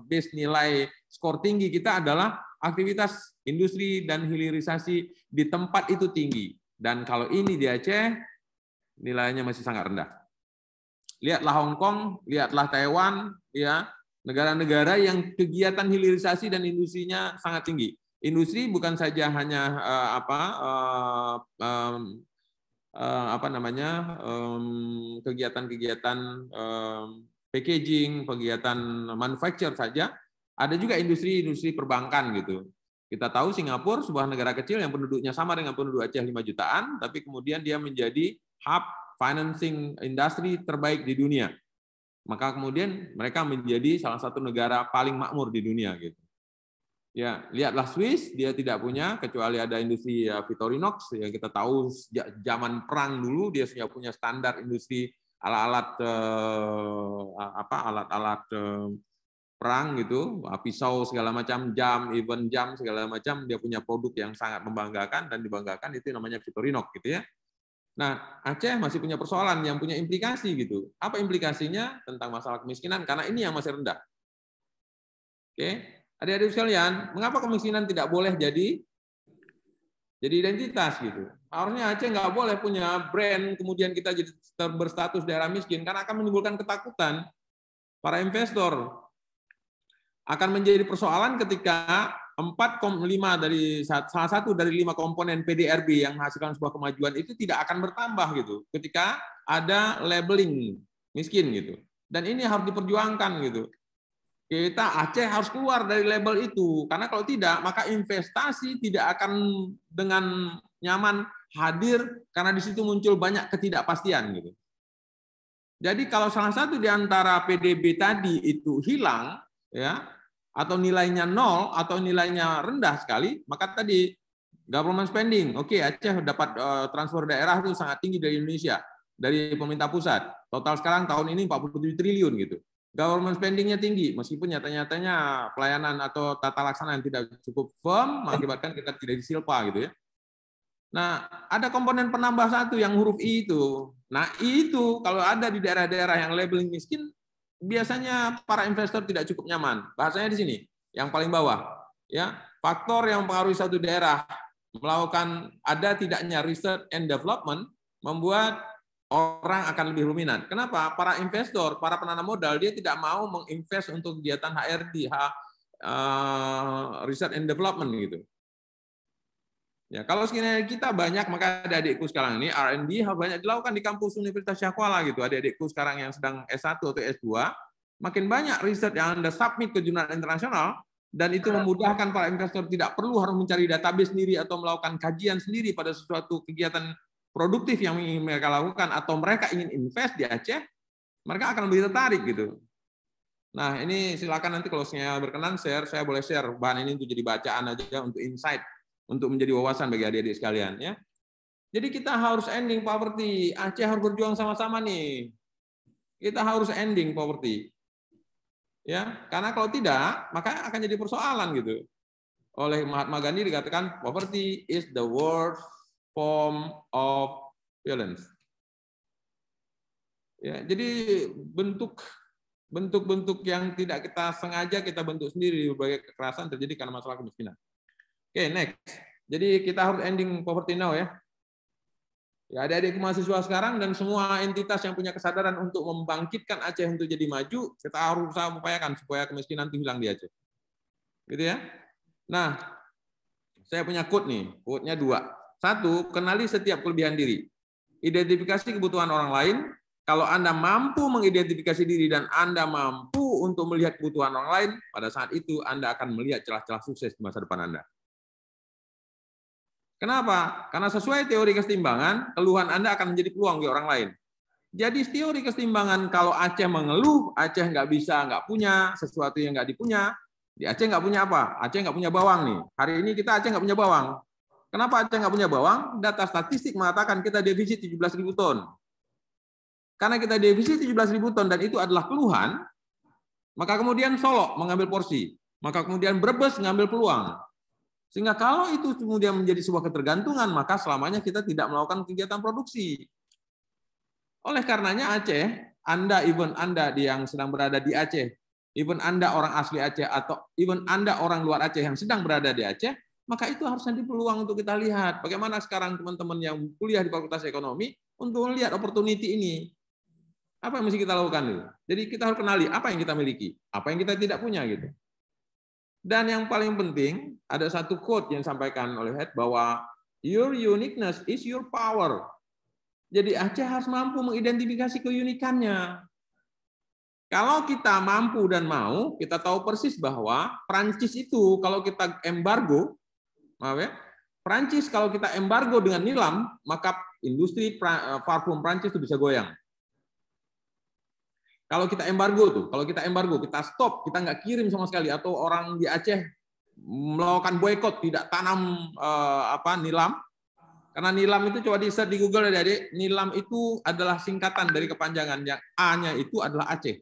base nilai skor tinggi kita adalah aktivitas industri dan hilirisasi di tempat itu tinggi. Dan kalau ini di Aceh, nilainya masih sangat rendah. Lihatlah Hong Kong, lihatlah Taiwan, ya, negara-negara yang kegiatan hilirisasi dan industrinya sangat tinggi. Industri bukan saja hanya kegiatan-kegiatan packaging, kegiatan manufacture saja, ada juga industri perbankan gitu. Kita tahu Singapura sebuah negara kecil yang penduduknya sama dengan penduduk Aceh 5 jutaan, tapi kemudian dia menjadi hub financing industri terbaik di dunia. Maka kemudian mereka menjadi salah satu negara paling makmur di dunia gitu. Ya, lihatlah Swiss, dia tidak punya kecuali ada industri Victorinox yang kita tahu zaman perang dulu dia sudah punya standar industri alat-alat perang gitu, pisau segala macam, jam segala macam, dia punya produk yang sangat membanggakan dan dibanggakan, itu namanya Victorinox gitu ya. Nah, Aceh masih punya persoalan yang punya implikasi gitu. Apa implikasinya tentang masalah kemiskinan? Karena ini yang masih rendah. Oke, adik-adik sekalian, mengapa kemiskinan tidak boleh jadi identitas gitu? Harusnya Aceh nggak boleh punya brand, kemudian kita jadi berstatus daerah miskin, karena akan menimbulkan ketakutan para investor. Akan menjadi persoalan ketika 4,5 dari salah satu dari 5 komponen PDRB yang menghasilkan sebuah kemajuan itu tidak akan bertambah gitu ketika ada labeling miskin gitu. Dan ini harus diperjuangkan gitu. Kita Aceh harus keluar dari label itu, karena kalau tidak maka investasi tidak akan dengan nyaman hadir karena di situ muncul banyak ketidakpastian gitu. Jadi kalau salah satu di antara PDB tadi itu hilang ya, atau nilainya 0 atau nilainya rendah sekali, maka tadi government spending, oke, Aceh dapat transfer daerah itu sangat tinggi dari Indonesia, dari pemerintah pusat. Total sekarang tahun ini 47 triliun gitu. Government spendingnya tinggi, meskipun nyata-nyatanya pelayanan atau tata laksana yang tidak cukup firm mengakibatkan kita tidak disilpa gitu ya. Nah, ada komponen penambah satu yang huruf I itu. Nah, itu kalau ada di daerah-daerah yang labeling miskin, biasanya para investor tidak cukup nyaman. Bahasanya di sini, yang paling bawah, ya, faktor yang mempengaruhi satu daerah melakukan ada tidaknya research and development membuat orang akan lebih dominan. Kenapa? Para investor, para penanam modal dia tidak mau menginvest untuk kegiatan HRD, research and development gitu. Ya, kalau skenario kita banyak, maka adik-adikku sekarang ini R&D banyak dilakukan di kampus Universitas Syah Kuala gitu. Adik-adikku sekarang yang sedang S1 atau S2, makin banyak riset yang Anda submit ke jurnal internasional, dan itu memudahkan para investor tidak perlu harus mencari database sendiri atau melakukan kajian sendiri pada sesuatu kegiatan produktif yang ingin mereka lakukan, atau mereka ingin invest di Aceh, mereka akan lebih tertarik gitu. Nah, ini silakan nanti kalau saya berkenan share, saya boleh share bahan ini untuk jadi bacaan aja, untuk insight, untuk menjadi wawasan bagi adik-adik sekalian ya. Jadi kita harus ending poverty. Aceh harus berjuang sama-sama nih. Kita harus ending poverty. Ya, karena kalau tidak, maka akan jadi persoalan gitu. Oleh Mahatma Gandhi dikatakan poverty is the worst form of violence. Ya, jadi bentuk-bentuk yang tidak kita sengaja kita bentuk sendiri, berbagai kekerasan terjadi karena masalah kemiskinan. Oke, next. Jadi kita harus ending poverty now ya. Ya, adik-adik mahasiswa sekarang dan semua entitas yang punya kesadaran untuk membangkitkan Aceh untuk jadi maju, kita harus usaha upayakan supaya kemiskinan itu hilang di Aceh. Gitu ya. Nah, saya punya quote nih. Quote-nya 2. 1, kenali setiap kelebihan diri. Identifikasi kebutuhan orang lain. Kalau Anda mampu mengidentifikasi diri dan Anda mampu untuk melihat kebutuhan orang lain, pada saat itu Anda akan melihat celah-celah sukses di masa depan Anda. Kenapa? Karena sesuai teori kesetimbangan, keluhan Anda akan menjadi peluang di orang lain. Jadi teori kesetimbangan, kalau Aceh mengeluh, Aceh nggak bisa, nggak punya sesuatu yang nggak dipunya, di Aceh nggak punya apa? Aceh nggak punya bawang nih. Hari ini kita Aceh nggak punya bawang. Kenapa Aceh nggak punya bawang? Data statistik mengatakan kita defisit 17.000 ton. Karena kita defisit 17.000 ton dan itu adalah keluhan, maka kemudian Solok mengambil porsi, maka kemudian Brebes mengambil peluang. Sehingga kalau itu kemudian menjadi sebuah ketergantungan, maka selamanya kita tidak melakukan kegiatan produksi. Oleh karenanya Aceh, Anda yang sedang berada di Aceh, even Anda orang asli Aceh, atau even Anda orang luar Aceh yang sedang berada di Aceh, maka itu harus nanti peluang untuk kita lihat. Bagaimana sekarang teman-teman yang kuliah di Fakultas Ekonomi untuk melihat opportunity ini. Apa yang mesti kita lakukan? Jadi kita harus kenali apa yang kita miliki, apa yang kita tidak punya gitu. Dan yang paling penting, ada satu quote yang disampaikan oleh Head bahwa your uniqueness is your power. Jadi Aceh harus mampu mengidentifikasi keunikannya. Kalau kita mampu dan mau, kita tahu persis bahwa Prancis itu kalau kita embargo, Maaf ya. Prancis kalau kita embargo dengan nilam, maka industri parfum Prancis itu bisa goyang. Kalau kita embargo kita stop, kita nggak kirim sama sekali, atau orang di Aceh melakukan boykot, tidak tanam nilam. Karena nilam itu coba di search di Google adik-adik, nilam itu adalah singkatan dari kepanjangan yang A-nya itu adalah Aceh.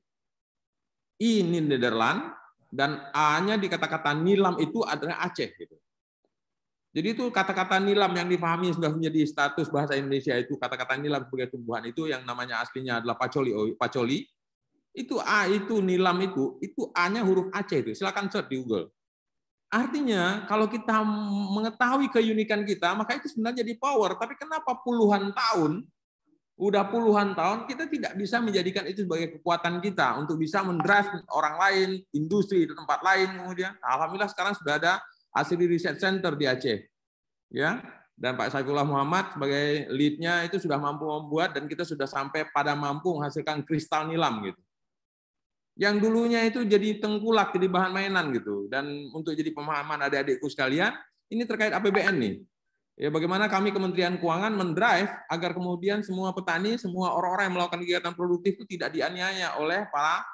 I ini Nederland dan A-nya di kata-kata nilam itu adalah Aceh gitu. Jadi itu kata-kata nilam yang dipahami sudah menjadi status bahasa Indonesia, itu kata-kata nilam sebagai tumbuhan itu yang namanya aslinya adalah pacoli. Itu A itu nilam itu A-nya huruf Aceh itu. Silakan search di Google. Artinya kalau kita mengetahui keunikan kita, maka itu sebenarnya jadi power. Tapi kenapa puluhan tahun kita tidak bisa menjadikan itu sebagai kekuatan kita untuk bisa mendrive orang lain, industri di tempat lain kemudian. Alhamdulillah sekarang sudah ada Asri Research Center di Aceh, ya, dan Pak Saifullah Muhammad sebagai lead-nya itu sudah mampu membuat, dan kita sudah sampai pada mampu menghasilkan kristal nilam gitu. Yang dulunya itu jadi tengkulak, jadi bahan mainan gitu. Dan untuk jadi pemahaman adik-adikku sekalian, ini terkait APBN nih. Ya, bagaimana kami Kementerian Keuangan mendrive agar kemudian semua petani, semua orang-orang yang melakukan kegiatan produktif itu tidak dianiaya oleh para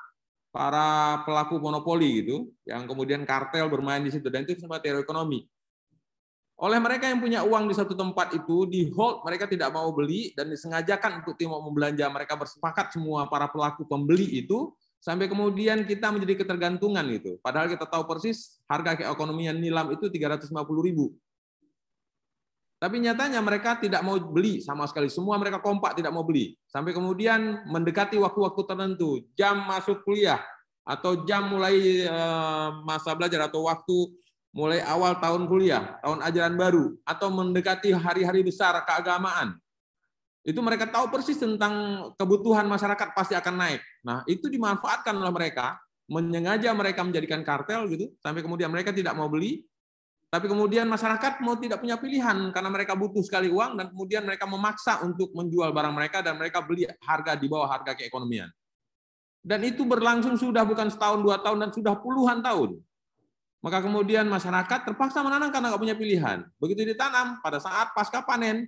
pelaku monopoli gitu, yang kemudian kartel bermain di situ, dan itu semua teori ekonomi. Oleh mereka yang punya uang di satu tempat itu, di hold, mereka tidak mau beli dan disengajakan untuk tidak mau belanja. Mereka bersepakat semua para pelaku pembeli itu, sampai kemudian kita menjadi ketergantungan gitu. Padahal kita tahu persis harga keekonomian nilam itu 350.000. Tapi nyatanya mereka tidak mau beli sama sekali. Semua mereka kompak tidak mau beli. Sampai kemudian mendekati waktu-waktu tertentu, jam masuk kuliah atau jam mulai masa belajar atau waktu mulai awal tahun kuliah, tahun ajaran baru, atau mendekati hari-hari besar keagamaan. Itu mereka tahu persis tentang kebutuhan masyarakat pasti akan naik. Nah, itu dimanfaatkan oleh mereka, menyengaja mereka menjadikan kartel gitu, sampai kemudian mereka tidak mau beli. Tapi kemudian masyarakat mau tidak punya pilihan karena mereka butuh sekali uang, dan kemudian mereka memaksa untuk menjual barang mereka dan mereka beli harga di bawah harga keekonomian. Dan itu berlangsung sudah bukan setahun, 2 tahun, dan sudah puluhan tahun. Maka kemudian masyarakat terpaksa menanam karena nggak punya pilihan. Begitu ditanam, pada saat pasca panen,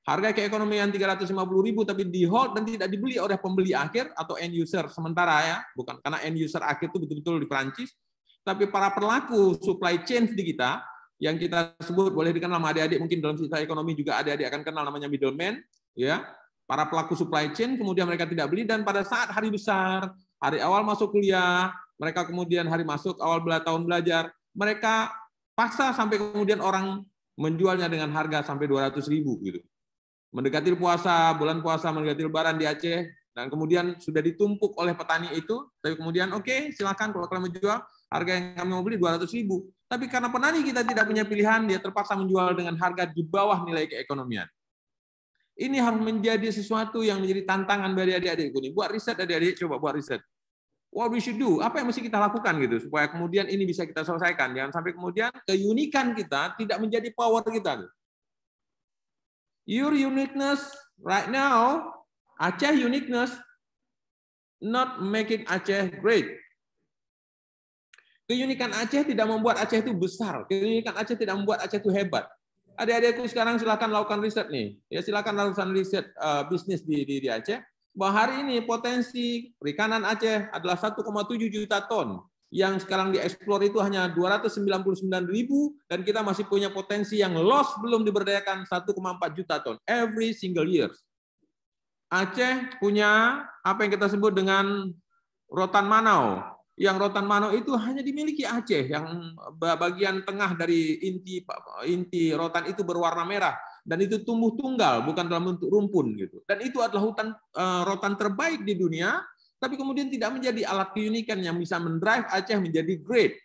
harga keekonomian 350.000 tapi di hold dan tidak dibeli oleh pembeli akhir atau end user sementara ya, bukan karena end user akhir itu betul-betul di Perancis, tapi para pelaku supply chain di kita, yang kita sebut boleh dikenal sama adik-adik, mungkin dalam cerita ekonomi juga adik-adik akan kenal namanya middleman, ya, para pelaku supply chain, kemudian mereka tidak beli, dan pada saat hari besar, hari awal masuk kuliah, mereka kemudian hari masuk awal tahun belajar, mereka paksa sampai kemudian orang menjualnya dengan harga sampai 200.000 gitu. Mendekati puasa, bulan puasa, mendekati lebaran di Aceh, dan kemudian sudah ditumpuk oleh petani itu, tapi kemudian oke, silakan kalau kalian menjual, harga yang kami mau beli 200.000. Tapi karena petani kita tidak punya pilihan, dia terpaksa menjual dengan harga di bawah nilai keekonomian. Ini harus menjadi sesuatu yang menjadi tantangan bagi adik-adikku nih. Buat riset adik-adik, coba buat riset. What we should do, apa yang mesti kita lakukan gitu supaya kemudian ini bisa kita selesaikan. Jangan sampai kemudian keunikan kita tidak menjadi power kita. Your uniqueness right now, Aceh uniqueness, not making Aceh great. Keunikan Aceh tidak membuat Aceh itu besar. Keunikan Aceh tidak membuat Aceh itu hebat. Adik-adikku sekarang silakan lakukan riset nih. Ya, silakan lakukan riset bisnis di Aceh. Bahwa hari ini potensi perikanan Aceh adalah 1,7 juta ton. Yang sekarang dieksplor itu hanya 299.000, dan kita masih punya potensi yang loss belum diberdayakan 1,4 juta ton every single year. Aceh punya apa yang kita sebut dengan rotan manau. Yang rotan manau itu hanya dimiliki Aceh, yang bagian tengah dari inti rotan itu berwarna merah, dan itu tumbuh tunggal, bukan dalam bentuk rumpun gitu. Dan itu adalah hutan rotan terbaik di dunia, tapi kemudian tidak menjadi alat keunikan yang bisa mendrive Aceh menjadi great.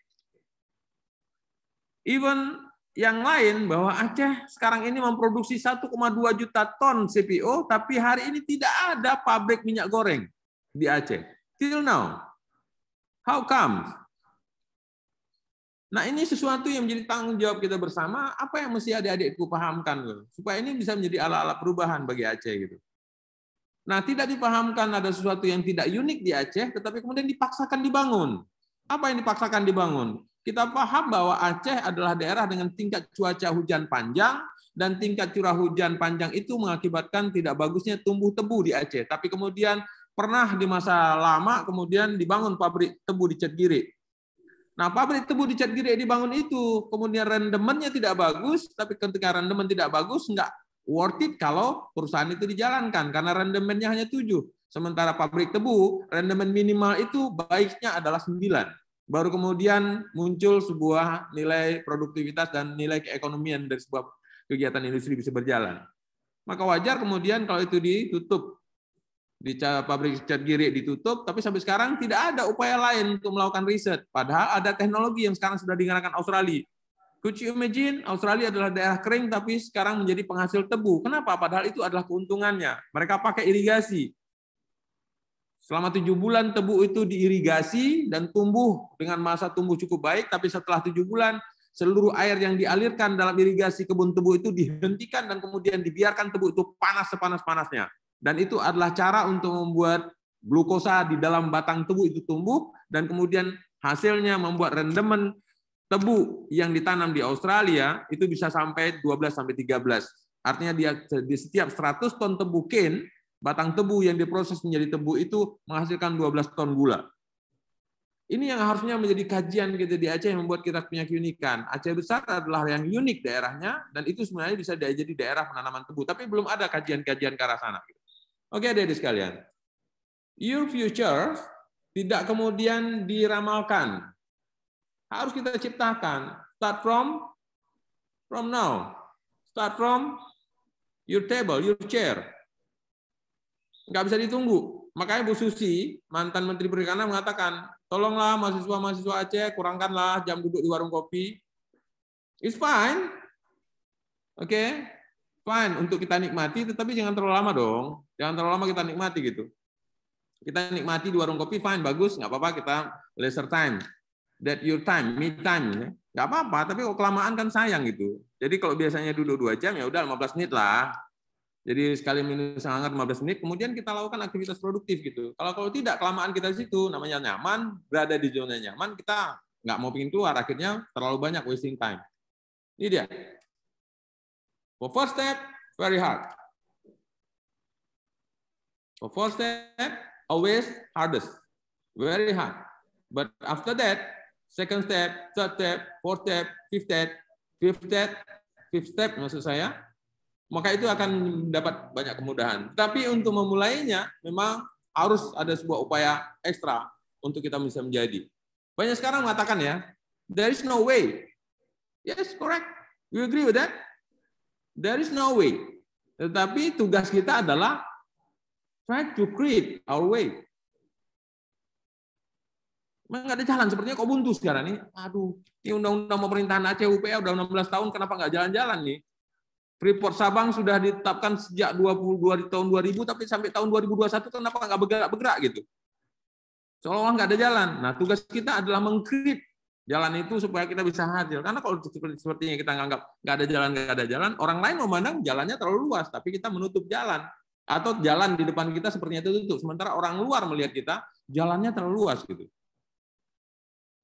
Even yang lain, bahwa Aceh sekarang ini memproduksi 1,2 juta ton CPO, tapi hari ini tidak ada pabrik minyak goreng di Aceh. Till now. How come? Nah, ini sesuatu yang menjadi tanggung jawab kita bersama, apa yang mesti adik-adikku pahamkan gitu, supaya ini bisa menjadi ala-ala perubahan bagi Aceh gitu. Nah, tidak dipahamkan ada sesuatu yang tidak unik di Aceh, tetapi kemudian dipaksakan dibangun. Apa yang dipaksakan dibangun? kita paham bahwa Aceh adalah daerah dengan tingkat cuaca hujan panjang, dan tingkat curah hujan panjang itu mengakibatkan tidak bagusnya tumbuh tebu di Aceh. Tapi kemudian pernah di masa lama kemudian dibangun pabrik tebu di Cetgiri. Nah, pabrik tebu di Cetgiri dibangun itu, kemudian rendemennya tidak bagus, tapi ketika rendemen tidak bagus, nggak worth it kalau perusahaan itu dijalankan, karena rendemennya hanya 7. Sementara pabrik tebu, rendemen minimal itu baiknya adalah 9. Baru kemudian muncul sebuah nilai produktivitas dan nilai keekonomian dari sebuah kegiatan industri bisa berjalan. Maka wajar kemudian kalau itu ditutup. Di pabrik Cetgiri ditutup, tapi sampai sekarang tidak ada upaya lain untuk melakukan riset. Padahal ada teknologi yang sekarang sudah digunakan Australia. Could you imagine, Australia adalah daerah kering, tapi sekarang menjadi penghasil tebu. Kenapa? Padahal itu adalah keuntungannya. Mereka pakai irigasi. Selama 7 bulan tebu itu diirigasi dan tumbuh dengan masa tumbuh cukup baik, tapi setelah 7 bulan, seluruh air yang dialirkan dalam irigasi kebun tebu itu dihentikan dan kemudian dibiarkan tebu itu panas sepanas-panasnya. Dan itu adalah cara untuk membuat glukosa di dalam batang tebu itu tumbuh, dan kemudian hasilnya membuat rendemen tebu yang ditanam di Australia itu bisa sampai 12-13. Artinya di setiap 100 ton tebu cane, batang tebu yang diproses menjadi tebu itu menghasilkan 12 ton gula. Ini yang harusnya menjadi kajian kita di Aceh yang membuat kita punya keunikan. Aceh besar adalah yang unik daerahnya, dan itu sebenarnya bisa jadi daerah penanaman tebu. Tapi belum ada kajian-kajian ke arah sana. Oke, adik-adik sekalian. Your future tidak kemudian diramalkan. Harus kita ciptakan. Start from now. Start from your table, your chair. Nggak bisa ditunggu. Makanya Bu Susi, mantan Menteri Perikanan, mengatakan, tolonglah mahasiswa-mahasiswa Aceh, kurangkanlah jam duduk di warung kopi. It's fine. Oke. Fine untuk kita nikmati, tetapi jangan terlalu lama dong. Jangan terlalu lama kita nikmati gitu. Kita nikmati di warung kopi, fine, bagus, nggak apa-apa, kita leisure time. That your time, me time. Nggak apa-apa, tapi kalau kelamaan kan sayang gitu. Jadi kalau biasanya duduk 2 jam, ya udah 15 menit lah. Jadi sekali minum hangat 15 menit, kemudian kita lakukan aktivitas produktif gitu. Kalau tidak, kelamaan kita di situ, namanya nyaman, berada di zona nyaman, kita nggak mau pingin keluar, akhirnya terlalu banyak wasting time. Ini dia. For first step, very hard. For first step, always hardest. Very hard. But after that, second step, third step, fourth step, fifth step maksud saya, maka itu akan dapat banyak kemudahan. Tapi untuk memulainya, memang harus ada sebuah upaya ekstra untuk kita bisa menjadi. Banyak sekarang mengatakan ya, there is no way. Yes, correct. You agree with that? There is no way. Tetapi tugas kita adalah try to create our way. Memang nggak ada jalan. Sepertinya Ubuntu sekarang nih. Aduh, ini undang-undang pemerintahan Aceh UPA udah 16 tahun, kenapa nggak jalan-jalan nih? Freeport Sabang sudah ditetapkan sejak 22 di tahun 2000, tapi sampai tahun 2021 kenapa nggak bergerak-bergerak gitu? Seolah-olah nggak ada jalan. Nah, tugas kita adalah meng-create jalan itu supaya kita bisa hadir. Karena kalau sepertinya kita nganggap nggak ada jalan, orang lain memandang jalannya terlalu luas, tapi kita menutup jalan. Atau jalan di depan kita sepertinya itu tutup. Sementara orang luar melihat kita, jalannya terlalu luas gitu.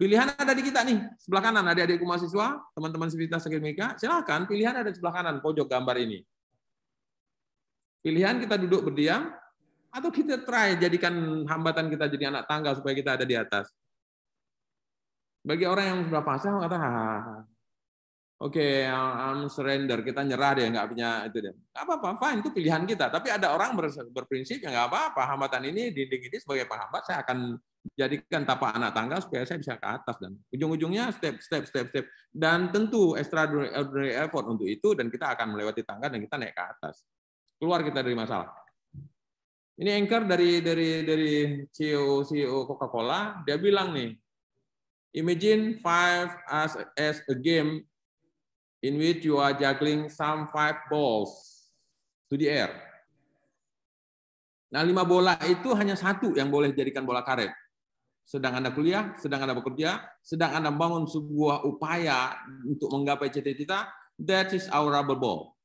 Pilihan ada di kita nih, sebelah kanan, adik-adikku mahasiswa, teman-teman Sivitas Akademika, silakan pilihan ada di sebelah kanan, pojok gambar ini. Pilihan kita duduk berdiam, atau kita try jadikan hambatan kita jadi anak tangga supaya kita ada di atas. Bagi orang yang sudah pasrah, mengatakan, oke, I'm surrender, kita nyerah deh, nggak punya itu deh. Nggak apa-apa, fine, itu pilihan kita. Tapi ada orang berprinsip, ya nggak apa-apa, hambatan ini, dinding ini sebagai penghambat, saya akan jadikan tapak anak tangga supaya saya bisa ke atas. Dan ujung-ujungnya step. Dan tentu extraordinary effort untuk itu, dan kita akan melewati tangga dan kita naik ke atas. Keluar kita dari masalah. Ini anchor dari CEO Coca-Cola, dia bilang nih, imagine 5 as a game in which you are juggling some 5 balls to the air. Nah, 5 bola itu hanya 1 yang boleh dijadikan bola karet. Sedang Anda kuliah, sedang Anda bekerja, sedang Anda bangun sebuah upaya untuk menggapai cita-cita, that is our rubber ball.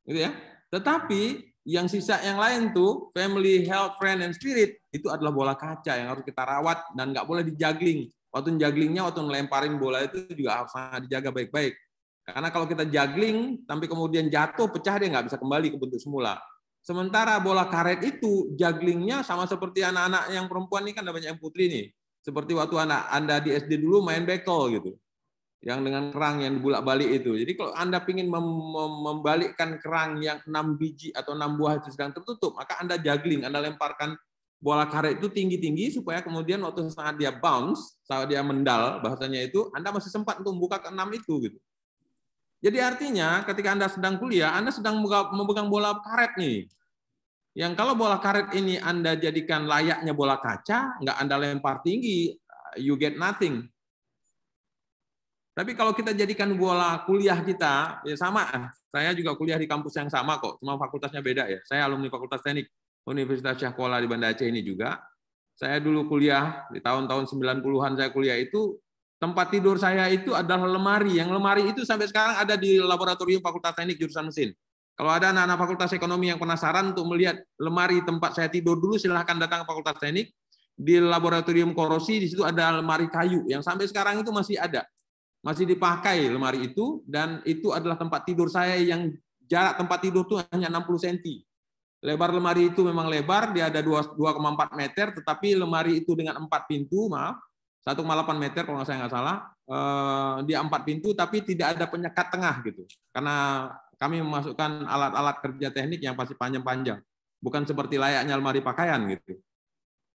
Gitu ya. Tetapi Yang sisa yang lain tuh, family, health, friend, and spirit, itu adalah bola kaca yang harus kita rawat dan nggak boleh di-juggling. Waktu jugglingnya, waktu melemparin bola itu juga harus sangat dijaga baik-baik. Karena kalau kita juggling, sampai kemudian jatuh, pecah, dia nggak bisa kembali ke bentuk semula. Sementara bola karet itu, jugglingnya sama seperti anak-anak yang perempuan ini kan ada banyak yang putri nih. Seperti waktu anak Anda di SD dulu main bekel gitu. Yang dengan kerang yang dibulak-balik itu. Jadi kalau Anda ingin membalikkan kerang yang 6 biji atau 6 buah itu sedang tertutup, maka Anda juggling, Anda lemparkan bola karet itu tinggi-tinggi supaya kemudian waktu saat dia bounce, saat dia mendal, bahasanya itu, Anda masih sempat untuk membuka ke 6 itu gitu. Jadi artinya ketika Anda sedang kuliah, Anda sedang memegang bola karet nih. Yang kalau bola karet ini Anda jadikan layaknya bola kaca, nggak Anda lempar tinggi, you get nothing. Tapi kalau kita jadikan bola kuliah kita, ya sama. Saya juga kuliah di kampus yang sama kok, cuma fakultasnya beda ya. Saya alumni Fakultas Teknik Universitas Syah Kuala di Banda Aceh ini juga. Saya dulu kuliah, di tahun-tahun 90-an saya kuliah itu, tempat tidur saya itu adalah lemari. Yang lemari itu sampai sekarang ada di laboratorium Fakultas Teknik jurusan mesin. Kalau ada anak-anak Fakultas Ekonomi yang penasaran untuk melihat lemari tempat saya tidur dulu, silahkan datang ke Fakultas Teknik. Di laboratorium korosi, di situ ada lemari kayu, yang sampai sekarang itu masih ada. Masih dipakai lemari itu, dan itu adalah tempat tidur saya yang jarak tempat tidur itu hanya 60 cm. Lebar lemari itu memang lebar, dia ada 2,4 meter, tetapi lemari itu dengan 4 pintu, maaf, 1,8 meter kalau saya nggak salah, dia 4 pintu, tapi tidak ada penyekat tengah gitu. Karena kami memasukkan alat-alat kerja teknik yang pasti panjang-panjang, bukan seperti layaknya lemari pakaian gitu.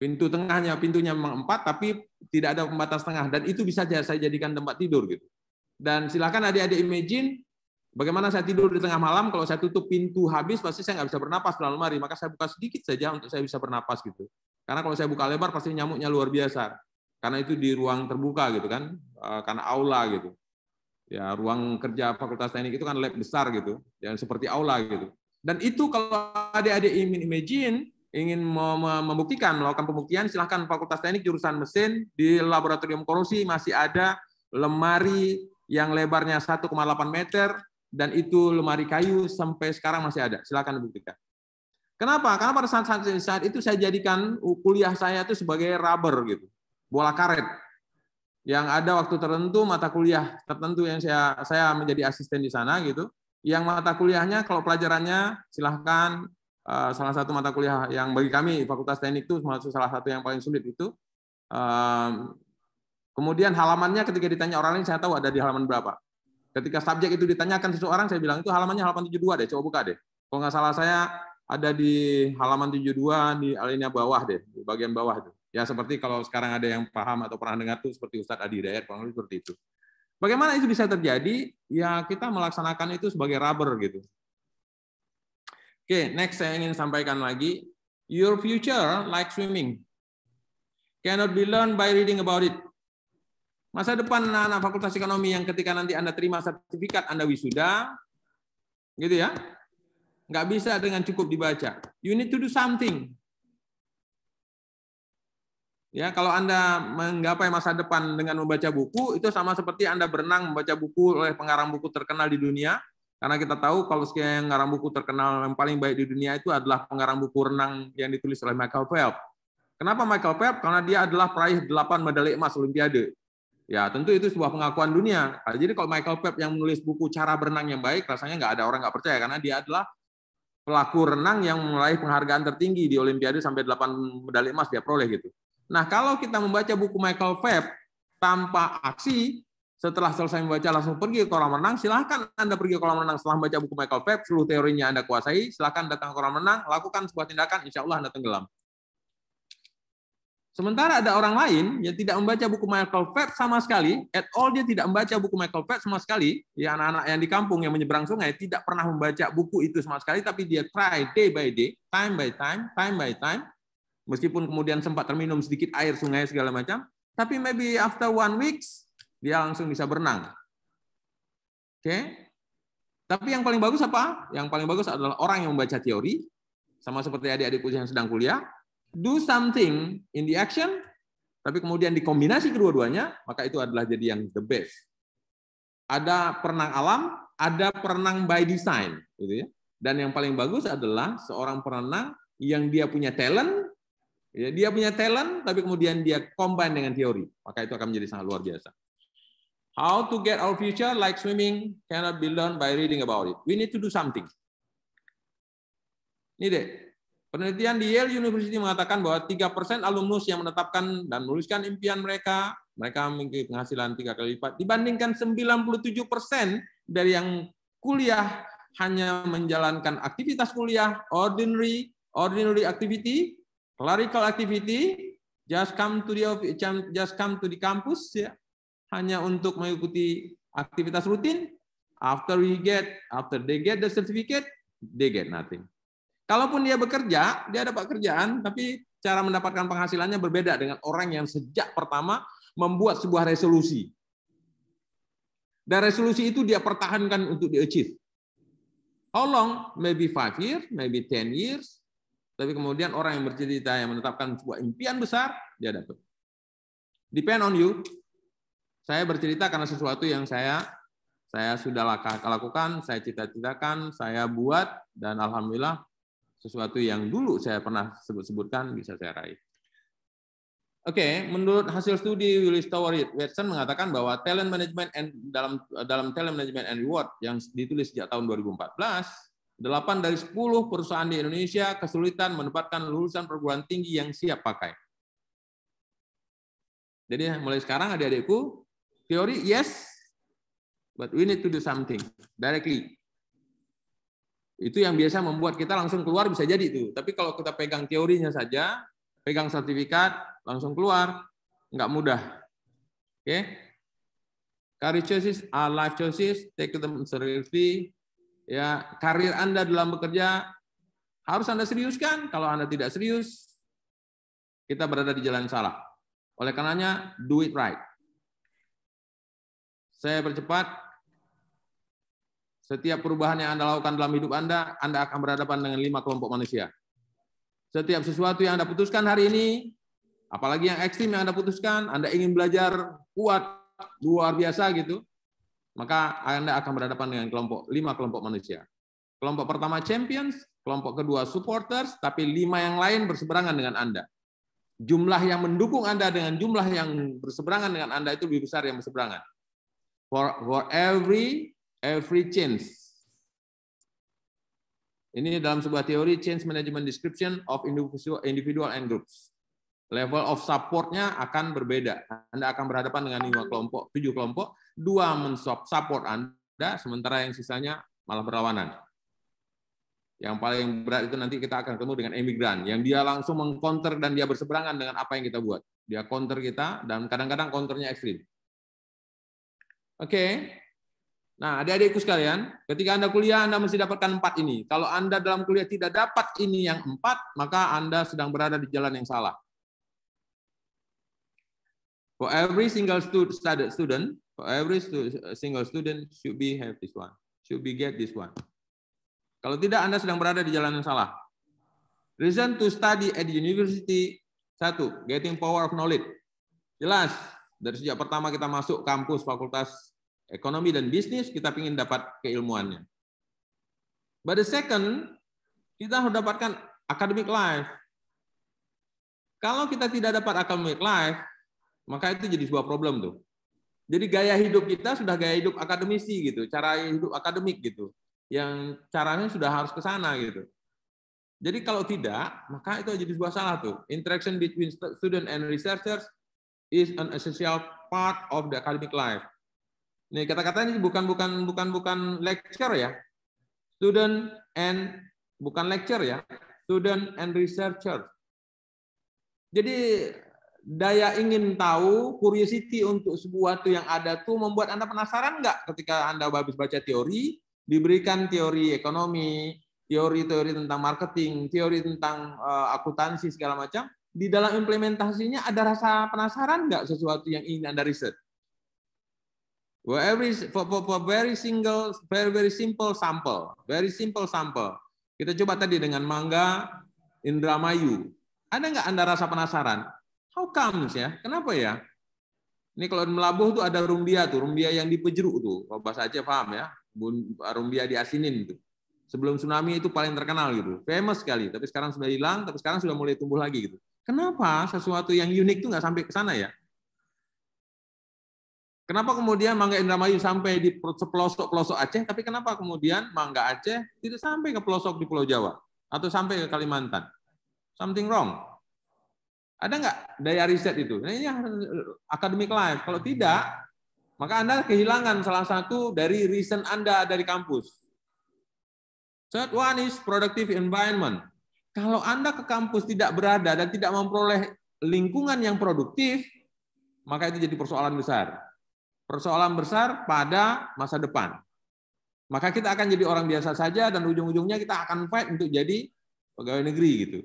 Pintunya memang 4, tapi tidak ada pembatas tengah, dan itu bisa saya jadikan tempat tidur gitu. Dan silakan adik-adik imagine bagaimana saya tidur di tengah malam, kalau saya tutup pintu habis pasti saya nggak bisa bernapas dalam lemari, maka saya buka sedikit saja untuk saya bisa bernapas gitu. Karena kalau saya buka lebar pasti nyamuknya luar biasa. Karena itu di ruang terbuka gitu kan, karena aula gitu. Ya, ruang kerja Fakultas Teknik itu kan lab besar gitu, yang seperti aula gitu. Dan itu kalau adik-adik imagine ingin membuktikan, melakukan pembuktian, silahkan Fakultas Teknik jurusan mesin, di laboratorium korosi masih ada lemari yang lebarnya 1,8 meter, dan itu lemari kayu sampai sekarang masih ada. Silahkan dibuktikan. Kenapa? Karena pada saat itu saya jadikan kuliah saya itu sebagai rubber gitu, bola karet. Yang ada waktu tertentu mata kuliah tertentu yang saya menjadi asisten di sana gitu. Yang mata kuliahnya kalau pelajarannya silahkan salah satu mata kuliah yang bagi kami Fakultas Teknik itu masuk salah satu yang paling sulit itu. Kemudian halamannya ketika ditanya orang lain saya tahu ada di halaman berapa. Ketika subjek itu ditanyakan seseorang saya bilang itu halamannya halaman 72 deh, coba buka deh. Kalau nggak salah saya ada di halaman 72 di alinea bawah deh, di bagian bawah itu. Ya seperti kalau sekarang ada yang paham atau pernah dengar tuh seperti Ustadz Adi Hidayat, kurang lebih seperti itu. Bagaimana itu bisa terjadi? Ya kita melaksanakan itu sebagai rubber gitu. Oke, next saya ingin sampaikan lagi. Your future like swimming cannot be learned by reading about it. Masa depan anak Fakultas Ekonomi yang ketika nanti Anda terima sertifikat Anda wisuda, gitu ya, nggak bisa dengan cukup dibaca. You need to do something. Ya, kalau Anda menggapai masa depan dengan membaca buku, itu sama seperti Anda berenang membaca buku oleh pengarang buku terkenal di dunia. Karena kita tahu kalau sekian pengarang buku terkenal yang paling baik di dunia itu adalah pengarang buku renang yang ditulis oleh Michael Phelps. Kenapa Michael Phelps? Karena dia adalah peraih 8 medali emas Olimpiade. Ya, tentu itu sebuah pengakuan dunia. Jadi kalau Michael Phelps yang menulis buku cara berenang yang baik, rasanya nggak ada orang nggak percaya karena dia adalah pelaku renang yang meraih penghargaan tertinggi di Olimpiade sampai 8 medali emas dia peroleh gitu. Nah, kalau kita membaca buku Michael Phelps tanpa aksi, setelah selesai membaca langsung pergi ke kolam renang, silahkan Anda pergi ke kolam renang setelah membaca buku Michael Phelps, seluruh teorinya Anda kuasai, silahkan datang ke kolam renang, lakukan sebuah tindakan, insya Allah Anda tenggelam. Sementara ada orang lain yang tidak membaca buku Michael Phelps sama sekali, at all dia tidak membaca buku Michael Phelps sama sekali, ya anak-anak yang di kampung yang menyeberang sungai tidak pernah membaca buku itu sama sekali, tapi dia try day by day, time by time, time by time, meskipun kemudian sempat terminum sedikit air sungai segala macam, tapi maybe after 1 week, dia langsung bisa berenang. Oke? Tapi yang paling bagus apa? Yang paling bagus adalah orang yang membaca teori, sama seperti adik-adikku yang sedang kuliah, do something in the action, tapi kemudian dikombinasi kedua-duanya, maka itu adalah jadi yang the best. Ada perenang alam, ada perenang by design, gitu ya. Dan yang paling bagus adalah seorang perenang yang dia punya talent, ya, dia punya talent, tapi kemudian dia combine dengan teori. Maka itu akan menjadi sangat luar biasa. How to get our future like swimming cannot be learned by reading about it. We need to do something. Ini deh, penelitian di Yale University mengatakan bahwa 3% alumnus yang menetapkan dan menuliskan impian mereka memiliki penghasilan 3 kali lipat, dibandingkan 97% dari yang kuliah hanya menjalankan aktivitas kuliah, ordinary activity, clerical activity, just come to the campus, ya, hanya untuk mengikuti aktivitas rutin. After they get the certificate, they get nothing. Kalaupun dia bekerja, dia dapat kerjaan, tapi cara mendapatkan penghasilannya berbeda dengan orang yang sejak pertama membuat sebuah resolusi. Dan resolusi itu dia pertahankan untuk di-achieve. How long? Maybe 5 years, maybe 10 years. Tapi kemudian orang yang bercerita, yang menetapkan sebuah impian besar, dia dapat. Depend on you. Saya bercerita karena sesuatu yang saya sudah lakukan, saya cita-citakan, saya buat, dan alhamdulillah sesuatu yang dulu saya pernah sebut-sebutkan bisa saya raih. Oke, menurut hasil studi Willis Tower Watson mengatakan bahwa talent management dalam talent management and reward yang ditulis sejak tahun 2014, 8 dari 10 perusahaan di Indonesia kesulitan mendapatkan lulusan perguruan tinggi yang siap pakai. Jadi mulai sekarang adik-adikku, teori yes, but we need to do something directly. Itu yang biasa membuat kita langsung keluar bisa jadi itu. Tapi kalau kita pegang teorinya saja, pegang sertifikat, langsung keluar, nggak mudah. Oke? Career choices are life choices, take them seriously. Ya, karir Anda dalam bekerja harus Anda seriuskan. Kalau Anda tidak serius, kita berada di jalan salah. Oleh karenanya, do it right. Saya percepat. Setiap perubahan yang Anda lakukan dalam hidup Anda akan berhadapan dengan 5 kelompok manusia. Setiap sesuatu yang Anda putuskan hari ini, apalagi yang ekstrim yang Anda putuskan, Anda ingin belajar kuat, luar biasa gitu, maka Anda akan berhadapan dengan 5 kelompok manusia. Kelompok pertama champions, kelompok kedua supporters, tapi 5 yang lain berseberangan dengan Anda. Jumlah yang mendukung Anda dengan jumlah yang berseberangan dengan Anda itu lebih besar yang berseberangan. For every change. Ini dalam sebuah teori change management description of individual and groups. Level of support-nya akan berbeda. Anda akan berhadapan dengan 5 kelompok, 7 kelompok, 2 men-support Anda, sementara yang sisanya malah berlawanan. Yang paling berat itu nanti kita akan ketemu dengan emigran, yang dia langsung meng-counter dan dia berseberangan dengan apa yang kita buat. Dia counter kita, dan kadang-kadang counternya ekstrim. Oke. Nah, adik-adikku sekalian, ketika Anda kuliah, Anda mesti dapatkan 4 ini. Kalau Anda dalam kuliah tidak dapat ini yang 4, maka Anda sedang berada di jalan yang salah. For every single student should be have this one, should be get this one. Kalau tidak, Anda sedang berada di jalan yang salah. Reason to study at the university, 1, getting power of knowledge. Jelas, dari sejak pertama kita masuk kampus fakultas ekonomi dan bisnis, kita ingin dapat keilmuannya. But the second, kita harus dapatkan academic life. Kalau kita tidak dapat academic life, maka itu jadi sebuah problem tuh. Jadi gaya hidup kita sudah gaya hidup akademisi gitu, cara hidup akademik gitu, yang caranya sudah harus ke sana gitu. Jadi kalau tidak, maka itu jadi sebuah salah tuh. Interaction between student and researchers is an essential part of the academic life. Nih kata-kata ini bukan lecture ya. Student and bukan lecture ya. Student and researcher. Jadi daya ingin tahu, curiosity untuk sesuatu yang ada tuh membuat Anda penasaran nggak ketika Anda habis baca teori, diberikan teori ekonomi, teori-teori tentang marketing, teori tentang akuntansi segala macam, di dalam implementasinya ada rasa penasaran nggak sesuatu yang ingin Anda riset? For very simple sample. Kita coba tadi dengan mangga Indramayu. Ada nggak Anda rasa penasaran? How comes ya? Kenapa ya? Ini kalau di Melabuh tuh ada rumbia tuh, rumbia yang dipejeruk tuh. Kalau bahasa Aceh paham ya? Rumbia diasinin tuh. Sebelum tsunami itu paling terkenal gitu, famous sekali. Tapi sekarang sudah hilang, tapi sekarang sudah mulai tumbuh lagi gitu. Kenapa sesuatu yang unik itu nggak sampai ke sana ya? Kenapa kemudian Mangga Indramayu sampai di pelosok-pelosok Aceh, tapi kenapa kemudian Mangga Aceh tidak sampai ke pelosok di Pulau Jawa atau sampai ke Kalimantan? Something wrong. Ada nggak daya riset itu? Nah, ini academic life. Kalau tidak, maka Anda kehilangan salah satu dari reason Anda dari kampus. Third one is productive environment. Kalau Anda ke kampus tidak berada dan tidak memperoleh lingkungan yang produktif, maka itu jadi persoalan besar. Persoalan besar pada masa depan. Maka kita akan jadi orang biasa saja dan ujung-ujungnya kita akan fight untuk jadi pegawai negeri gitu.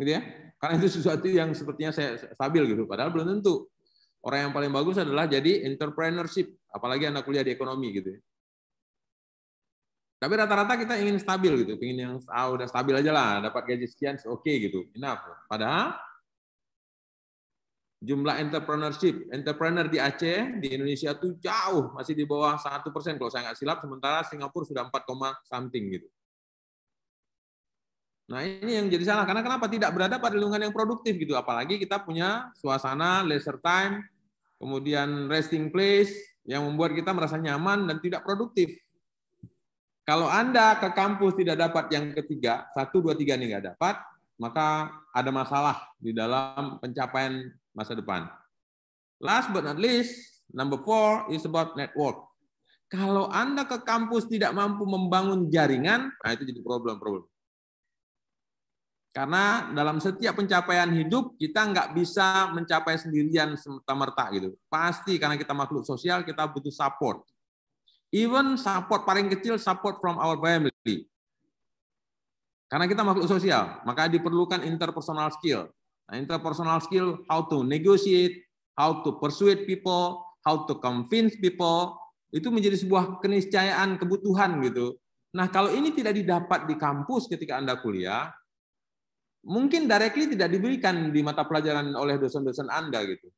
Gitu ya? Karena itu sesuatu yang sepertinya saya stabil gitu, padahal belum tentu. Orang yang paling bagus adalah jadi entrepreneurship, apalagi Anda kuliah di ekonomi gitu ya. Tapi rata-rata kita ingin stabil gitu, ingin yang udah stabil aja lah, dapat gaji sekian oke gitu, enough. Padahal jumlah entrepreneur di Aceh, di Indonesia tuh jauh, masih di bawah 1% kalau saya nggak silap, sementara Singapura sudah 4, something gitu. Nah ini yang jadi salah, karena kenapa tidak berada pada lingkungan yang produktif gitu, apalagi kita punya suasana leisure time, kemudian resting place yang membuat kita merasa nyaman dan tidak produktif. Kalau Anda ke kampus tidak dapat yang ketiga, 1, 2, 3 ini nggak dapat, maka ada masalah di dalam pencapaian masa depan. Last but not least, number 4 is about network. Kalau Anda ke kampus tidak mampu membangun jaringan, nah itu jadi problem. Karena dalam setiap pencapaian hidup, kita nggak bisa mencapai sendirian semata-merta gitu. Pasti karena kita makhluk sosial, kita butuh support. Even support paling kecil, support from our family. Karena kita makhluk sosial, maka diperlukan interpersonal skill. Nah, interpersonal skill, how to negotiate, how to persuade people, how to convince people, itu menjadi sebuah keniscayaan, kebutuhan gitu. Nah, kalau ini tidak didapat di kampus ketika Anda kuliah, mungkin directly tidak diberikan di mata pelajaran oleh dosen-dosen Anda gitu.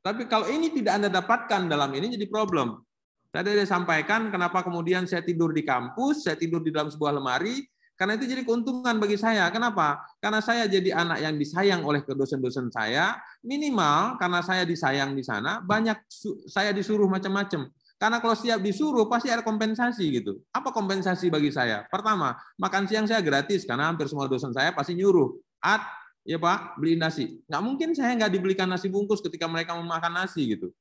Tapi kalau ini tidak Anda dapatkan dalam ini jadi problem. Tadi saya sampaikan kenapa kemudian saya tidur di kampus, saya tidur di dalam sebuah lemari, karena itu jadi keuntungan bagi saya. Kenapa? Karena saya jadi anak yang disayang oleh dosen-dosen saya, minimal karena saya disayang di sana, banyak saya disuruh macam-macam. Karena kalau setiap disuruh pasti ada kompensasi gitu. Apa kompensasi bagi saya? Pertama, makan siang saya gratis karena hampir semua dosen saya pasti nyuruh. Ya Pak, beliin nasi. Nggak mungkin saya nggak dibelikan nasi bungkus ketika mereka memakan nasi gitu.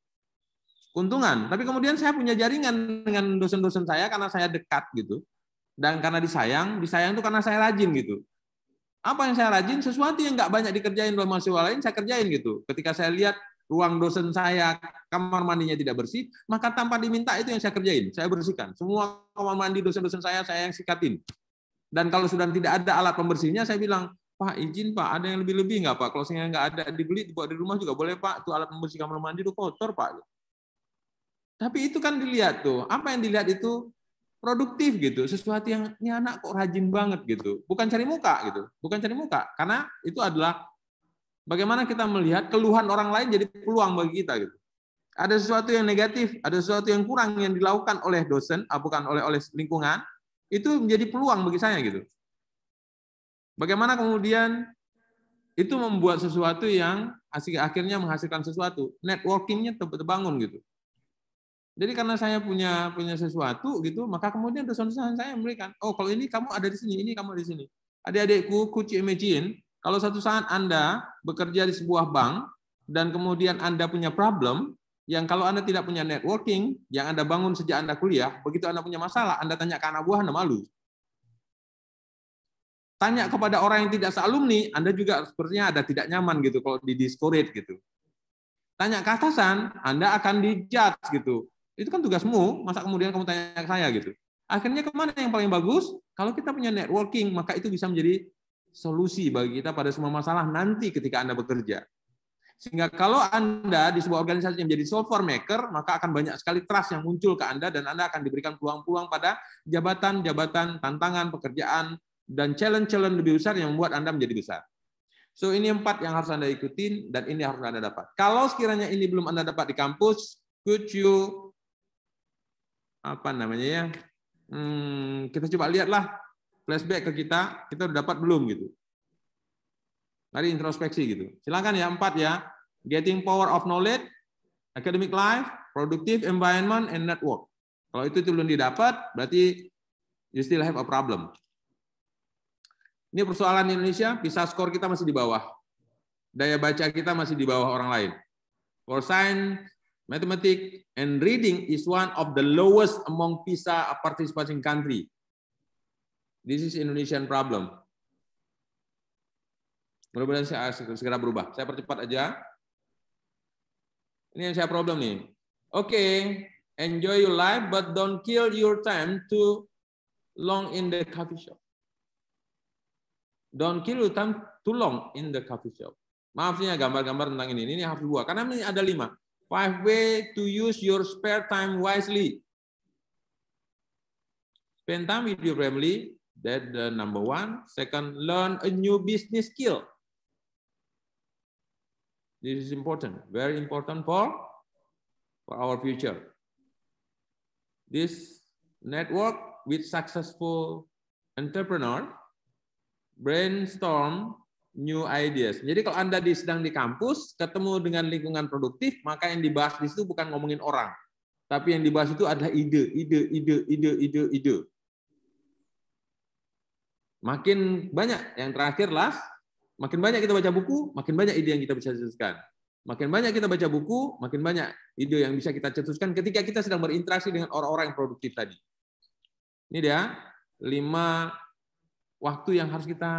Keuntungan. Tapi kemudian saya punya jaringan dengan dosen-dosen saya karena saya dekat gitu. Dan karena disayang itu karena saya rajin gitu. Apa yang saya rajin? Sesuatu yang nggak banyak dikerjain oleh mahasiswa lain, saya kerjain gitu. Ketika saya lihat ruang dosen saya, kamar mandinya tidak bersih, maka tanpa diminta itu yang saya kerjain. Saya bersihkan. Semua kamar mandi dosen-dosen saya yang sikatin. Dan kalau sudah tidak ada alat pembersihnya, saya bilang, Pak, izin Pak, ada yang lebih-lebih nggak Pak? Kalau saya nggak ada dibeli, dibawa di rumah juga boleh Pak. Itu alat pembersih kamar mandi itu kotor Pak. Tapi itu kan dilihat tuh. Apa yang dilihat itu produktif gitu. Sesuatu yang ini anak kok rajin banget gitu. Bukan cari muka gitu. Bukan cari muka. Karena itu adalah bagaimana kita melihat keluhan orang lain jadi peluang bagi kita gitu. Ada sesuatu yang negatif, ada sesuatu yang kurang yang dilakukan oleh dosen, bukan oleh lingkungan, itu menjadi peluang bagi saya gitu. Bagaimana kemudian itu membuat sesuatu yang akhirnya menghasilkan sesuatu, networkingnya terbangun gitu. Jadi karena saya punya sesuatu gitu, maka kemudian dosen-dosen saya memberikan, oh kalau ini kamu ada di sini, ini kamu ada di sini. Adik-adikku, could you imagine kalau satu saat Anda bekerja di sebuah bank dan kemudian Anda punya problem yang kalau Anda tidak punya networking yang Anda bangun sejak Anda kuliah, begitu Anda punya masalah, Anda tanya ke anak buah, Anda malu. Tanya kepada orang yang tidak sealumni, Anda juga sepertinya ada tidak nyaman gitu kalau di discourage gitu. Tanya ke atasan, Anda akan dijudge gitu. Itu kan tugasmu, masa kemudian kamu tanya ke saya gitu. Akhirnya kemana yang paling bagus? Kalau kita punya networking, maka itu bisa menjadi solusi bagi kita pada semua masalah nanti ketika Anda bekerja. Sehingga kalau Anda di sebuah organisasi yang menjadi solver maker, maka akan banyak sekali trust yang muncul ke Anda dan Anda akan diberikan peluang-peluang pada jabatan-jabatan, tantangan, pekerjaan, dan challenge-challenge lebih besar yang membuat Anda menjadi besar. So ini 4 yang harus Anda ikutin dan ini harus Anda dapat. Kalau sekiranya ini belum Anda dapat di kampus, could you Kita coba lihatlah flashback ke kita udah dapat belum gitu. Mari introspeksi gitu. Silakan ya 4 ya. Getting power of knowledge, academic life, productive environment, and network. Kalau itu belum didapat, berarti you still have a problem. Ini persoalan Indonesia, PISA skor kita masih di bawah. Daya baca kita masih di bawah orang lain. For science, mathematics, and reading is one of the lowest among PISA participating country. This is Indonesian problem. Mudah-mudahan saya segera berubah. Saya percepat aja. Ini yang saya problem nih. Oke, enjoy your life, but don't kill your time too long in the coffee shop. Don't kill your time too long in the coffee shop. Maaf nih gambar-gambar tentang ini harus dibuat. Karena ini ada 5. 5 way to use your spare time wisely. Spend time with your family. That's the number 1. Second, learn a new business skill. This is important, very important for our future. This network with successful entrepreneur, brainstorm new ideas. Jadi kalau Anda sedang di kampus, ketemu dengan lingkungan produktif, maka yang dibahas di situ bukan ngomongin orang, tapi yang dibahas itu adalah ide. Makin banyak, yang terakhir makin banyak kita baca buku, makin banyak ide yang kita bisa cetuskan. Makin banyak kita baca buku, makin banyak ide yang bisa kita cetuskan ketika kita sedang berinteraksi dengan orang-orang yang produktif tadi. Ini dia 5 waktu yang harus kita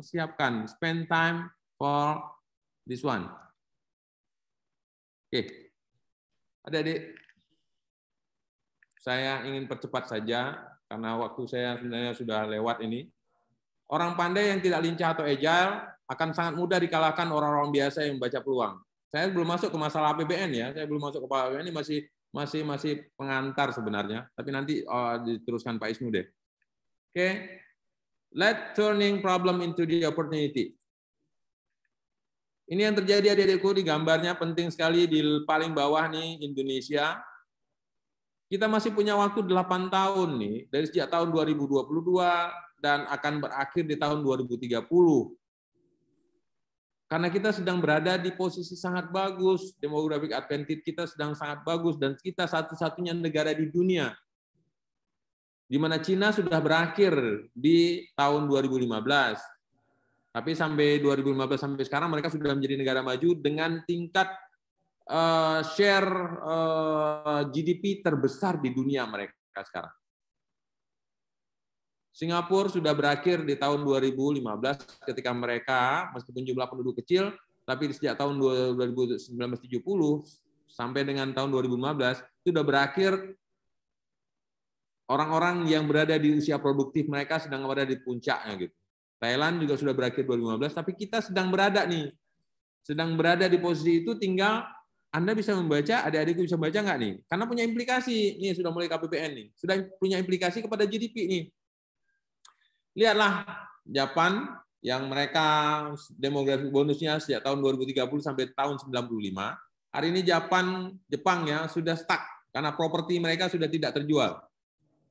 siapkan. Spend time for this one. Oke. Adik-adik, saya ingin percepat saja karena waktu saya sebenarnya sudah lewat ini. Orang pandai yang tidak lincah atau agile akan sangat mudah dikalahkan orang-orang biasa yang membaca peluang. Saya belum masuk ke masalah APBN ya, saya belum masuk ke APBN, ini masih pengantar sebenarnya, tapi nanti diteruskan Pak Isnu deh. Oke. Let turning problem into the opportunity. Ini yang terjadi adik-adikku di gambarnya penting sekali di paling bawah nih Indonesia. Kita masih punya waktu 8 tahun nih, dari sejak tahun 2022 dan akan berakhir di tahun 2030. Karena kita sedang berada di posisi sangat bagus, demographic advantage kita sedang sangat bagus, dan kita satu-satunya negara di dunia di mana Cina sudah berakhir di tahun 2015. Tapi sampai 2015 sampai sekarang mereka sudah menjadi negara maju dengan tingkat share GDP terbesar di dunia mereka sekarang. Singapura sudah berakhir di tahun 2015 ketika mereka meskipun jumlah penduduk kecil, tapi sejak tahun 1970 sampai dengan tahun 2015 itu sudah berakhir. Orang-orang yang berada di usia produktif mereka sedang berada di puncaknya gitu. Thailand juga sudah berakhir 2015, tapi kita sedang berada di posisi itu. Tinggal Anda bisa membaca, adik-adikku bisa baca nggak nih? Karena punya implikasi. Nih sudah mulai KPPN nih, sudah punya implikasi kepada GDP nih. Lihatlah Jepang yang mereka demografi bonusnya sejak tahun 2030 sampai tahun 95. Hari ini Jepang ya sudah stuck karena properti mereka sudah tidak terjual.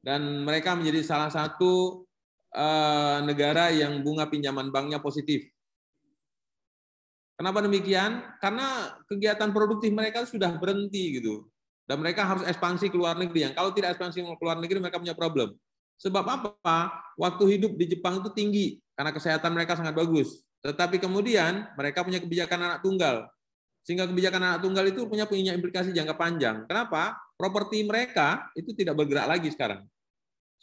Dan mereka menjadi salah satu negara yang bunga pinjaman banknya positif. Kenapa demikian? Karena kegiatan produktif mereka sudah berhenti gitu. Dan mereka harus ekspansi ke luar negeri. Yang kalau tidak ekspansi ke luar negeri mereka punya problem. Sebab apa? Waktu hidup di Jepang itu tinggi karena kesehatan mereka sangat bagus. Tetapi kemudian mereka punya kebijakan anak tunggal. Sehingga kebijakan anak tunggal itu punya implikasi jangka panjang. Kenapa? Properti mereka itu tidak bergerak lagi sekarang.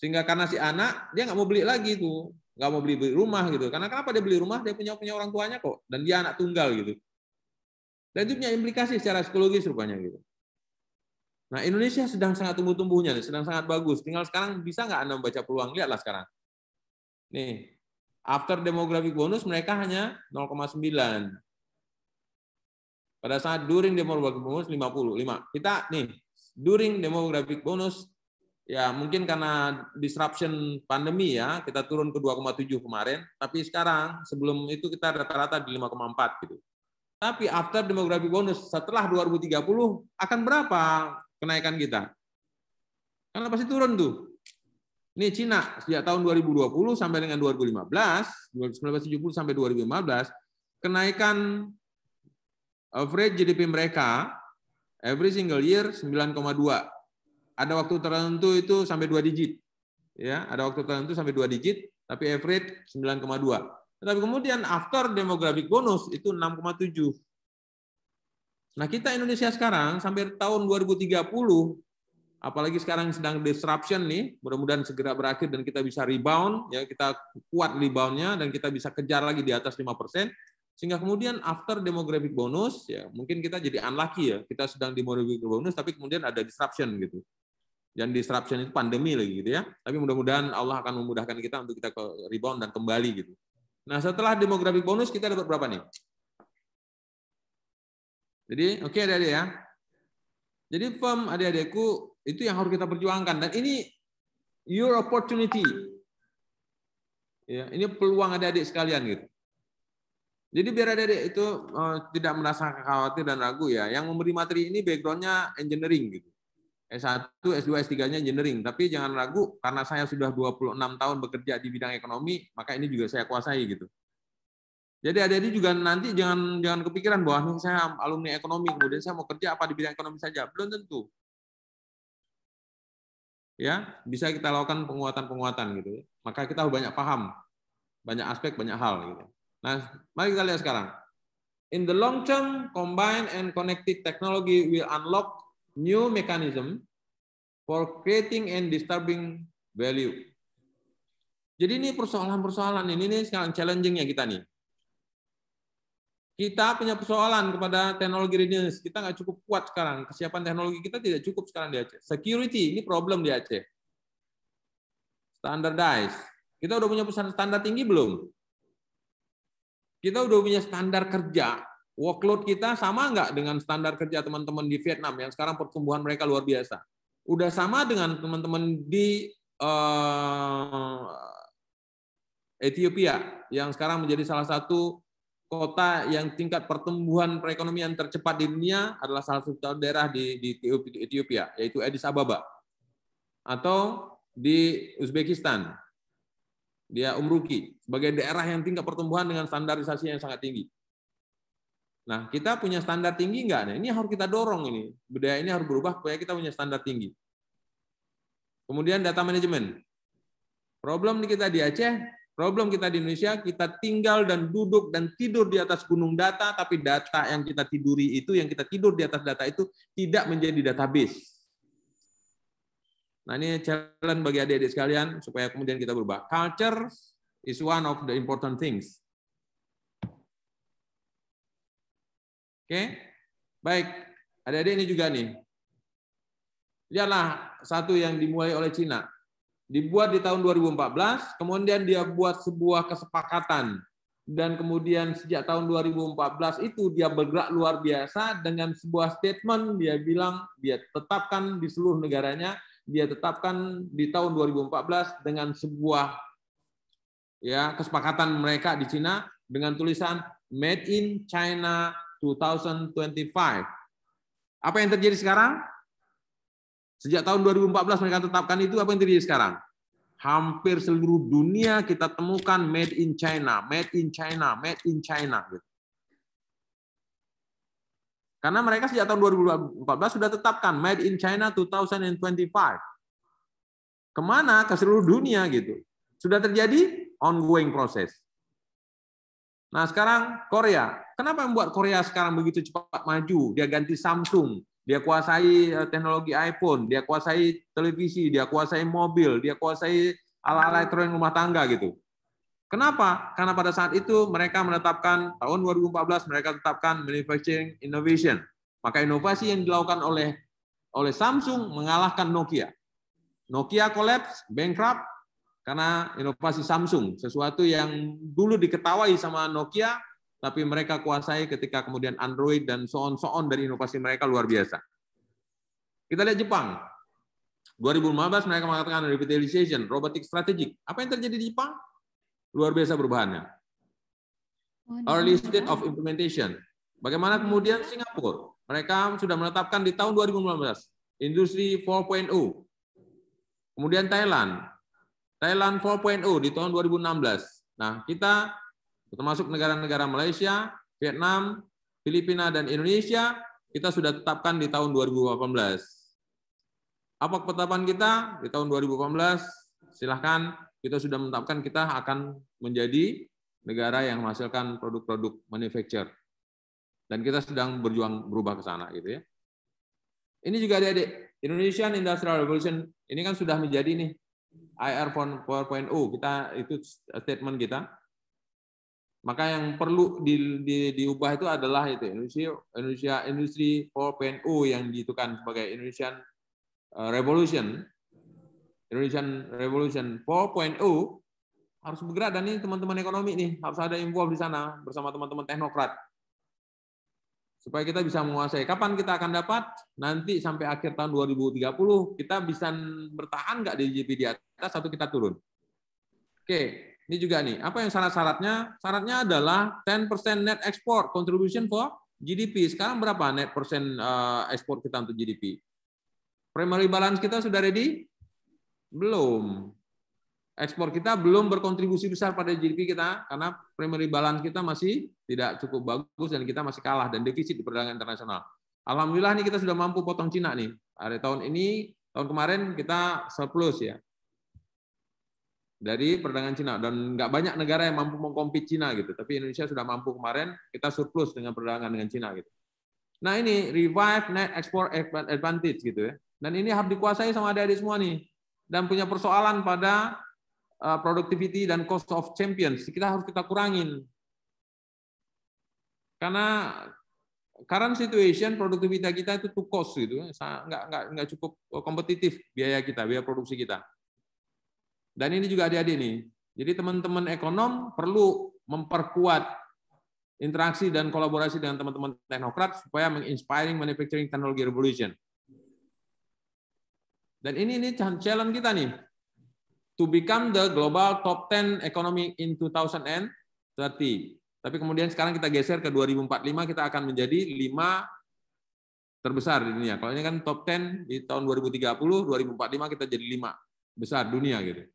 Sehingga karena si anak dia nggak mau beli lagi tuh, nggak mau beli rumah gitu. Karena kenapa dia beli rumah? Dia punya orang tuanya kok, dan dia anak tunggal gitu. Dan itu punya implikasi secara psikologis rupanya gitu. Nah, Indonesia sedang sangat tumbuh-tumbuhnya, sedang sangat bagus. Tinggal sekarang bisa nggak Anda membaca peluang? Lihatlah sekarang. Nih, after demographic bonus mereka hanya 0,9. Pada saat during demographic bonus 55. Kita nih, during demographic bonus ya mungkin karena disruption pandemi ya, kita turun ke 2,7 kemarin, tapi sekarang sebelum itu kita rata-rata di 5,4 gitu. Tapi after demographic bonus setelah 2030 akan berapa kenaikan kita? Karena pasti turun tuh. Ini Cina sejak tahun 2020 sampai dengan 2015, 1970 sampai 2015, kenaikan average GDP mereka every single year 9,2. Ada waktu tertentu itu sampai 2 digit. Ya, ada waktu tertentu sampai 2 digit, tapi average 9,2. Tapi kemudian after demographic bonus itu 6,7. Nah, kita Indonesia sekarang sampai tahun 2030, apalagi sekarang sedang disruption nih, mudah-mudahan segera berakhir dan kita bisa rebound, ya kita kuat reboundnya dan kita bisa kejar lagi di atas 5%, sehingga kemudian after demographic bonus, ya mungkin kita jadi unlucky ya, kita sedang di demographic bonus, tapi kemudian ada disruption gitu. Dan disruption itu pandemi lagi gitu ya. Tapi mudah-mudahan Allah akan memudahkan kita untuk kita ke rebound dan kembali gitu. Nah, setelah demographic bonus kita dapat berapa nih? Jadi, oke adik-adik ya. Jadi firm adik-adikku itu yang harus kita perjuangkan, dan ini your opportunity. Ya, ini peluang adik-adik sekalian gitu. Jadi biar adik-adik itu tidak merasa khawatir dan ragu ya. Yang memberi materi ini background-nya engineering gitu. S1, S2, S3-nya engineering, tapi jangan ragu karena saya sudah 26 tahun bekerja di bidang ekonomi, maka ini juga saya kuasai gitu. Jadi adik-adik juga nanti jangan kepikiran bahwa saya alumni ekonomi, kemudian saya mau kerja apa di bidang ekonomi saja. Belum tentu. Ya, bisa kita lakukan penguatan-penguatan gitu. Maka kita harus banyak paham, banyak aspek, banyak hal gitu. Nah, mari kita lihat sekarang. In the long term, combined and connected technology will unlock new mechanism for creating and disturbing value. Jadi ini persoalan-persoalan ini sekarang challenging-nya kita nih. Kita punya persoalan kepada teknologi readiness. Kita nggak cukup kuat sekarang. Kesiapan teknologi kita tidak cukup sekarang di Aceh. Security, ini problem di Aceh. Standardize. Kita udah punya standar tinggi belum? Kita udah punya standar kerja. Workload kita sama nggak dengan standar kerja teman-teman di Vietnam yang sekarang pertumbuhan mereka luar biasa? Udah sama dengan teman-teman di Ethiopia yang sekarang menjadi salah satu kota yang tingkat pertumbuhan perekonomian tercepat di dunia, adalah salah satu daerah di Ethiopia, yaitu Addis Ababa. Atau di Uzbekistan, dia Umruki, sebagai daerah yang tingkat pertumbuhan dengan standarisasi yang sangat tinggi. Nah, kita punya standar tinggi nggak? Nah, ini harus kita dorong ini. Budaya ini harus berubah supaya kita punya standar tinggi. Kemudian data management. Problem kita di Aceh, problem kita di Indonesia, kita tinggal dan duduk dan tidur di atas gunung data, tapi data yang kita tiduri itu, yang kita tidur di atas data itu tidak menjadi database. Nah, ini challenge bagi adik-adik sekalian supaya kemudian kita berubah. Culture is one of the important things. Oke, baik. Adik-adik ini juga nih. Lihatlah satu yang dimulai oleh Cina. Dibuat di tahun 2014, kemudian dia buat sebuah kesepakatan. Dan kemudian sejak tahun 2014 itu dia bergerak luar biasa dengan sebuah statement, dia bilang dia tetapkan di seluruh negaranya, dia tetapkan di tahun 2014 dengan sebuah ya kesepakatan mereka di Cina dengan tulisan Made in China 2025. Apa yang terjadi sekarang? Sejak tahun 2014 mereka tetapkan itu, apa yang terjadi sekarang? Hampir seluruh dunia kita temukan Made in China, Made in China, Made in China. Karena mereka sejak tahun 2014 sudah tetapkan Made in China 2025. Kemana? Ke seluruh dunia gitu. Sudah terjadi ongoing proses. Nah sekarang Korea, kenapa membuat Korea sekarang begitu cepat maju? Dia ganti Samsung, dia kuasai teknologi iPhone, dia kuasai televisi, dia kuasai mobil, dia kuasai alat-alat elektronik rumah tangga gitu. Kenapa? Karena pada saat itu mereka menetapkan, tahun 2014 mereka tetapkan manufacturing innovation. Maka inovasi yang dilakukan oleh Samsung mengalahkan Nokia. Nokia collapse, bankrupt, karena inovasi Samsung, sesuatu yang dulu diketawai sama Nokia, tapi mereka kuasai ketika kemudian Android dan so on dari inovasi mereka luar biasa. Kita lihat Jepang. 2015 mereka mengatakan revitalization, robotic strategic. Apa yang terjadi di Jepang? Luar biasa perubahannya. Early state of implementation. Bagaimana kemudian Singapura? Mereka sudah menetapkan di tahun 2015 industri 4.0. Kemudian Thailand, Thailand 4.0 di tahun 2016. Nah, kita termasuk negara-negara Malaysia, Vietnam, Filipina, dan Indonesia, kita sudah tetapkan di tahun 2018. Apa ketetapan kita di tahun 2018? Silahkan, kita sudah menetapkan kita akan menjadi negara yang menghasilkan produk-produk manufacture. Dan kita sedang berjuang berubah ke sana gitu ya. Ini juga adik-adik, Indonesian Industrial Revolution ini kan sudah menjadi nih IR 4.0, kita itu statement kita. Maka yang perlu diubah itu adalah itu Indonesia Industry 4.0 yang diitukan sebagai Indonesian Revolution 4.0 harus bergerak, dan ini teman-teman ekonomi nih harus ada involved di sana bersama teman-teman teknokrat supaya kita bisa menguasai. Kapan kita akan dapat? Nanti sampai akhir tahun 2030 kita bisa bertahan nggak di GDP di atas atau kita turun? Oke, ini juga nih. Apa yang syarat-syaratnya? Syaratnya adalah 10% net export contribution for GDP. Sekarang berapa net persen ekspor kita untuk GDP? Primary balance kita sudah ready? Belum. Ekspor kita belum berkontribusi besar pada GDP kita karena primary balance kita masih tidak cukup bagus dan kita masih kalah dan defisit di perdagangan internasional. Alhamdulillah nih kita sudah mampu potong Cina nih. Ada tahun ini, tahun kemarin kita surplus ya dari perdagangan Cina, dan nggak banyak negara yang mampu mengkompet Cina gitu. Tapi Indonesia sudah mampu kemarin, kita surplus dengan perdagangan dengan Cina gitu. Nah ini revive net export advantage gitu ya. Dan ini harus dikuasai sama adik-adik semua nih. Dan punya persoalan pada productivity dan cost of champions, kita harus kita kurangin. Karena current situation produktivitas kita itu too cost gitu, nggak cukup kompetitif biaya kita, biaya produksi kita. Dan ini juga adik-adik nih. Jadi teman-teman ekonom perlu memperkuat interaksi dan kolaborasi dengan teman-teman teknokrat supaya menginspiring manufacturing technology revolution. Dan ini challenge kita nih. To become the global top 10 economy in 2030. Tapi kemudian sekarang kita geser ke 2045, kita akan menjadi 5 terbesar di dunia. Kalau ini kan top 10 di tahun 2030, 2045 kita jadi 5 besar dunia gitu.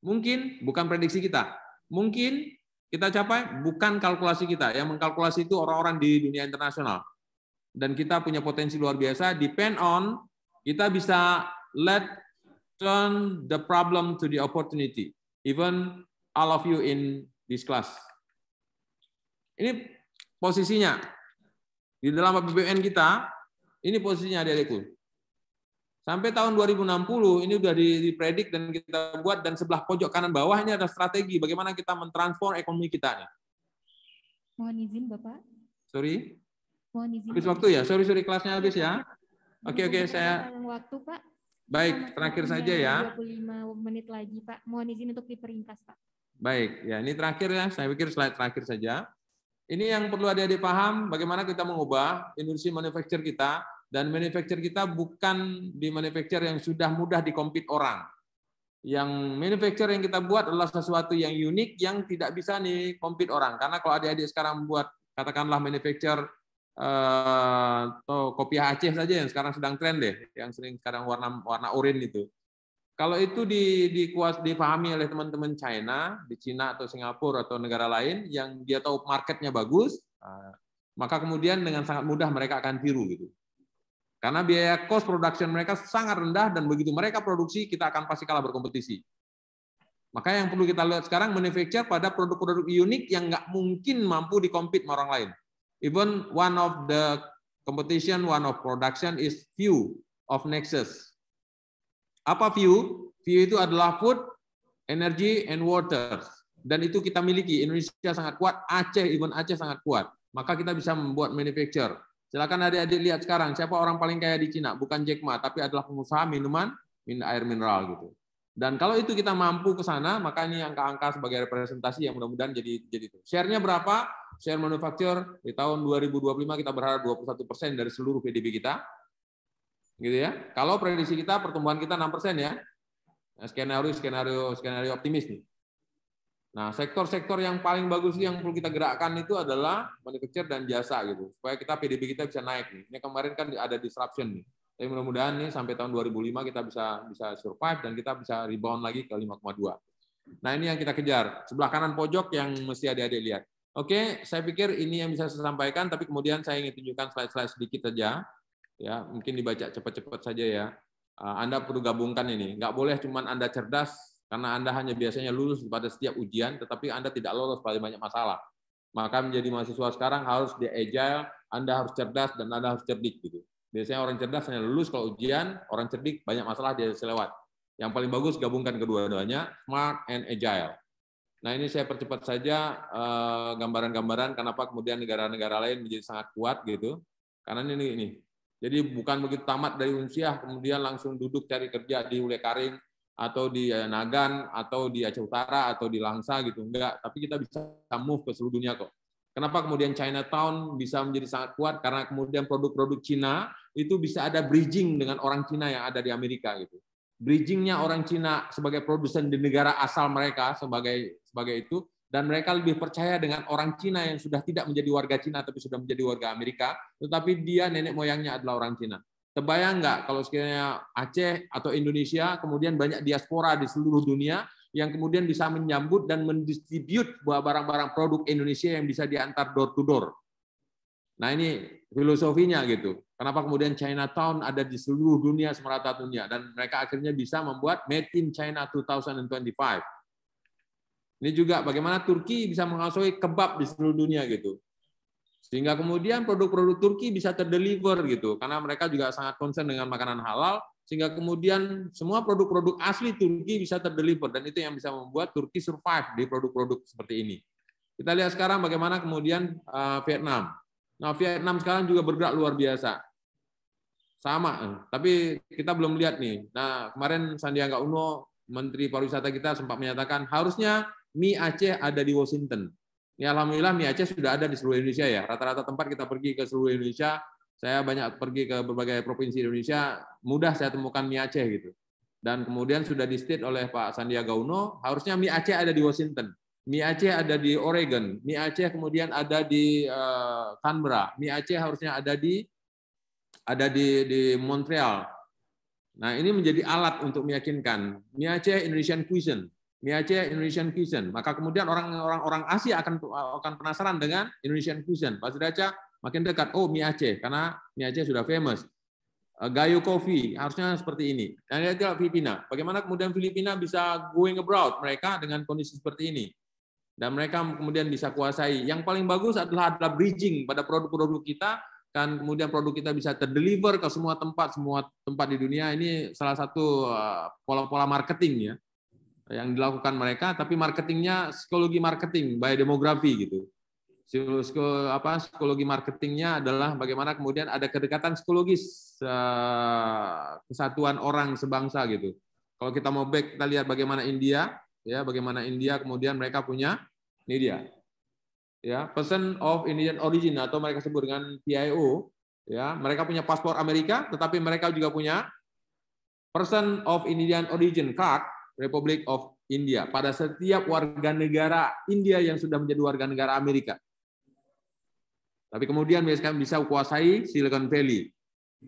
Mungkin bukan prediksi kita. Mungkin kita capai bukan kalkulasi kita. Yang mengkalkulasi itu orang-orang di dunia internasional. Dan kita punya potensi luar biasa, depend on kita bisa turn the problem to the opportunity. Even all of you in this class. Ini posisinya di dalam APBN kita. Ini posisinya adik-adikku. Sampai tahun 2060 ini sudah dipredik dan kita buat, dan sebelah pojok kanan bawah ini ada strategi bagaimana kita mentransform ekonomi kita nih. Mohon izin Bapak. Sorry. Mohon izin. Habis waktu ya. Sorry kelasnya habis ya. Oke saya. Waktu Pak. Baik, terakhir saja ya. 25 menit lagi, Pak. Mohon izin untuk diperingkas, Pak. Baik, ya ini terakhir ya. Saya pikir slide terakhir saja. Ini yang perlu adik-adik paham, bagaimana kita mengubah industri manufacture kita, dan manufacture kita bukan di manufacture yang sudah mudah dikompet orang. Yang manufacture yang kita buat adalah sesuatu yang unik, yang tidak bisa dikompet orang. Karena kalau adik-adik sekarang buat, katakanlah manufacture atau kopiah Aceh saja yang sekarang sedang tren deh, yang sering sekarang warna oranye itu. Kalau itu dipahami oleh teman-teman China, di Cina atau Singapura atau negara lain yang dia tahu marketnya bagus, maka kemudian dengan sangat mudah mereka akan tiru gitu. Karena biaya cost production mereka sangat rendah, dan begitu mereka produksi kita akan pasti kalah berkompetisi. Maka yang perlu kita lihat sekarang manufacture pada produk-produk unik yang nggak mungkin mampu dikompet sama orang lain. Even one of the competition, one of production is view of Nexus. Apa view? View itu adalah food, energy, and water. Dan itu kita miliki. Indonesia sangat kuat, even Aceh sangat kuat. Maka kita bisa membuat manufacture. Silakan adik-adik lihat sekarang, siapa orang paling kaya di Cina? Bukan Jack Ma, tapi adalah pengusaha air mineral gitu. Dan kalau itu kita mampu ke sana, maka ini angka-angka sebagai representasi yang mudah-mudahan jadi itu. Share-nya berapa? Share manufacture di tahun 2025 kita berharap 21% dari seluruh PDB kita. Gitu ya. Kalau prediksi kita pertumbuhan kita 6% ya. Skenario optimis nih. Nah, sektor-sektor yang paling bagus yang perlu kita gerakkan itu adalah manufacture dan jasa gitu. Supaya kita PDB kita bisa naik nih. Ini kemarin kan ada disruption nih. Tapi mudah-mudahan nih sampai tahun 2005 kita bisa survive dan kita bisa rebound lagi ke 5,2. Nah, ini yang kita kejar. Sebelah kanan pojok yang mesti adik-adik lihat. Oke, saya pikir ini yang bisa saya sampaikan, tapi kemudian saya ingin tunjukkan slide-slide sedikit saja. Ya, mungkin dibaca cepat-cepat saja ya. Anda perlu gabungkan ini. Nggak boleh cuma Anda cerdas, karena Anda hanya biasanya lulus pada setiap ujian, tetapi Anda tidak lolos pada banyak masalah. Maka menjadi mahasiswa sekarang harus di agile, Anda harus cerdas, dan Anda harus cerdik. Gitu. Biasanya orang cerdas hanya lulus kalau ujian, orang cerdik banyak masalah dia selewat. Yang paling bagus gabungkan kedua-duanya, smart and agile. Nah, ini saya percepat saja gambaran-gambaran kenapa kemudian negara-negara lain menjadi sangat kuat gitu. Karena ini. Jadi bukan begitu tamat dari Unsiah kemudian langsung duduk cari kerja di Ulekaring atau di Nagan atau di Aceh Utara atau di Langsa gitu, enggak. Tapi kita bisa move ke seluruh dunia kok. Kenapa kemudian Chinatown bisa menjadi sangat kuat? Karena kemudian produk-produk Cina itu bisa ada bridging dengan orang Cina yang ada di Amerika gitu. Bridgingnya orang Cina sebagai produsen di negara asal mereka sebagai itu, dan mereka lebih percaya dengan orang Cina yang sudah tidak menjadi warga Cina tapi sudah menjadi warga Amerika, tetapi dia nenek moyangnya adalah orang Cina. Terbayang nggak kalau sekiranya Aceh atau Indonesia kemudian banyak diaspora di seluruh dunia yang kemudian bisa menyambut dan mendistribute barang-barang produk Indonesia yang bisa diantar door to door. Nah, ini filosofinya gitu. Kenapa kemudian Chinatown ada di seluruh dunia, semerata dunia, dan mereka akhirnya bisa membuat Made in China 2025. Ini juga bagaimana Turki bisa menguasai kebab di seluruh dunia gitu. Sehingga kemudian produk-produk Turki bisa terdeliver gitu, karena mereka juga sangat concern dengan makanan halal, sehingga kemudian semua produk-produk asli Turki bisa terdeliver, dan itu yang bisa membuat Turki survive di produk-produk seperti ini. Kita lihat sekarang bagaimana kemudian Vietnam. Nah, Vietnam sekarang juga bergerak luar biasa. Sama, tapi kita belum lihat nih. Nah, kemarin Sandiaga Uno, Menteri Pariwisata kita sempat menyatakan harusnya mie Aceh ada di Washington. Ya, alhamdulillah mie Aceh sudah ada di seluruh Indonesia ya. Rata-rata tempat kita pergi ke seluruh Indonesia, saya banyak pergi ke berbagai provinsi Indonesia, mudah saya temukan mie Aceh gitu. Dan kemudian sudah di-state oleh Pak Sandiaga Uno, harusnya mie Aceh ada di Washington. Mie Aceh ada di Oregon, mie Aceh kemudian ada di Canberra, mie Aceh harusnya ada di Montreal. Nah, ini menjadi alat untuk meyakinkan mie Aceh Indonesian cuisine, mie Aceh Indonesian cuisine. Maka kemudian orang Asia akan penasaran dengan Indonesian cuisine. Pasti Aceh makin dekat, oh mie Aceh, karena mie Aceh sudah famous. Gayo Coffee harusnya seperti ini. Dan lihat Filipina, bagaimana kemudian Filipina bisa going abroad mereka dengan kondisi seperti ini. Dan mereka kemudian bisa kuasai. Yang paling bagus adalah bridging pada produk-produk kita, kan kemudian produk kita bisa terdeliver ke semua tempat di dunia. Ini salah satu pola-pola marketing ya yang dilakukan mereka, tapi marketingnya psikologi marketing by demografi gitu. Psikologi marketingnya adalah bagaimana kemudian ada kedekatan psikologis kesatuan orang sebangsa gitu. Kalau kita mau back, kita lihat bagaimana India, ya bagaimana India kemudian mereka punya ini dia, ya person of Indian origin atau mereka sebut dengan PIO, ya mereka punya paspor Amerika, tetapi mereka juga punya person of Indian origin card Republic of India pada setiap warga negara India yang sudah menjadi warga negara Amerika. Tapi kemudian mereka bisa kuasai Silicon Valley.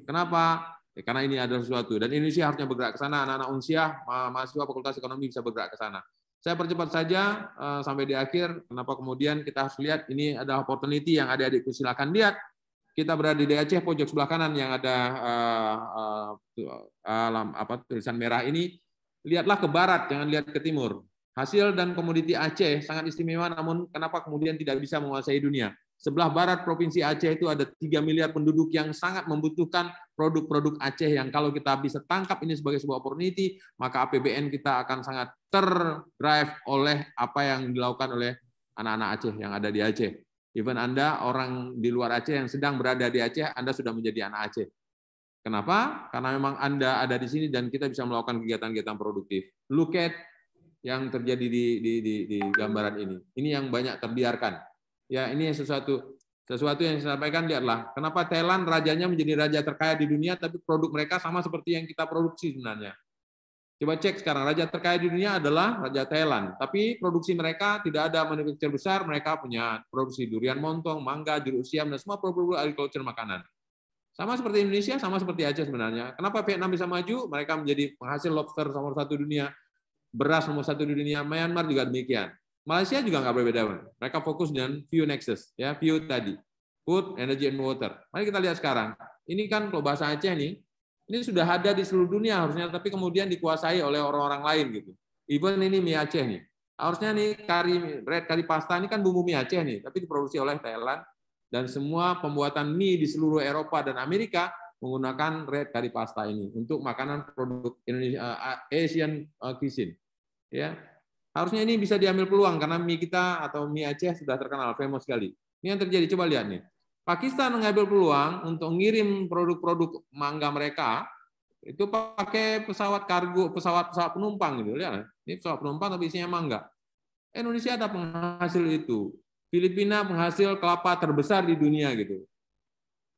Kenapa? Ya, karena ini adalah sesuatu. Dan Indonesia harusnya bergerak ke sana. Anak-anak Unsiah, mahasiswa Fakultas Ekonomi bisa bergerak ke sana. Saya percepat saja sampai di akhir. Kenapa kemudian kita harus lihat ini adalah opportunity yang adik-adikku silakan lihat. Kita berada di Aceh, pojok sebelah kanan yang ada tulisan merah ini. Lihatlah ke barat, jangan lihat ke timur. Hasil dan komoditi Aceh sangat istimewa, namun kenapa kemudian tidak bisa menguasai dunia? Sebelah barat Provinsi Aceh itu ada 3 miliar penduduk yang sangat membutuhkan produk-produk Aceh yang kalau kita bisa tangkap ini sebagai sebuah opportunity, maka APBN kita akan sangat terdrive oleh apa yang dilakukan oleh anak-anak Aceh yang ada di Aceh. Even Anda orang di luar Aceh yang sedang berada di Aceh, Anda sudah menjadi anak Aceh. Kenapa? Karena memang Anda ada di sini dan kita bisa melakukan kegiatan-kegiatan produktif. Look at yang terjadi di gambaran ini. Ini yang banyak terbiarkan. Ya, ini sesuatu yang saya sampaikan, lihatlah. Kenapa Thailand rajanya menjadi raja terkaya di dunia, tapi produk mereka sama seperti yang kita produksi sebenarnya. Coba cek sekarang, raja terkaya di dunia adalah Raja Thailand. Tapi produksi mereka tidak ada manufaktur besar, mereka punya produksi durian montong, mangga, jeruk siam, dan semua produk agriculture makanan. Sama seperti Indonesia, sama seperti Aceh sebenarnya. Kenapa Vietnam bisa maju? Mereka menjadi penghasil lobster nomor 1 dunia. beras nomor 1 di dunia, Myanmar juga demikian. Malaysia juga nggak berbeda. Mereka fokus dengan View Nexus, ya View tadi, Food, Energy, and Water. Mari kita lihat sekarang. Ini kan kalau bahasa Aceh nih, ini sudah ada di seluruh dunia harusnya, tapi kemudian dikuasai oleh orang-orang lain gitu. Even ini mie Aceh nih. Harusnya nih red curry pasta ini kan bumbu mie Aceh nih, tapi diproduksi oleh Thailand, dan semua pembuatan mie di seluruh Eropa dan Amerika menggunakan red curry pasta ini untuk makanan produk Indonesia, Asian cuisine. Ya, harusnya ini bisa diambil peluang karena mie kita atau mie Aceh sudah terkenal, famous sekali. Ini yang terjadi, coba lihat nih. Pakistan mengambil peluang untuk ngirim produk-produk mangga mereka itu pakai pesawat kargo, pesawat penumpang gitu. Lihat, ini pesawat penumpang tapi isinya mangga. Indonesia ada penghasil itu. Filipina penghasil kelapa terbesar di dunia gitu.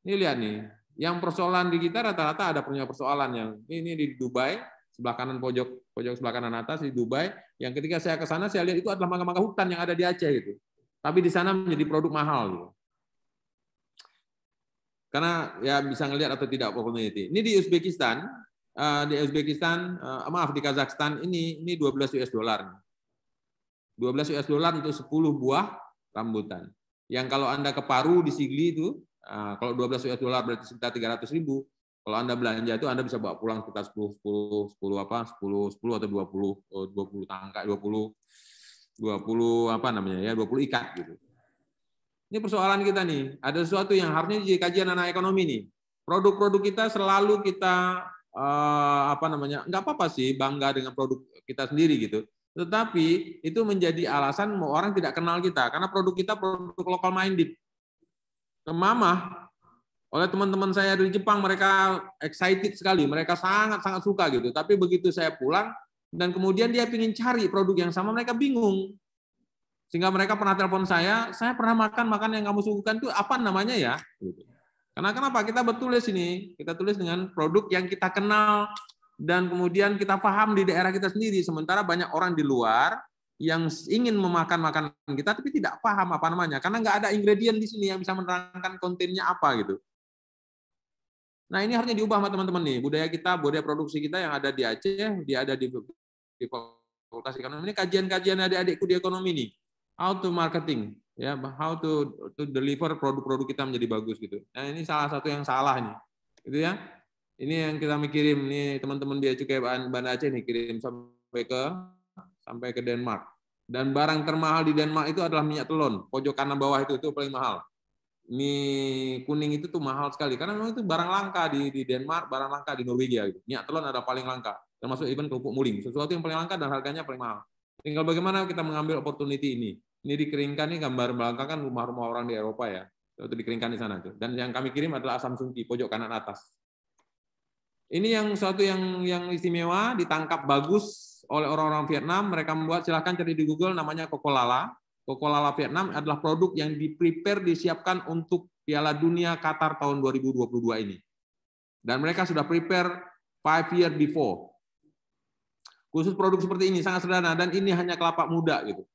Ini lihat nih, yang persoalan di kita rata-rata ada punya persoalan yang ini di Dubai, sebelah kanan pojok sebelah kanan atas di Dubai. Yang ketika saya ke sana saya lihat itu adalah mangga-mangga hutan yang ada di Aceh gitu. Tapi di sana menjadi produk mahal gitu. Karena ya bisa ngelihat atau tidak opportunity. Ini di Uzbekistan, maaf di Kazakhstan ini 12 US dollar. 12 US dollar untuk 10 buah rambutan. Yang kalau Anda ke Paru di Sigli itu, kalau 12 US dollar berarti sekitar 300.000. Kalau Anda belanja itu Anda bisa bawa pulang sekitar 10 atau 20 tangkai, 20 apa namanya ya, 20 ikat gitu. Ini persoalan kita nih. Ada sesuatu yang harusnya jadi kajian anak ekonomi nih. Produk-produk kita selalu kita nggak apa-apa sih bangga dengan produk kita sendiri gitu. Tetapi itu menjadi alasan orang tidak kenal kita karena produk kita produk local minded. Kemamah oleh teman-teman saya dari Jepang, mereka excited sekali, mereka sangat-sangat suka gitu. Tapi begitu saya pulang dan kemudian dia ingin cari produk yang sama, mereka bingung. Sehingga mereka pernah telepon saya pernah makan yang kamu suguhkan itu apa namanya ya? Karena kenapa? Kita bertulis ini, kita tulis dengan produk yang kita kenal dan kemudian kita paham di daerah kita sendiri. Sementara banyak orang di luar yang ingin memakan makanan kita tapi tidak paham apa namanya, karena nggak ada ingredient di sini yang bisa menerangkan kontennya apa gitu. Nah ini harusnya diubah sama teman-teman nih, budaya kita, budaya produksi kita yang ada di Aceh, dia ada di Fakultas Ekonomi. Ini kajian-kajian adik-adikku di ekonomi nih. How to marketing, ya, how to deliver produk-produk kita menjadi bagus gitu. Nah ini salah satu yang salah nih, gitu ya. Ini yang kita kirim nih teman-teman Bea Cukai Banda Aceh nih kirim sampai ke Denmark. Dan barang termahal di Denmark itu adalah minyak telon, pojok kanan bawah itu paling mahal. Mie kuning itu tuh mahal sekali karena memang itu barang langka di Denmark, barang langka di Norwegia gitu. Minyak telon ada paling langka, termasuk even kerupuk muling, sesuatu yang paling langka dan harganya paling mahal. Tinggal bagaimana kita mengambil opportunity ini. Ini dikeringkan, nih gambar belakang kan rumah-rumah orang di Eropa ya. Itu dikeringkan di sana tuh. Dan yang kami kirim adalah asam sungki pojok kanan atas. Ini yang suatu yang istimewa, ditangkap bagus oleh orang-orang Vietnam. Mereka membuat, silahkan cari di Google, namanya Coco Lala. Coco Lala Vietnam adalah produk yang disiapkan untuk Piala Dunia Qatar tahun 2022 ini. Dan mereka sudah prepare 5 years before. Khusus produk seperti ini sangat sederhana dan ini hanya kelapa muda gitu.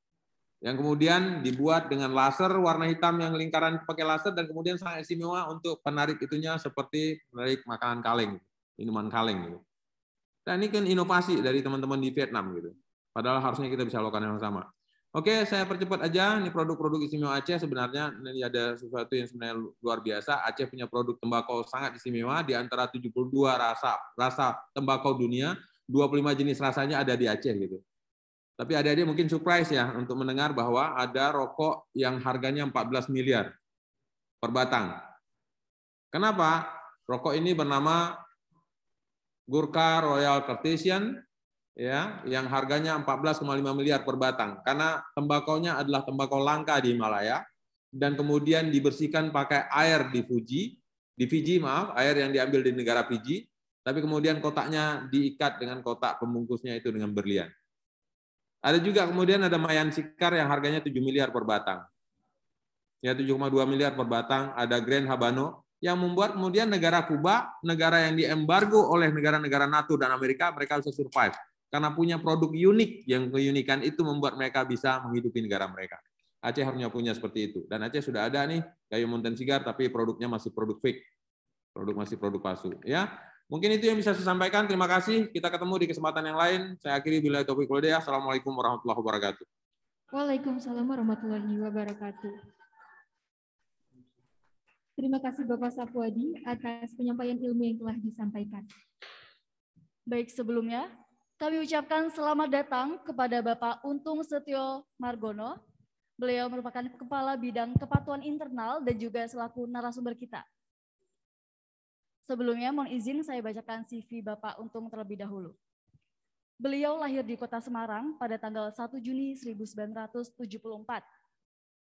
Yang kemudian dibuat dengan laser warna hitam yang lingkaran pakai laser dan kemudian sangat istimewa untuk penarik itunya seperti penarik makanan kaleng, minuman kaleng gitu. Dan ini kan inovasi dari teman-teman di Vietnam gitu. Padahal harusnya kita bisa lakukan yang sama. Oke, saya percepat aja. Ini produk-produk istimewa Aceh sebenarnya ini ada sesuatu yang sebenarnya luar biasa. Aceh punya produk tembakau sangat istimewa di antara 72 rasa tembakau dunia, 25 jenis rasanya ada di Aceh gitu. Tapi adik-adik mungkin surprise ya untuk mendengar bahwa ada rokok yang harganya 14 miliar per batang. Kenapa? Rokok ini bernama Gurkha Royal Cartesian ya, yang harganya 14,5 miliar per batang. Karena tembakaunya adalah tembakau langka di Himalaya dan kemudian dibersihkan pakai air di Fiji, air yang diambil di negara Fiji, tapi kemudian kotaknya diikat dengan kotak pembungkusnya itu dengan berlian. Ada juga kemudian ada Mayan Sikar yang harganya 7 miliar per batang. Ya 7,2 miliar per batang. Ada Grand Habano yang membuat kemudian negara Kuba, negara yang diembargo oleh negara-negara NATO dan Amerika, mereka bisa survive. Karena punya produk unik, yang keunikan itu membuat mereka bisa menghidupi negara mereka. Aceh harusnya punya seperti itu. Dan Aceh sudah ada nih, kayu Mountain Cigar, tapi produknya masih produk fake. Masih produk palsu. Ya. Mungkin itu yang bisa saya sampaikan. Terima kasih. Kita ketemu di kesempatan yang lain. Saya akhiri billahi taufiq wal hidayah. Assalamualaikum warahmatullahi wabarakatuh. Waalaikumsalam warahmatullahi wabarakatuh. Terima kasih Bapak Sapuadi atas penyampaian ilmu yang telah disampaikan. Baik, sebelumnya kami ucapkan selamat datang kepada Bapak Untung Setio Margono. Beliau merupakan Kepala Bidang Kepatuhan Internal dan juga selaku narasumber kita. Sebelumnya mohon izin saya bacakan CV Bapak Untung terlebih dahulu. Beliau lahir di Kota Semarang pada tanggal 1 Juni 1974.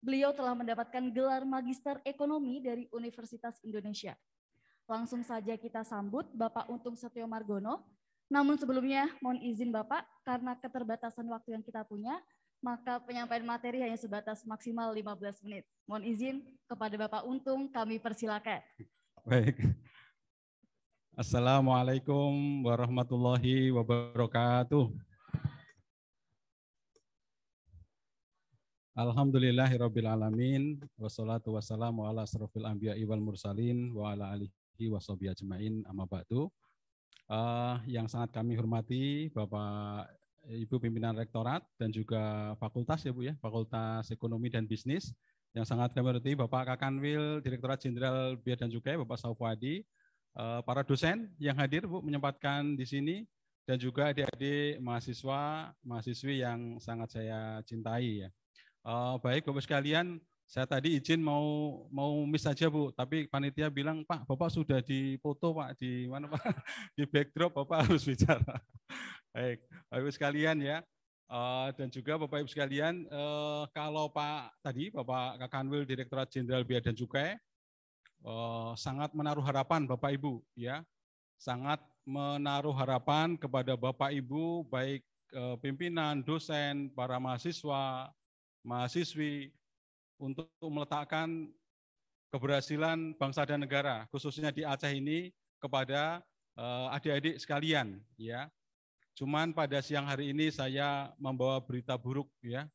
Beliau telah mendapatkan gelar Magister Ekonomi dari Universitas Indonesia. Langsung saja kita sambut Bapak Untung Setio Margono. Namun sebelumnya mohon izin Bapak, karena keterbatasan waktu yang kita punya, maka penyampaian materi hanya sebatas maksimal 15 menit. Mohon izin kepada Bapak Untung, kami persilakan. Baik. Assalamualaikum warahmatullahi wabarakatuh. Alhamdulillahirabbil alamin wassalatu wassalamu ala asrofil anbiya'i wal mursalin wa ala alihi washabihi ajmain amma ba'du. Yang sangat kami hormati Bapak Ibu pimpinan rektorat dan juga fakultas ya Bu ya, Fakultas Ekonomi dan Bisnis. Yang sangat kami hormati Bapak Kakanwil Direktorat Jenderal Bea dan Cukai, Bapak Sapuadi, para dosen yang hadir Bu menyempatkan di sini, dan juga adik-adik mahasiswa, mahasiswi yang sangat saya cintai ya. Baik Bapak sekalian, saya tadi izin mau miss saja Bu, tapi panitia bilang Pak, Bapak sudah dipoto Pak, di mana Pak? Di backdrop Bapak harus bicara. Baik, Bapak Ibu sekalian ya, dan juga Bapak Ibu sekalian, kalau Pak tadi Bapak Kakanwil Direktorat Jenderal Bea dan Cukai sangat menaruh harapan Bapak Ibu ya, sangat menaruh harapan kepada Bapak Ibu baik pimpinan, dosen, para mahasiswa, mahasiswi untuk meletakkan keberhasilan bangsa dan negara khususnya di Aceh ini kepada adik-adik sekalian ya. Cuman pada siang hari ini saya membawa berita buruk ya,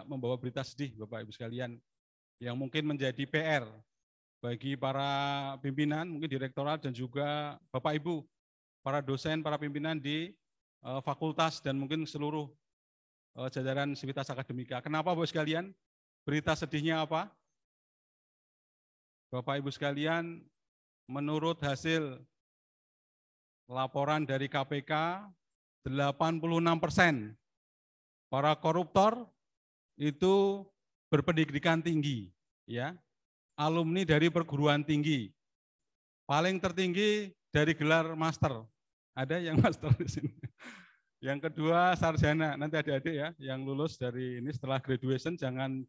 membawa berita sedih Bapak Ibu sekalian, yang mungkin menjadi PR bagi para pimpinan, mungkin direktorat dan juga Bapak Ibu, para dosen, para pimpinan di fakultas dan mungkin seluruh jajaran Sivitas Akademika. Kenapa Bapak sekalian? Berita sedihnya apa? Bapak Ibu sekalian, menurut hasil laporan dari KPK, 86% para koruptor itu berpendidikan tinggi, ya, alumni dari perguruan tinggi, paling tertinggi dari gelar master. Ada yang master di sini. Yang kedua sarjana. Nanti adik-adik ya yang lulus dari ini setelah graduation jangan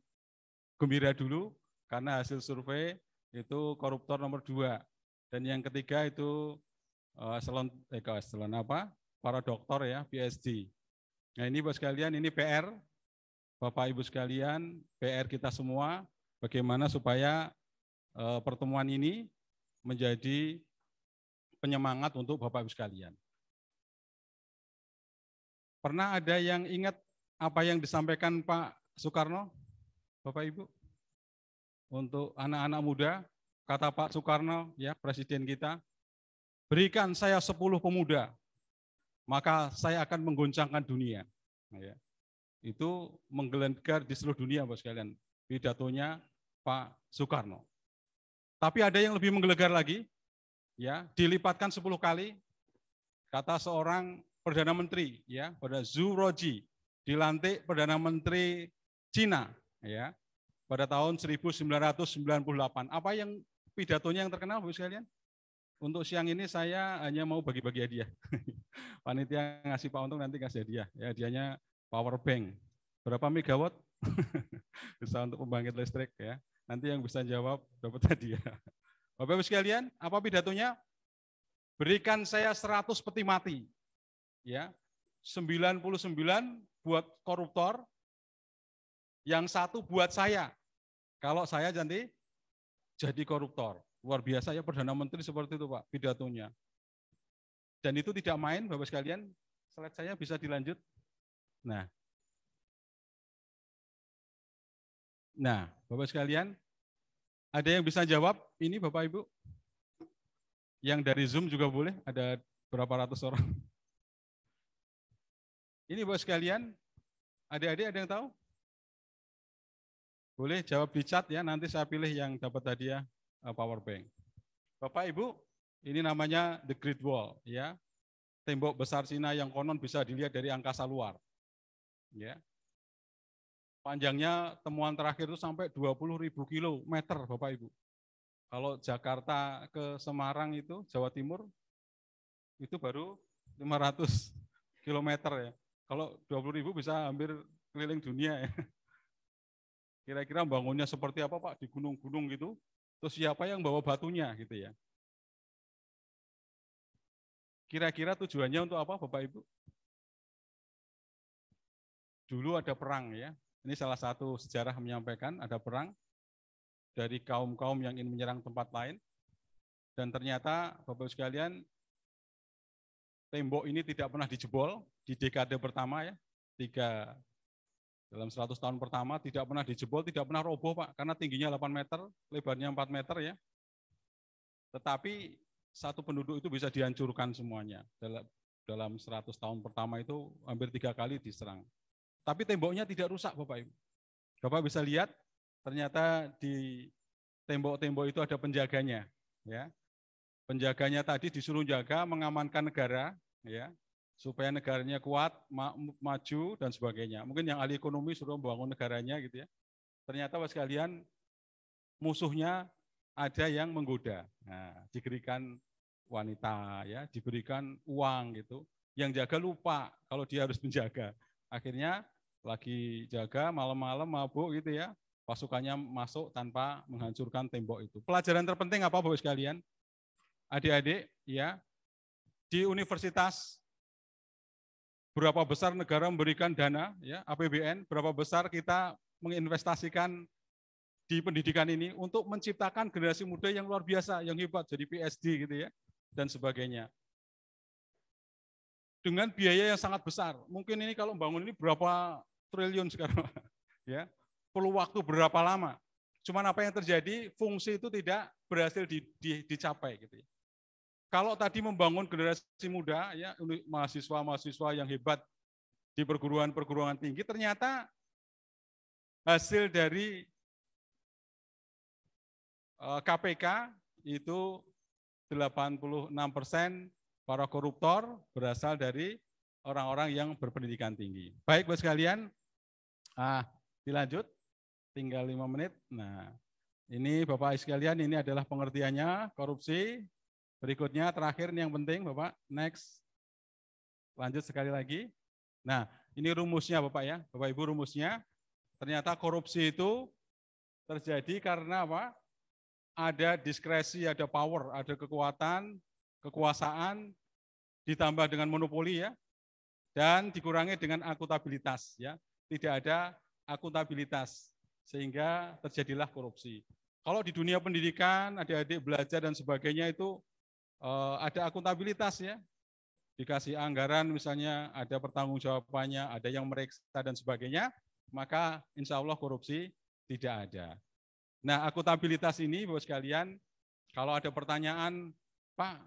gembira dulu karena hasil survei itu koruptor nomor 2. Dan yang ketiga itu para doktor ya, PhD. Nah ini Bapak sekalian, ini PR, Bapak Ibu sekalian, PR kita semua, bagaimana supaya pertemuan ini menjadi penyemangat untuk Bapak Ibu sekalian. Pernah ada yang ingat apa yang disampaikan Pak Soekarno, Bapak Ibu? Untuk anak-anak muda, kata Pak Soekarno, ya Presiden kita, berikan saya 10 pemuda, maka saya akan menggoncangkan dunia. Nah, ya. Itu menggelegar di seluruh dunia, Bapak sekalian, pidatonya Pak Soekarno. Tapi ada yang lebih menggelegar lagi, ya, dilipatkan 10 kali, kata seorang Perdana Menteri, ya, pada Zhou Ruoji, dilantik Perdana Menteri Cina, ya, pada tahun 1998. Apa yang pidatonya yang terkenal, Bapak sekalian? Untuk siang ini saya hanya mau bagi-bagi hadiah. Panitia ngasih Pak Untung nanti kasih hadiah. Ya, hadiahnya power bank. Berapa megawatt? Bisa untuk pembangkit listrik ya. Nanti yang bisa jawab dapat hadiah. Bapak Ibu sekalian, apa pidatonya? Berikan saya 100 peti mati. Ya. 99 buat koruptor, yang 1 buat saya. Kalau saya nanti jadi koruptor. Luar biasa ya Perdana Menteri seperti itu Pak pidatonya. Dan itu tidak main Bapak sekalian, slide saya bisa dilanjut. Nah Bapak sekalian, ada yang bisa jawab ini Bapak Ibu? Yang dari Zoom juga boleh, ada berapa ratus orang. Ini Bapak sekalian, adik-adik ada yang tahu? Boleh jawab di chat ya, nanti saya pilih yang dapat hadiah power bank. Bapak Ibu, ini namanya The Great Wall, ya. Tembok besar Cina yang konon bisa dilihat dari angkasa luar. Ya. Panjangnya temuan terakhir itu sampai 20.000 kilometer, Bapak Ibu. Kalau Jakarta ke Semarang itu, Jawa Timur, itu baru 500 kilometer ya. Kalau 20.000 bisa hampir keliling dunia ya. Kira-kira bangunnya seperti apa Pak? Di gunung-gunung gitu. Terus siapa yang bawa batunya gitu ya. Kira-kira tujuannya untuk apa Bapak Ibu? Dulu ada perang ya. Ini salah satu sejarah menyampaikan ada perang dari kaum-kaum yang ingin menyerang tempat lain. Dan ternyata Bapak sekalian, tembok ini tidak pernah dijebol di dekade pertama ya. Dalam 100 tahun pertama tidak pernah dijebol, tidak pernah roboh Pak, karena tingginya 8 meter, lebarnya 4 meter ya. Tetapi satu penduduk itu bisa dihancurkan semuanya. Dalam 100 tahun pertama itu hampir 3 kali diserang. Tapi temboknya tidak rusak Bapak Ibu. Bapak bisa lihat ternyata di tembok-tembok itu ada penjaganya. Ya. Penjaganya tadi disuruh jaga, mengamankan negara, ya, supaya negaranya kuat, maju, dan sebagainya. Mungkin yang ahli ekonomi suruh membangun negaranya gitu ya. Ternyata Bapak sekalian, musuhnya ada yang menggoda. Nah, diberikan wanita, ya, diberikan uang gitu. Yang jaga lupa kalau dia harus menjaga. Akhirnya lagi jaga malam-malam mabuk gitu ya. Pasukannya masuk tanpa menghancurkan tembok itu. Pelajaran terpenting apa Bapak sekalian? Adik-adik, ya, di universitas berapa besar negara memberikan dana, ya, APBN, berapa besar kita menginvestasikan di pendidikan ini untuk menciptakan generasi muda yang luar biasa, yang hebat, jadi PhD gitu ya, dan sebagainya. Dengan biaya yang sangat besar. Mungkin ini kalau bangun ini berapa triliun sekarang, ya, perlu waktu berapa lama. Cuman apa yang terjadi, fungsi itu tidak berhasil dicapai gitu ya. Kalau tadi membangun generasi muda, ya, mahasiswa-mahasiswa yang hebat di perguruan tinggi, ternyata hasil dari KPK itu 86% para koruptor berasal dari orang-orang yang berpendidikan tinggi. Baik, Bapak sekalian, dilanjut, tinggal 5 menit. Nah, ini Bapak sekalian, ini adalah pengertiannya korupsi. Berikutnya, terakhir ini yang penting, Bapak, next. Lanjut sekali lagi. Nah, ini rumusnya Bapak ya, Bapak Ibu rumusnya. Ternyata korupsi itu terjadi karena apa? Ada diskresi, ada power, ada kekuatan, kekuasaan, ditambah dengan monopoli ya, dan dikurangi dengan akuntabilitas ya. Tidak ada akuntabilitas, sehingga terjadilah korupsi. Kalau di dunia pendidikan, adik-adik belajar dan sebagainya itu ada akuntabilitas ya. Dikasih anggaran misalnya, ada pertanggungjawabannya, ada yang meriksa dan sebagainya, maka insya Allah korupsi tidak ada. Nah, akuntabilitas ini Bapak sekalian, kalau ada pertanyaan, Pak,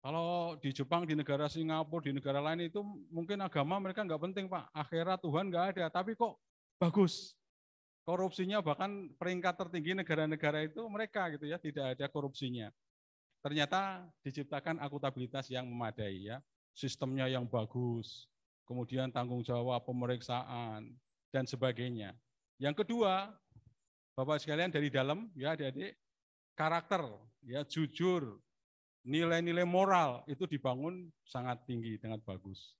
kalau di Jepang, di negara Singapura, di negara lain itu mungkin agama mereka nggak penting Pak, akhirat Tuhan nggak ada, tapi kok bagus. Korupsinya bahkan peringkat tertinggi negara-negara itu mereka gitu ya, tidak ada korupsinya. Ternyata diciptakan akuntabilitas yang memadai ya, sistemnya yang bagus, kemudian tanggung jawab pemeriksaan dan sebagainya. Yang kedua, Bapak sekalian dari dalam ya adik-adik, karakter ya, jujur, nilai-nilai moral itu dibangun sangat tinggi dengan bagus.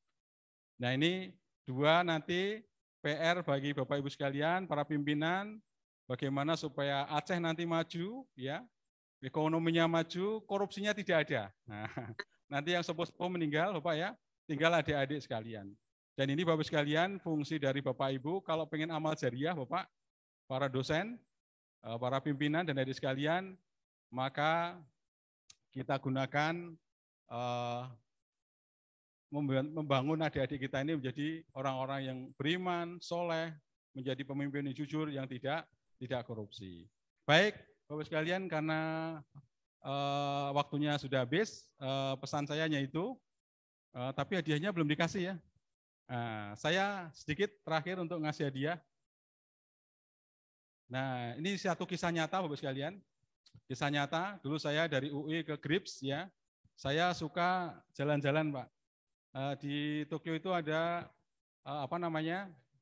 Nah, ini dua nanti PR bagi Bapak Ibu sekalian, para pimpinan, bagaimana supaya Aceh nanti maju ya, ekonominya maju, korupsinya tidak ada. Nah, nanti yang sepuh-sepuh meninggal Bapak ya, tinggal adik-adik sekalian. Dan ini Bapak sekalian, fungsi dari Bapak Ibu kalau pengen amal jariah Bapak, para dosen, para pimpinan dan adik sekalian, maka kita gunakan membangun adik-adik kita ini menjadi orang-orang yang beriman, soleh, menjadi pemimpin yang jujur, yang tidak korupsi. Baik, Bapak sekalian, karena waktunya sudah habis. Pesan saya hanya itu, tapi hadiahnya belum dikasih ya. Saya sedikit terakhir untuk ngasih hadiah. Nah, ini satu kisah nyata Bapak sekalian. Kisah nyata, dulu saya dari UI ke GRIPS ya. Saya suka jalan-jalan Pak. Di Tokyo itu ada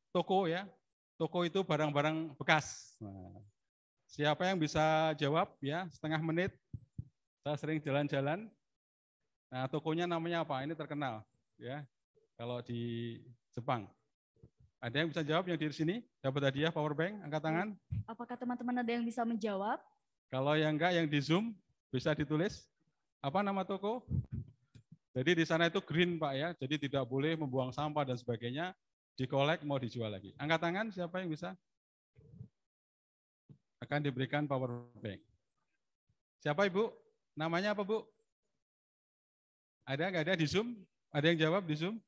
toko ya. Toko itu barang-barang bekas. Nah, siapa yang bisa jawab ya, setengah menit. Saya sering jalan-jalan. Nah, tokonya namanya apa? Ini terkenal ya. Kalau di Jepang. Ada yang bisa jawab yang di sini? Dapat hadiah power bank, angkat tangan. Apakah teman-teman ada yang bisa menjawab? Kalau yang enggak, yang di Zoom bisa ditulis. Apa nama toko? Jadi di sana itu green Pak ya, jadi tidak boleh membuang sampah dan sebagainya. Dikolek mau dijual lagi. Angkat tangan siapa yang bisa? Akan diberikan power bank. Siapa Ibu? Namanya apa Bu? Ada nggak ada di Zoom? Ada yang jawab di Zoom?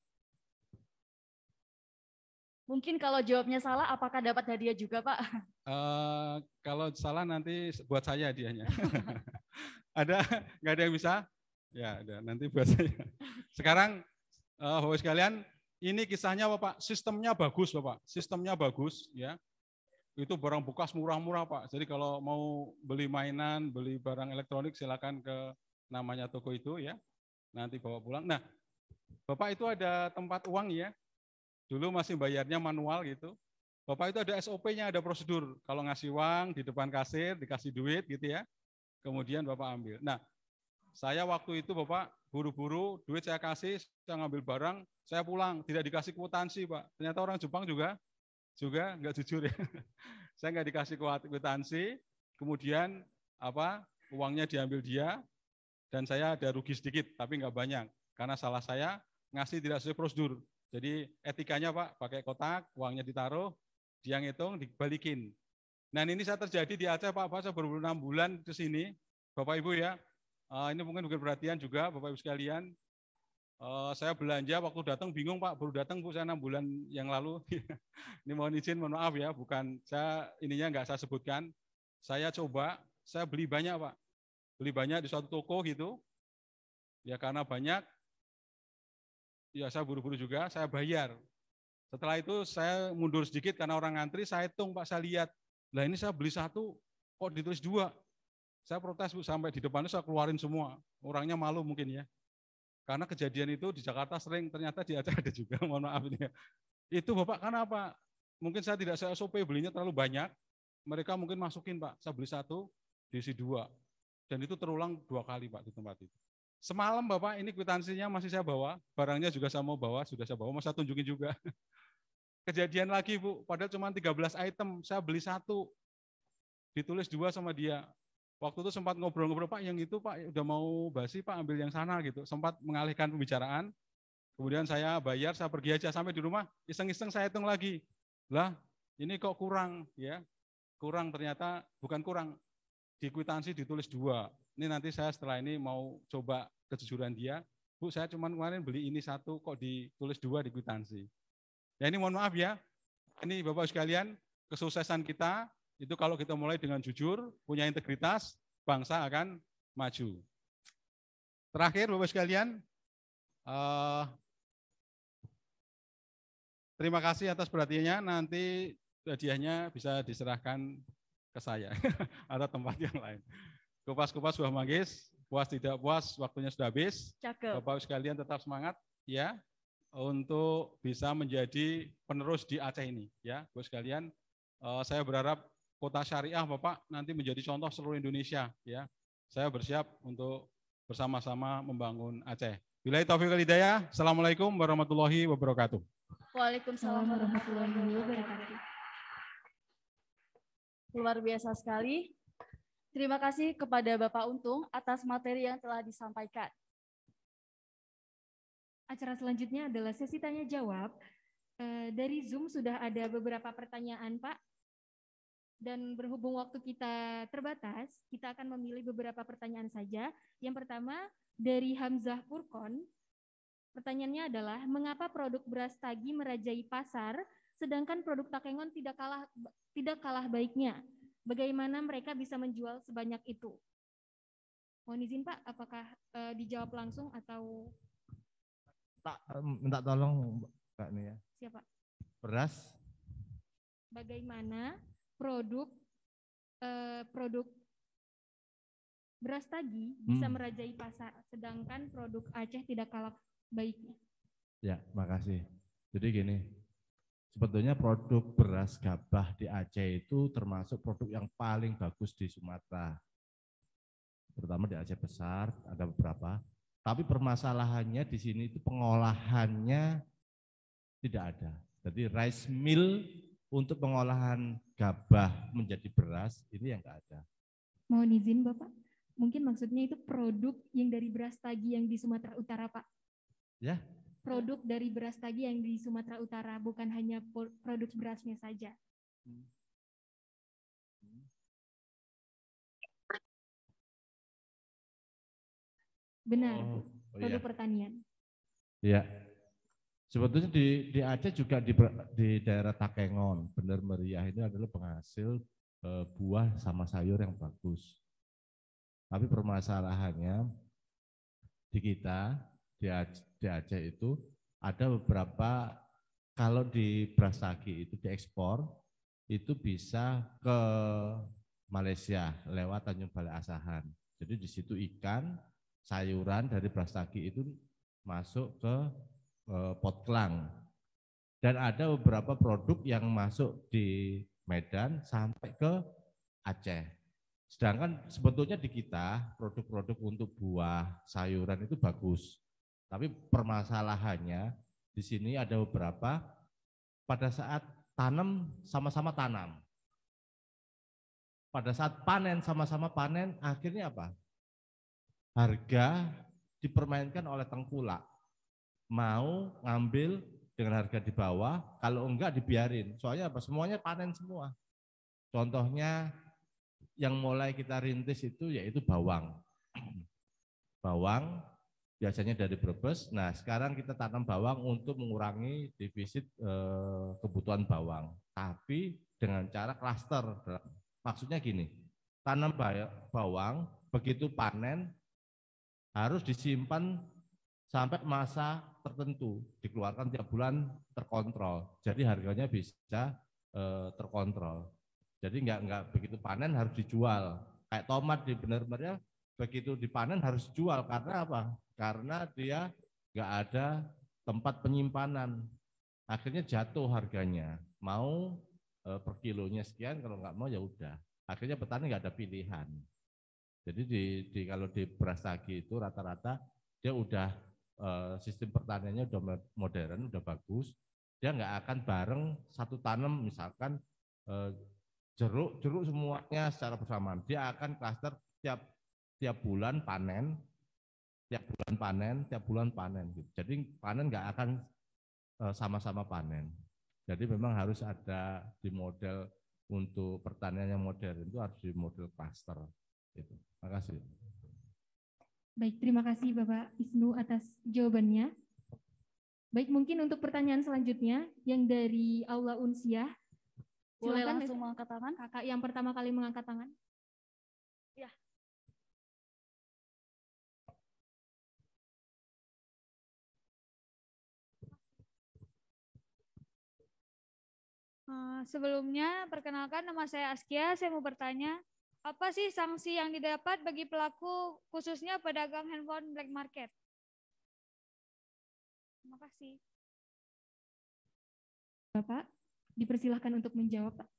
Mungkin kalau jawabnya salah, apakah dapat hadiah juga, Pak? Kalau salah nanti buat saya hadiahnya. Ada? Nggak ada yang bisa? Ya, ada. Nanti buat saya. Sekarang, Bapak sekalian, ini kisahnya Bapak. Sistemnya bagus, Bapak. Sistemnya bagus, ya. Itu barang bekas murah-murah, Pak. Jadi kalau mau beli mainan, beli barang elektronik, silakan ke namanya toko itu, ya. Nanti bawa pulang. Nah, Bapak itu ada tempat uang, ya. Dulu masih bayarnya manual gitu. Bapak itu ada SOP-nya, ada prosedur. Kalau ngasih uang di depan kasir, dikasih duit gitu ya. Kemudian Bapak ambil. Nah, saya waktu itu Bapak buru-buru, duit saya kasih, saya ngambil barang, saya pulang. Tidak dikasih kwitansi Pak. Ternyata orang Jepang juga nggak jujur ya. Saya nggak dikasih kwitansi, kemudian uangnya diambil dia, dan saya ada rugi sedikit, tapi nggak banyak. Karena salah saya ngasih tidak sesuai prosedur. Jadi etikanya Pak, pakai kotak, uangnya ditaruh, dia ngitung, dibalikin. Nah ini saya terjadi di Aceh Pak, saya baru 6 bulan ke sini, Bapak Ibu ya. Ini mungkin perhatian juga Bapak Ibu sekalian. Saya belanja waktu datang bingung Pak, baru datang Bu saya 6 bulan yang lalu. Ini mohon izin, mohon maaf ya, bukan saya ininya nggak saya sebutkan. Saya coba, saya beli banyak Pak. Beli banyak di suatu toko gitu. Ya karena banyak, ya saya buru-buru juga, saya bayar. Setelah itu saya mundur sedikit karena orang ngantri, saya hitung Pak, saya lihat. Lah ini saya beli satu, kok ditulis 2. Saya protes Bu, sampai di depannya saya keluarin semua. Orangnya malu mungkin ya. Karena kejadian itu di Jakarta sering, ternyata di Aceh ada juga, mohon maaf ini ya. Itu Bapak kenapa? Mungkin saya tidak SOP, belinya terlalu banyak. Mereka mungkin masukin Pak, saya beli 1, diisi 2. Dan itu terulang 2 kali Pak di tempat itu. Semalam Bapak, ini kwitansinya masih saya bawa, barangnya juga saya mau bawa, sudah saya bawa, mau saya tunjukin juga. Kejadian lagi Bu, padahal cuma 13 item, saya beli 1, ditulis 2 sama dia. Waktu itu sempat ngobrol-ngobrol, Pak, yang itu Pak udah mau basi Pak, ambil yang sana gitu. Sempat mengalihkan pembicaraan, kemudian saya bayar, saya pergi aja, sampai di rumah, iseng-iseng saya hitung lagi. Lah, ini kok kurang ya, kurang ternyata, bukan kurang, di kwitansi ditulis 2. Ini nanti saya setelah ini mau coba kejujuran dia. Bu, saya cuma kemarin beli ini 1, kok ditulis 2 di kwitansi. Ya ini mohon maaf ya. Ini Bapak sekalian, kesuksesan kita itu kalau kita mulai dengan jujur, punya integritas, bangsa akan maju. Terakhir Bapak sekalian, terima kasih atas perhatiannya. Nanti hadiahnya bisa diserahkan ke saya atau tempat yang lain. Kupas-kupas sudah manggis, puas tidak puas, waktunya sudah habis. Cakep. Bapak sekalian tetap semangat ya untuk bisa menjadi penerus di Aceh ini ya. Bapak sekalian, saya berharap kota syariah Bapak nanti menjadi contoh seluruh Indonesia ya. Saya bersiap untuk bersama-sama membangun Aceh. Billahi taufiq wal hidayah. Assalamualaikum warahmatullahi wabarakatuh. Waalaikumsalam warahmatullahi wabarakatuh. Luar biasa sekali. Terima kasih kepada Bapak Untung atas materi yang telah disampaikan. Acara selanjutnya adalah sesi tanya jawab. Dari Zoom sudah ada beberapa pertanyaan, Pak. Dan berhubung waktu kita terbatas, kita akan memilih beberapa pertanyaan saja. Yang pertama dari Hamzah Furkon. Pertanyaannya adalah, mengapa produk beras Tagi merajai pasar, sedangkan produk Takengon tidak kalah baiknya? Bagaimana mereka bisa menjual sebanyak itu? Mohon izin Pak, apakah dijawab langsung atau minta tolong Mbak Nia. siapa? Beras. Bagaimana produk beras tagi bisa merajai pasar, sedangkan produk Aceh tidak kalah baiknya? Ya, makasih. Jadi gini, sebetulnya produk beras gabah di Aceh itu termasuk produk yang paling bagus di Sumatera. Terutama di Aceh Besar, ada beberapa. Tapi permasalahannya di sini itu pengolahannya tidak ada. Jadi rice mill untuk pengolahan gabah menjadi beras, ini yang enggak ada. Mohon izin Bapak, mungkin maksudnya itu produk yang dari beras tagi yang di Sumatera Utara Pak. Ya. Produk dari beras tagi yang di Sumatera Utara, bukan hanya produk berasnya saja. Benar, produk pertanian. Iya. Sebetulnya di Aceh juga di daerah Takengon, Bener Meriah ini adalah penghasil buah sama sayur yang bagus. Tapi permasalahannya di kita, di Aceh itu ada beberapa, kalau di beras tagi itu diekspor, itu bisa ke Malaysia lewat Tanjung Balai Asahan. Jadi di situ ikan, sayuran dari beras tagi itu masuk ke Pot Klang. Dan ada beberapa produk yang masuk di Medan sampai ke Aceh. Sedangkan sebetulnya di kita produk-produk untuk buah, sayuran itu bagus. Tapi permasalahannya di sini ada beberapa pada saat tanam sama-sama tanam. Pada saat panen sama-sama panen, akhirnya apa? Harga dipermainkan oleh tengkulak. Mau ngambil dengan harga di bawah, kalau enggak dibiarin. Soalnya apa? Semuanya panen semua. Contohnya yang mulai kita rintis itu yaitu bawang. Bawang biasanya dari Brebes. Nah, sekarang kita tanam bawang untuk mengurangi defisit kebutuhan bawang. Tapi dengan cara klaster. Maksudnya gini, tanam bawang, begitu panen harus disimpan sampai masa tertentu, dikeluarkan tiap bulan terkontrol. Jadi harganya bisa terkontrol. Jadi enggak begitu panen harus dijual. Kayak tomat di Bener Meriah, begitu dipanen harus dijual. Karena apa? Karena dia enggak ada tempat penyimpanan. Akhirnya jatuh harganya. Mau per kilonya sekian, kalau enggak mau ya udah. Akhirnya petani enggak ada pilihan. Jadi kalau di beras tagi itu rata-rata dia udah sistem pertaniannya udah modern, udah bagus. Dia nggak akan bareng satu tanam, misalkan jeruk semuanya secara bersamaan. Dia akan klaster tiap bulan panen, tiap bulan panen. Gitu. Jadi panen nggak akan sama-sama panen. Jadi memang harus ada di model untuk pertanian yang modern itu harus di model klaster. Gitu. Terima kasih. Baik, terima kasih Bapak Isnu atas jawabannya. Baik, mungkin untuk pertanyaan selanjutnya yang dari Aula Unsiah. Boleh Silakan langsung mengangkat tangan. Kakak yang pertama kali mengangkat tangan. Ya. Sebelumnya, perkenalkan nama saya Askia. Saya mau bertanya, apa sih sanksi yang didapat bagi pelaku khususnya pedagang handphone black market? Terima kasih. Bapak, dipersilahkan untuk menjawab, Pak.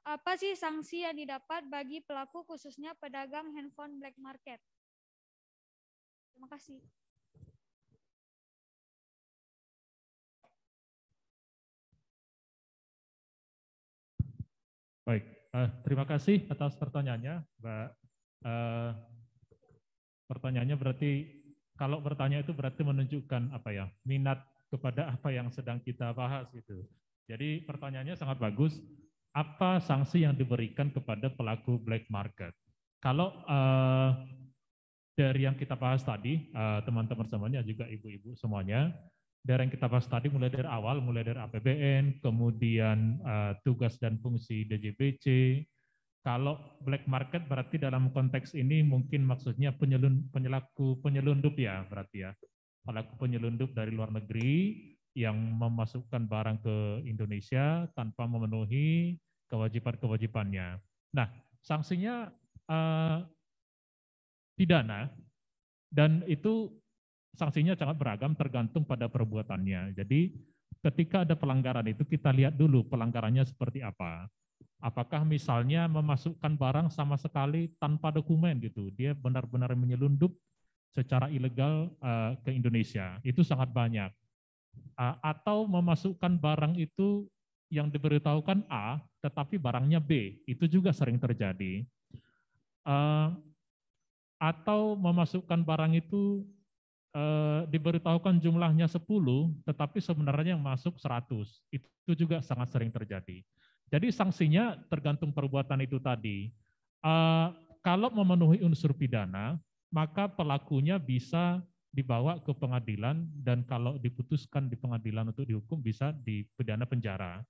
Apa sih sanksi yang didapat bagi pelaku khususnya pedagang handphone black market? Terima kasih. Baik, terima kasih atas pertanyaannya, Mbak. Pertanyaannya berarti, kalau bertanya itu berarti menunjukkan apa ya, minat kepada apa yang sedang kita bahas gitu. Jadi pertanyaannya sangat bagus. Apa sanksi yang diberikan kepada pelaku black market? Kalau dari yang kita bahas tadi, teman-teman semuanya juga ibu-ibu semuanya, dari yang kita bahas tadi, mulai dari awal, mulai dari APBN, kemudian tugas dan fungsi DJBC. Kalau black market berarti dalam konteks ini mungkin maksudnya penyelundup ya, berarti ya. Pelaku penyelundup dari luar negeri yang memasukkan barang ke Indonesia tanpa memenuhi kewajiban-kewajibannya. Nah, sanksinya pidana, dan itu sanksinya sangat beragam tergantung pada perbuatannya. Jadi ketika ada pelanggaran itu kita lihat dulu pelanggarannya seperti apa. Apakah misalnya memasukkan barang sama sekali tanpa dokumen gitu, dia benar-benar menyelundup secara ilegal ke Indonesia, itu sangat banyak. Atau memasukkan barang itu yang diberitahukan A, tetapi barangnya B, itu juga sering terjadi. Atau memasukkan barang itu diberitahukan jumlahnya 10, tetapi sebenarnya yang masuk 100, itu juga sangat sering terjadi. Jadi sanksinya tergantung perbuatan itu tadi. Kalau memenuhi unsur pidana, maka pelakunya bisa dibawa ke pengadilan, dan kalau diputuskan di pengadilan untuk dihukum bisa dipidana penjara.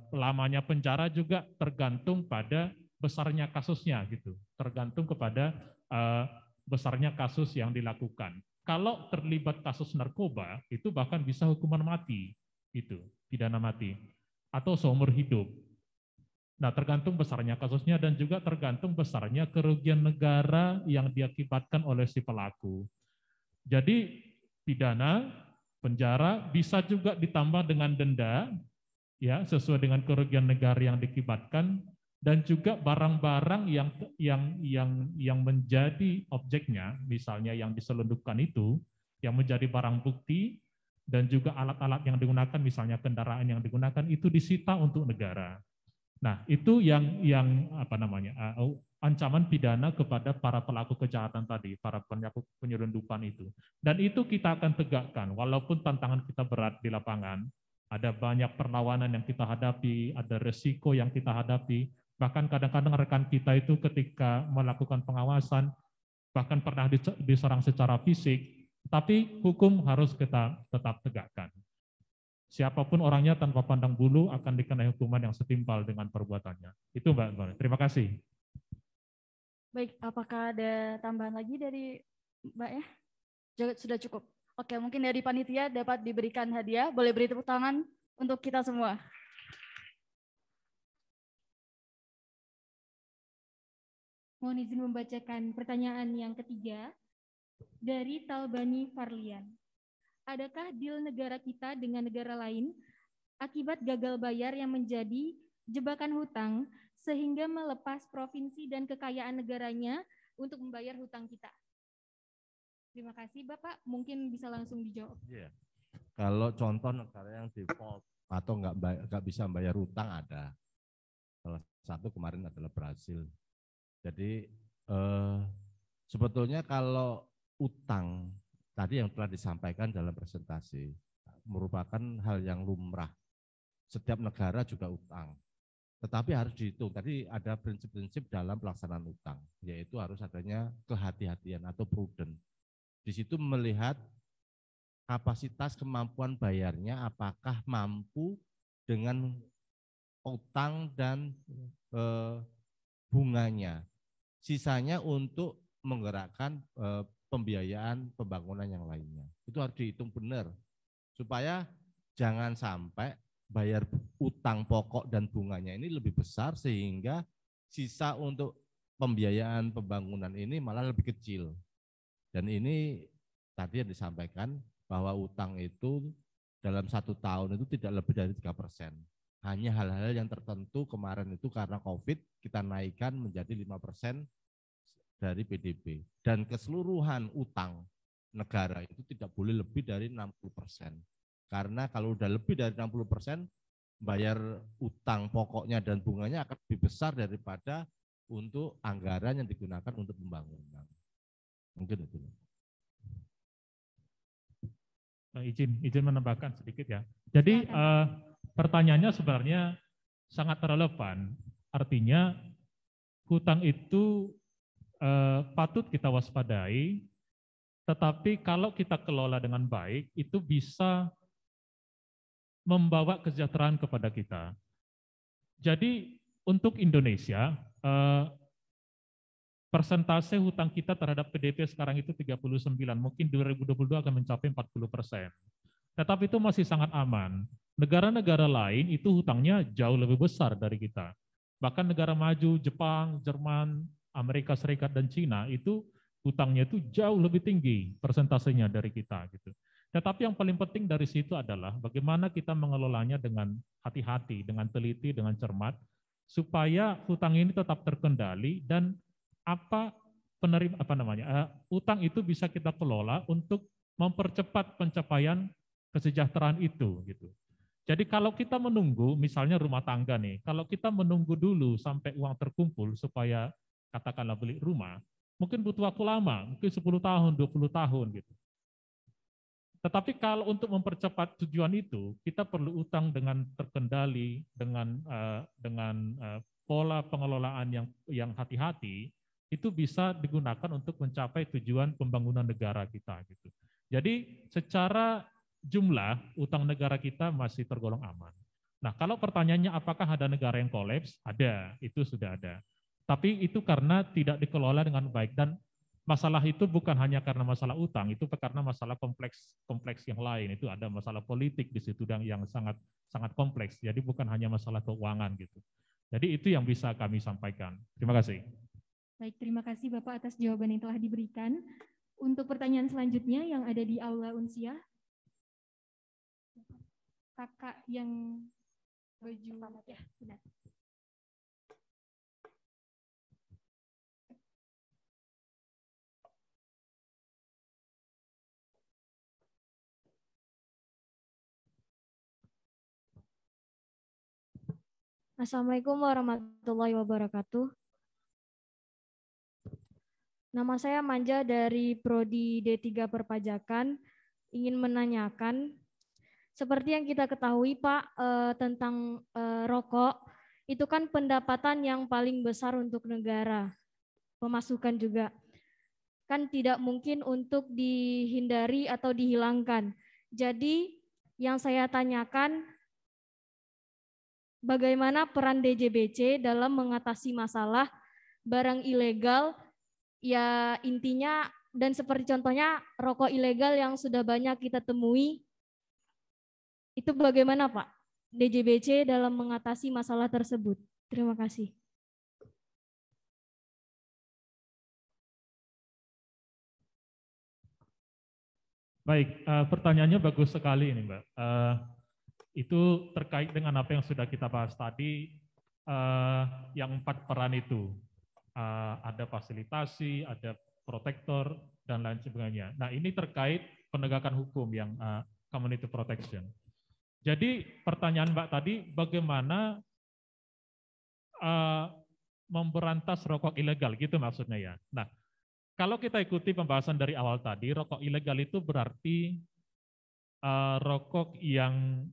Lamanya penjara juga tergantung pada besarnya kasusnya gitu, tergantung kepada besarnya kasus yang dilakukan. Kalau terlibat kasus narkoba, itu bahkan bisa hukuman mati, itu pidana mati, atau seumur hidup. Nah, tergantung besarnya kasusnya dan juga tergantung besarnya kerugian negara yang diakibatkan oleh si pelaku. Jadi pidana, penjara, bisa juga ditambah dengan denda, ya sesuai dengan kerugian negara yang diakibatkan, dan juga barang-barang yang menjadi objeknya, misalnya yang diselundupkan itu, yang menjadi barang bukti, dan juga alat-alat yang digunakan, misalnya kendaraan yang digunakan, itu disita untuk negara. Nah, itu yang apa namanya, ancaman pidana kepada para pelaku kejahatan tadi, para pelaku penyelundupan itu. Dan itu kita akan tegakkan, walaupun tantangan kita berat di lapangan, ada banyak perlawanan yang kita hadapi, ada resiko yang kita hadapi, bahkan kadang-kadang rekan kita itu ketika melakukan pengawasan, bahkan pernah diserang secara fisik, tapi hukum harus kita tetap tegakkan. Siapapun orangnya tanpa pandang bulu akan dikenai hukuman yang setimpal dengan perbuatannya. Itu Mbak. Terima kasih. Baik, apakah ada tambahan lagi dari Mbak ya? Sudah cukup. Oke, mungkin dari panitia dapat diberikan hadiah. Boleh beri tepuk tangan untuk kita semua. Mohon izin membacakan pertanyaan yang ketiga dari Talbani Farlian. Adakah deal negara kita dengan negara lain akibat gagal bayar yang menjadi jebakan hutang sehingga melepas provinsi dan kekayaan negaranya untuk membayar hutang kita? Terima kasih Bapak, mungkin bisa langsung dijawab. Yeah. Kalau contoh negara yang default atau nggak bisa bayar hutang ada. Salah satu kemarin adalah Brasil. Jadi sebetulnya kalau utang tadi yang telah disampaikan dalam presentasi merupakan hal yang lumrah. Setiap negara juga utang. Tetapi harus dihitung. Tadi ada prinsip-prinsip dalam pelaksanaan utang, yaitu harus adanya kehati-hatian atau prudent. Di situ melihat kapasitas kemampuan bayarnya, apakah mampu dengan utang dan bunganya. Sisanya untuk menggerakkan pembiayaan pembangunan yang lainnya. Itu harus dihitung benar supaya jangan sampai bayar utang pokok dan bunganya ini lebih besar sehingga sisa untuk pembiayaan pembangunan ini malah lebih kecil. Dan ini tadi yang disampaikan bahwa utang itu dalam 1 tahun itu tidak lebih dari 3%. Hanya hal-hal yang tertentu kemarin itu karena COVID kita naikkan menjadi 5% dari PDB, dan keseluruhan utang negara itu tidak boleh lebih dari 60%. Karena kalau udah lebih dari 60%, bayar utang pokoknya dan bunganya akan lebih besar daripada untuk anggaran yang digunakan untuk pembangunan. Mungkin itu. Izin menambahkan sedikit ya. Jadi pertanyaannya sebenarnya sangat relevan. Artinya hutang itu patut kita waspadai Tetapi kalau kita kelola dengan baik, itu bisa membawa kesejahteraan kepada kita. Jadi untuk Indonesia, persentase hutang kita terhadap PDB sekarang itu 39, mungkin 2022 akan mencapai 40%. Tetapi itu masih sangat aman. Negara-negara lain itu hutangnya jauh lebih besar dari kita. Bahkan negara maju, Jepang, Jerman, Amerika Serikat, dan Cina itu hutangnya itu jauh lebih tinggi persentasenya dari kita. Gitu. Tetapi yang paling penting dari situ adalah bagaimana kita mengelolanya dengan hati-hati, dengan teliti, dengan cermat, supaya hutang ini tetap terkendali dan utang itu bisa kita kelola untuk mempercepat pencapaian kesejahteraan itu. Gitu. Jadi kalau kita menunggu, misalnya rumah tangga nih, kalau kita menunggu dulu sampai uang terkumpul supaya katakanlah beli rumah, mungkin butuh waktu lama, mungkin 10 tahun, 20 tahun gitu. Tetapi kalau untuk mempercepat tujuan itu, kita perlu utang dengan terkendali, dengan pola pengelolaan yang hati-hati, itu bisa digunakan untuk mencapai tujuan pembangunan negara kita. Gitu. Jadi secara jumlah utang negara kita masih tergolong aman. Nah, kalau pertanyaannya apakah ada negara yang kolaps? Ada, itu sudah ada. Tapi itu karena tidak dikelola dengan baik dan masalah itu bukan hanya karena masalah utang, itu karena masalah kompleks yang lain. Itu ada masalah politik di situ yang sangat kompleks. Jadi bukan hanya masalah keuangan gitu. Jadi itu yang bisa kami sampaikan. Terima kasih. Baik, terima kasih Bapak atas jawaban yang telah diberikan. Untuk pertanyaan selanjutnya yang ada di Aula Unsiah, kakak yang baju ya, benar. Assalamualaikum warahmatullahi wabarakatuh. Nama saya Manja dari Prodi D3 Perpajakan. Ingin menanyakan, seperti yang kita ketahui Pak, tentang rokok, itu kan pendapatan yang paling besar untuk negara. Pemasukan juga. Kan tidak mungkin untuk dihindari atau dihilangkan. Jadi yang saya tanyakan, bagaimana peran DJBC dalam mengatasi masalah barang ilegal, ya intinya, dan seperti contohnya rokok ilegal yang sudah banyak kita temui, itu bagaimana Pak DJBC dalam mengatasi masalah tersebut? Terima kasih. Baik, pertanyaannya bagus sekali ini Mbak. Itu terkait dengan apa yang sudah kita bahas tadi, yang 4 peran itu. Ada fasilitasi, ada protektor, dan lain sebagainya. Nah ini terkait penegakan hukum yang community protection. Jadi pertanyaan Mbak tadi, bagaimana memberantas rokok ilegal, gitu maksudnya ya. Nah kalau kita ikuti pembahasan dari awal tadi, rokok ilegal itu berarti rokok yang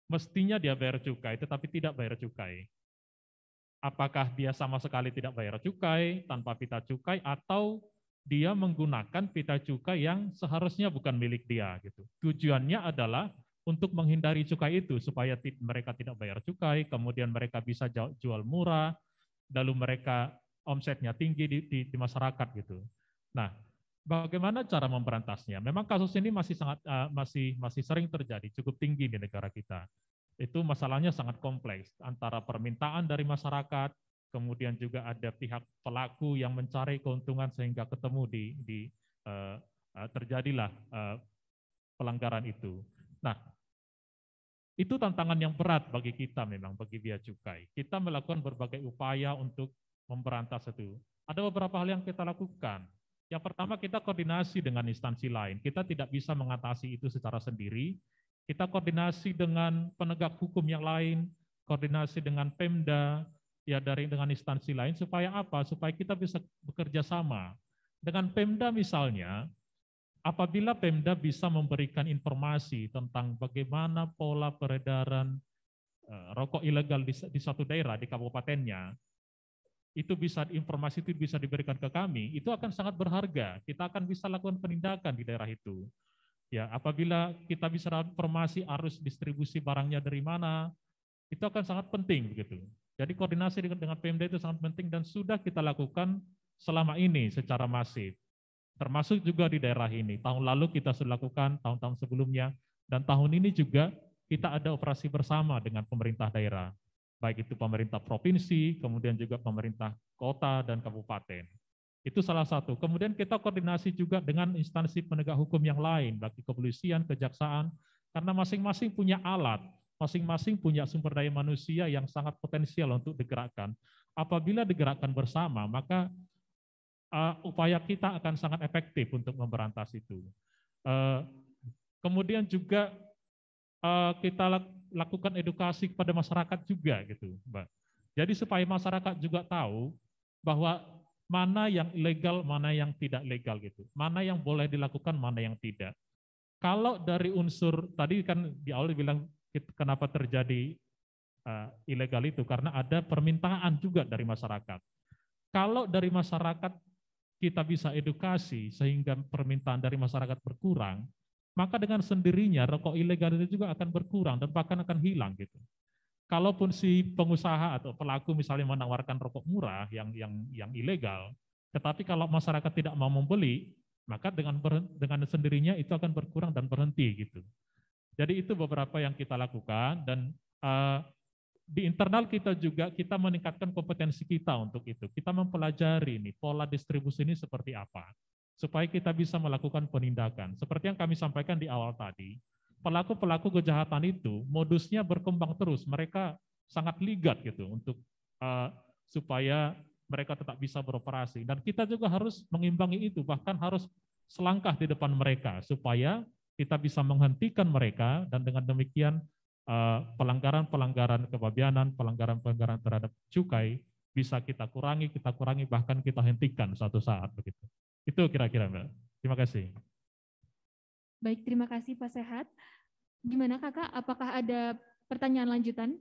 mestinya dia bayar cukai, tetapi tidak bayar cukai. Apakah dia sama sekali tidak bayar cukai, tanpa pita cukai, atau dia menggunakan pita cukai yang seharusnya bukan milik dia. Gitu. Tujuannya adalah untuk menghindari cukai itu, supaya mereka tidak bayar cukai, kemudian mereka bisa jual murah, lalu mereka omsetnya tinggi di masyarakat. Gitu. Nah, bagaimana cara memberantasnya? Memang kasus ini masih sering terjadi, cukup tinggi di negara kita. Itu masalahnya sangat kompleks, antara permintaan dari masyarakat, kemudian juga ada pihak pelaku yang mencari keuntungan sehingga ketemu terjadilah pelanggaran itu. Nah, itu tantangan yang berat bagi kita memang, bagi Bea Cukai. Kita melakukan berbagai upaya untuk memberantas itu. Ada beberapa hal yang kita lakukan. Yang pertama, kita koordinasi dengan instansi lain. Kita tidak bisa mengatasi itu secara sendiri. Kita koordinasi dengan penegak hukum yang lain, koordinasi dengan Pemda, ya dengan instansi lain, supaya apa? Supaya kita bisa bekerja sama. Dengan Pemda misalnya, apabila Pemda bisa memberikan informasi tentang bagaimana pola peredaran rokok ilegal di satu daerah, di kabupatennya, informasi itu bisa diberikan ke kami, itu akan sangat berharga. Kita akan bisa lakukan penindakan di daerah itu. Ya, apabila kita bisa dapat informasi arus distribusi barangnya dari mana, itu akan sangat penting begitu. Jadi koordinasi dengan Pemda itu sangat penting dan sudah kita lakukan selama ini secara masif. Termasuk juga di daerah ini. Tahun lalu kita sudah lakukan, tahun-tahun sebelumnya, dan tahun ini juga kita ada operasi bersama dengan pemerintah daerah. Baik itu pemerintah provinsi, kemudian juga pemerintah kota dan kabupaten. Itu salah satu. Kemudian kita koordinasi juga dengan instansi penegak hukum yang lain, bagi kepolisian, kejaksaan, karena masing-masing punya alat, masing-masing punya sumber daya manusia yang sangat potensial untuk digerakkan. Apabila digerakkan bersama, maka upaya kita akan sangat efektif untuk memberantas itu. Kemudian juga kita lakukan edukasi kepada masyarakat juga gitu, Mbak. Jadi supaya masyarakat juga tahu bahwa mana yang ilegal, mana yang tidak legal gitu. Mana yang boleh dilakukan, mana yang tidak. Kalau dari unsur tadi kan di awal bilang kenapa terjadi ilegal itu karena ada permintaan juga dari masyarakat. Kalau dari masyarakat kita bisa edukasi sehingga permintaan dari masyarakat berkurang, maka dengan sendirinya rokok ilegal itu juga akan berkurang dan bahkan akan hilang gitu. Kalaupun si pengusaha atau pelaku misalnya menawarkan rokok murah yang ilegal, tetapi kalau masyarakat tidak mau membeli, maka dengan sendirinya itu akan berkurang dan berhenti gitu. Jadi itu beberapa yang kita lakukan dan di internal kita juga kita meningkatkan kompetensi kita untuk itu. Kita mempelajari nih pola distribusi ini seperti apa, supaya kita bisa melakukan penindakan. Seperti yang kami sampaikan di awal tadi, pelaku-pelaku kejahatan itu modusnya berkembang terus. Mereka sangat ligat gitu untuk supaya mereka tetap bisa beroperasi. Dan kita juga harus mengimbangi itu, bahkan harus selangkah di depan mereka supaya kita bisa menghentikan mereka dan dengan demikian pelanggaran-pelanggaran kepabeanan, pelanggaran-pelanggaran terhadap cukai bisa kita kurangi, bahkan kita hentikan suatu saat begitu. Itu kira-kira, Mbak. Terima kasih. Baik, terima kasih Pak Sehat. Gimana Kakak, apakah ada pertanyaan lanjutan?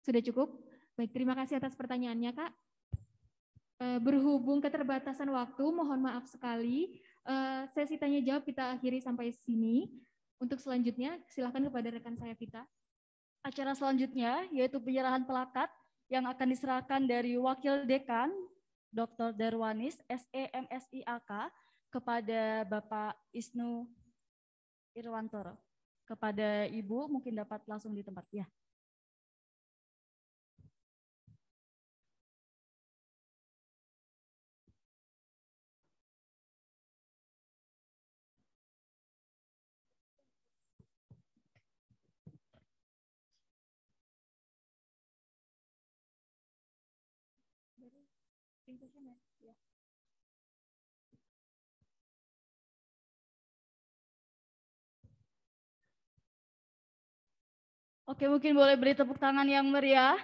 Sudah cukup? Baik, terima kasih atas pertanyaannya Kak. Berhubung keterbatasan waktu, mohon maaf sekali. Sesi tanya jawab kita akhiri sampai sini. Untuk selanjutnya, silakan kepada rekan saya Vita. Acara selanjutnya yaitu penyerahan plakat yang akan diserahkan dari Wakil Dekan Dr. Darwanis, SEMSIAK, kepada Bapak Isnu Irwantoro. Kepada Ibu, mungkin dapat langsung di tempat. Ya. Oke, mungkin boleh beri tepuk tangan yang meriah.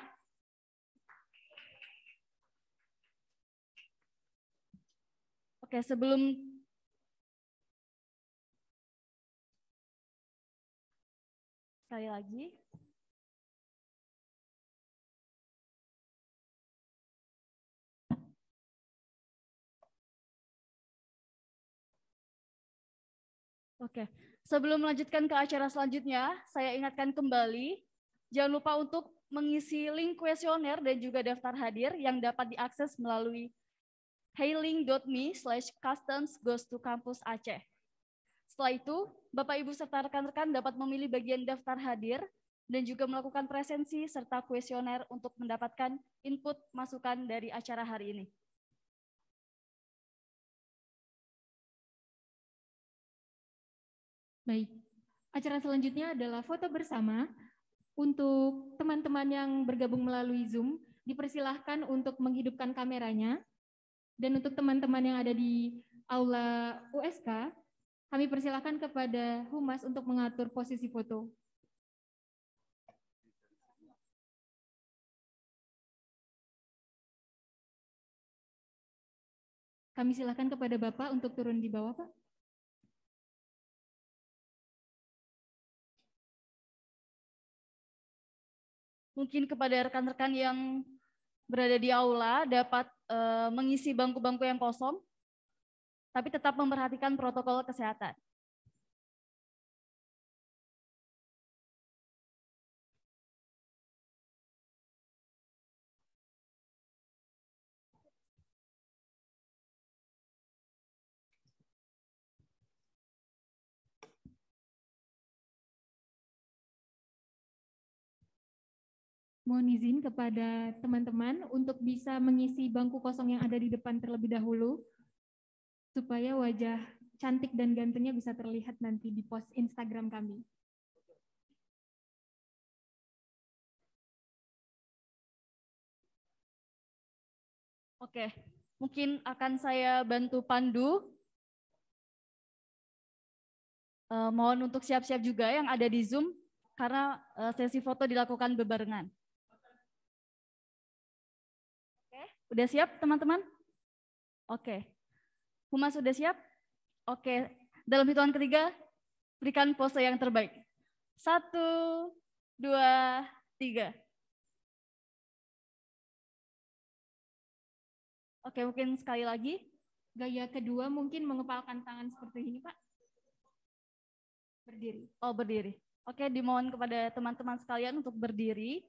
Oke, sebelum sekali lagi. Oke, sebelum melanjutkan ke acara selanjutnya, saya ingatkan kembali, jangan lupa untuk mengisi link kuesioner dan juga daftar hadir yang dapat diakses melalui heylink.me/customs-goes-to-campus-Aceh. Setelah itu, Bapak Ibu serta rekan-rekan dapat memilih bagian daftar hadir dan juga melakukan presensi serta kuesioner untuk mendapatkan input masukan dari acara hari ini. Baik, acara selanjutnya adalah foto bersama. Untuk teman-teman yang bergabung melalui Zoom, dipersilahkan untuk menghidupkan kameranya. Dan untuk teman-teman yang ada di Aula USK, kami persilahkan kepada Humas untuk mengatur posisi foto. Kami silakan kepada Bapak untuk turun di bawah, Pak. Mungkin kepada rekan-rekan yang berada di aula dapat mengisi bangku-bangku yang kosong, tapi tetap memperhatikan protokol kesehatan. Mohon izin kepada teman-teman untuk bisa mengisi bangku kosong yang ada di depan terlebih dahulu, supaya wajah cantik dan gantengnya bisa terlihat nanti di post Instagram kami. Oke, mungkin akan saya bantu pandu. Mohon untuk siap-siap juga yang ada di Zoom, karena sesi foto dilakukan bebarengan. Udah siap teman-teman? Oke. Humas sudah siap? Oke. Dalam hitungan ketiga, berikan pose yang terbaik. 1, 2, 3. Oke, mungkin sekali lagi. Gaya kedua mungkin mengepalkan tangan seperti ini, Pak. Berdiri. Oh, berdiri. Oke, dimohon kepada teman-teman sekalian untuk berdiri.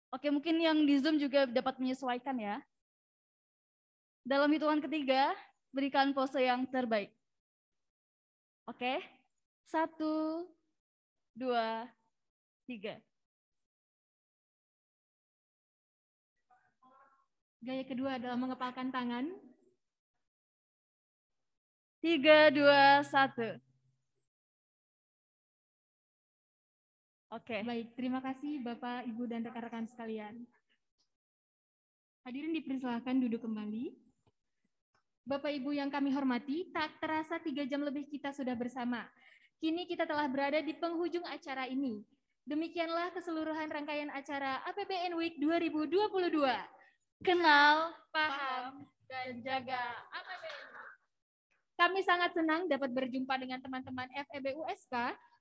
Oke, mungkin yang di Zoom juga dapat menyesuaikan ya. Dalam hitungan ketiga, berikan pose yang terbaik. Oke, 1, 2, 3. Gaya kedua adalah mengepalkan tangan. 3, 2, 1. Oke. Baik, terima kasih Bapak, Ibu, dan rekan-rekan sekalian. Hadirin dipersilakan duduk kembali. Bapak Ibu yang kami hormati, tak terasa 3 jam lebih kita sudah bersama. Kini kita telah berada di penghujung acara ini. Demikianlah keseluruhan rangkaian acara APBN Week 2022. Kenal, paham, dan jaga APBN. Kami sangat senang dapat berjumpa dengan teman-teman FEB USK.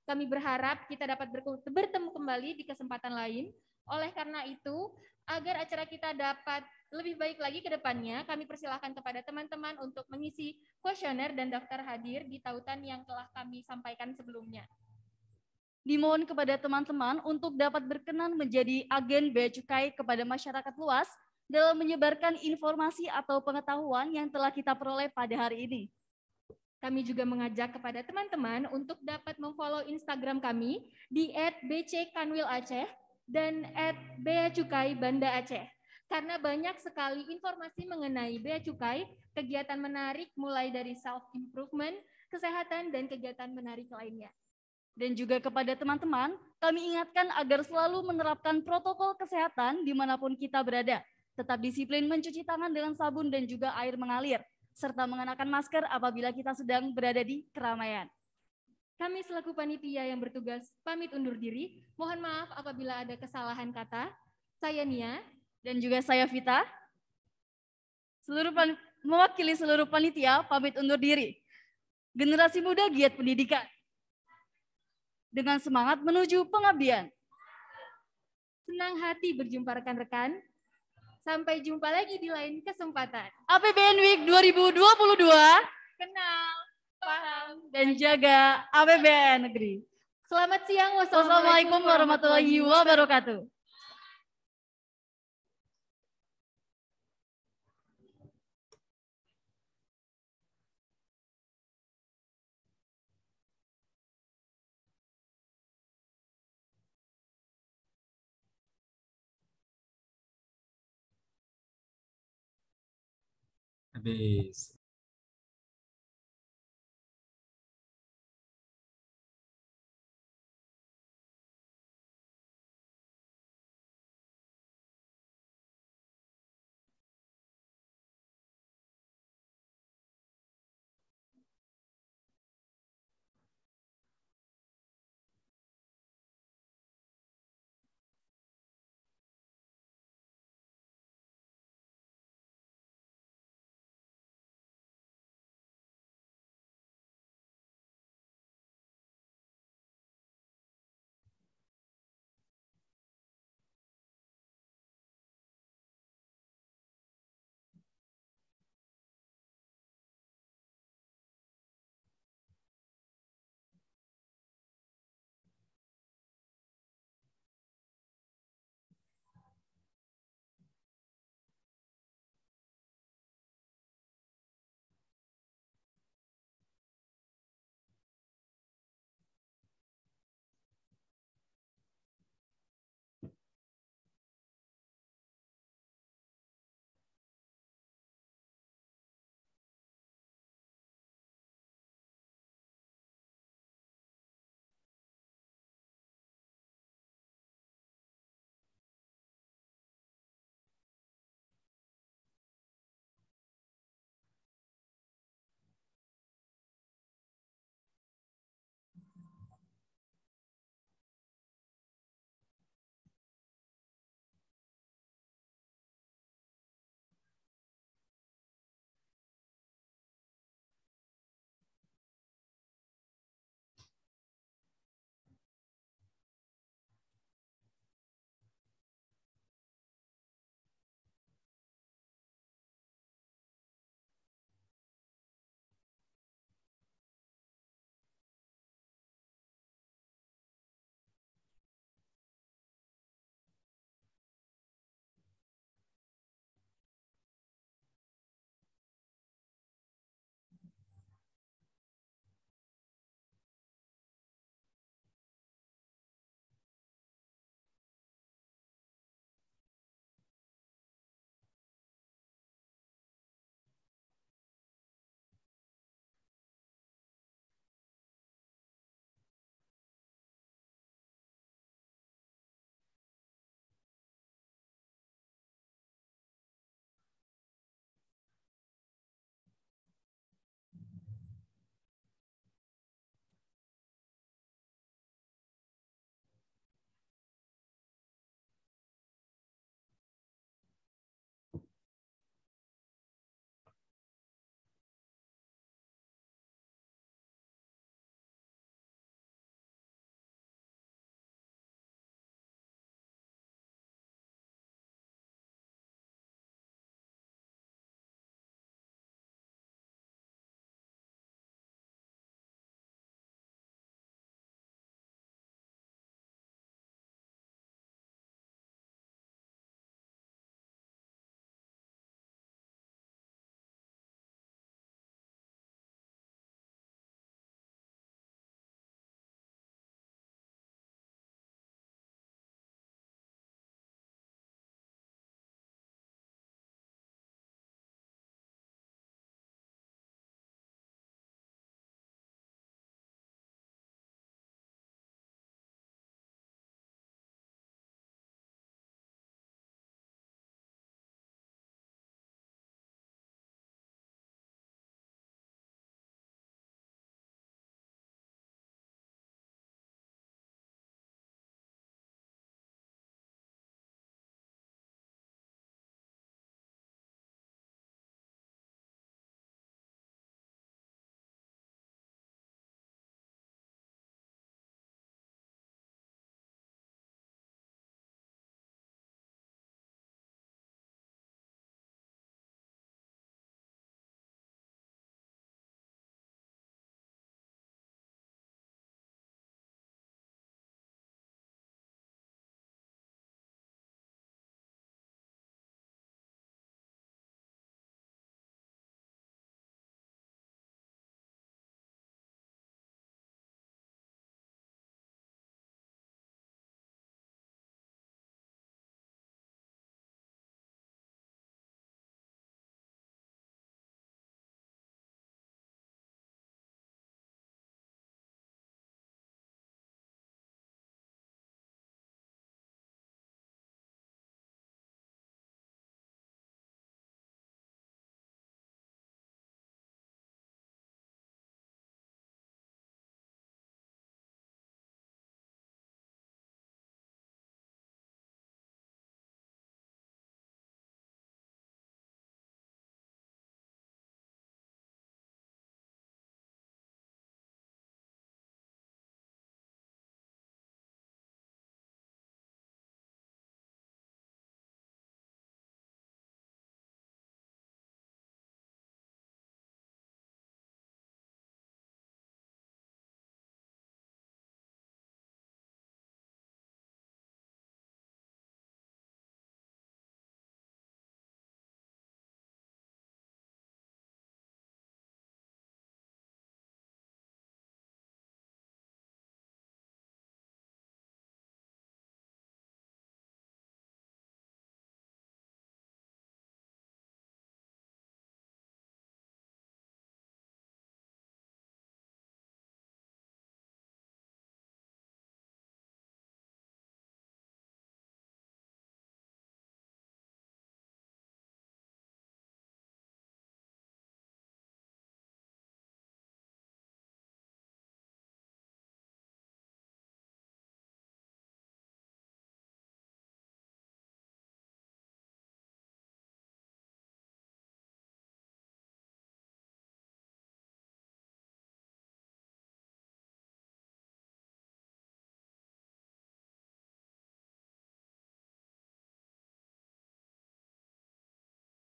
Kami berharap kita dapat bertemu kembali di kesempatan lain. Oleh karena itu, agar acara kita dapat lebih baik lagi ke depannya, kami persilahkan kepada teman-teman untuk mengisi kuesioner dan daftar hadir di tautan yang telah kami sampaikan sebelumnya. Dimohon kepada teman-teman untuk dapat berkenan menjadi agen Bea Cukai kepada masyarakat luas dalam menyebarkan informasi atau pengetahuan yang telah kita peroleh pada hari ini. Kami juga mengajak kepada teman-teman untuk dapat memfollow Instagram kami di @bckanwilaceh dan @beacukai_banda_aceh. Karena banyak sekali informasi mengenai Bea Cukai, kegiatan menarik mulai dari self-improvement, kesehatan, dan kegiatan menarik lainnya. Dan juga kepada teman-teman, kami ingatkan agar selalu menerapkan protokol kesehatan dimanapun kita berada. Tetap disiplin mencuci tangan dengan sabun dan juga air mengalir, serta mengenakan masker apabila kita sedang berada di keramaian. Kami selaku panitia yang bertugas pamit undur diri. Mohon maaf apabila ada kesalahan kata. Saya Nia. Dan juga saya Vita. Mewakili seluruh panitia pamit undur diri. Generasi muda giat pendidikan. Dengan semangat menuju pengabdian. Senang hati berjumpa rekan-rekan. Sampai jumpa lagi di lain kesempatan. APBN Week 2022. Kenal, paham, dan jaga APBN Negeri. Selamat siang. Wassalamualaikum warahmatullahi wabarakatuh. Habis.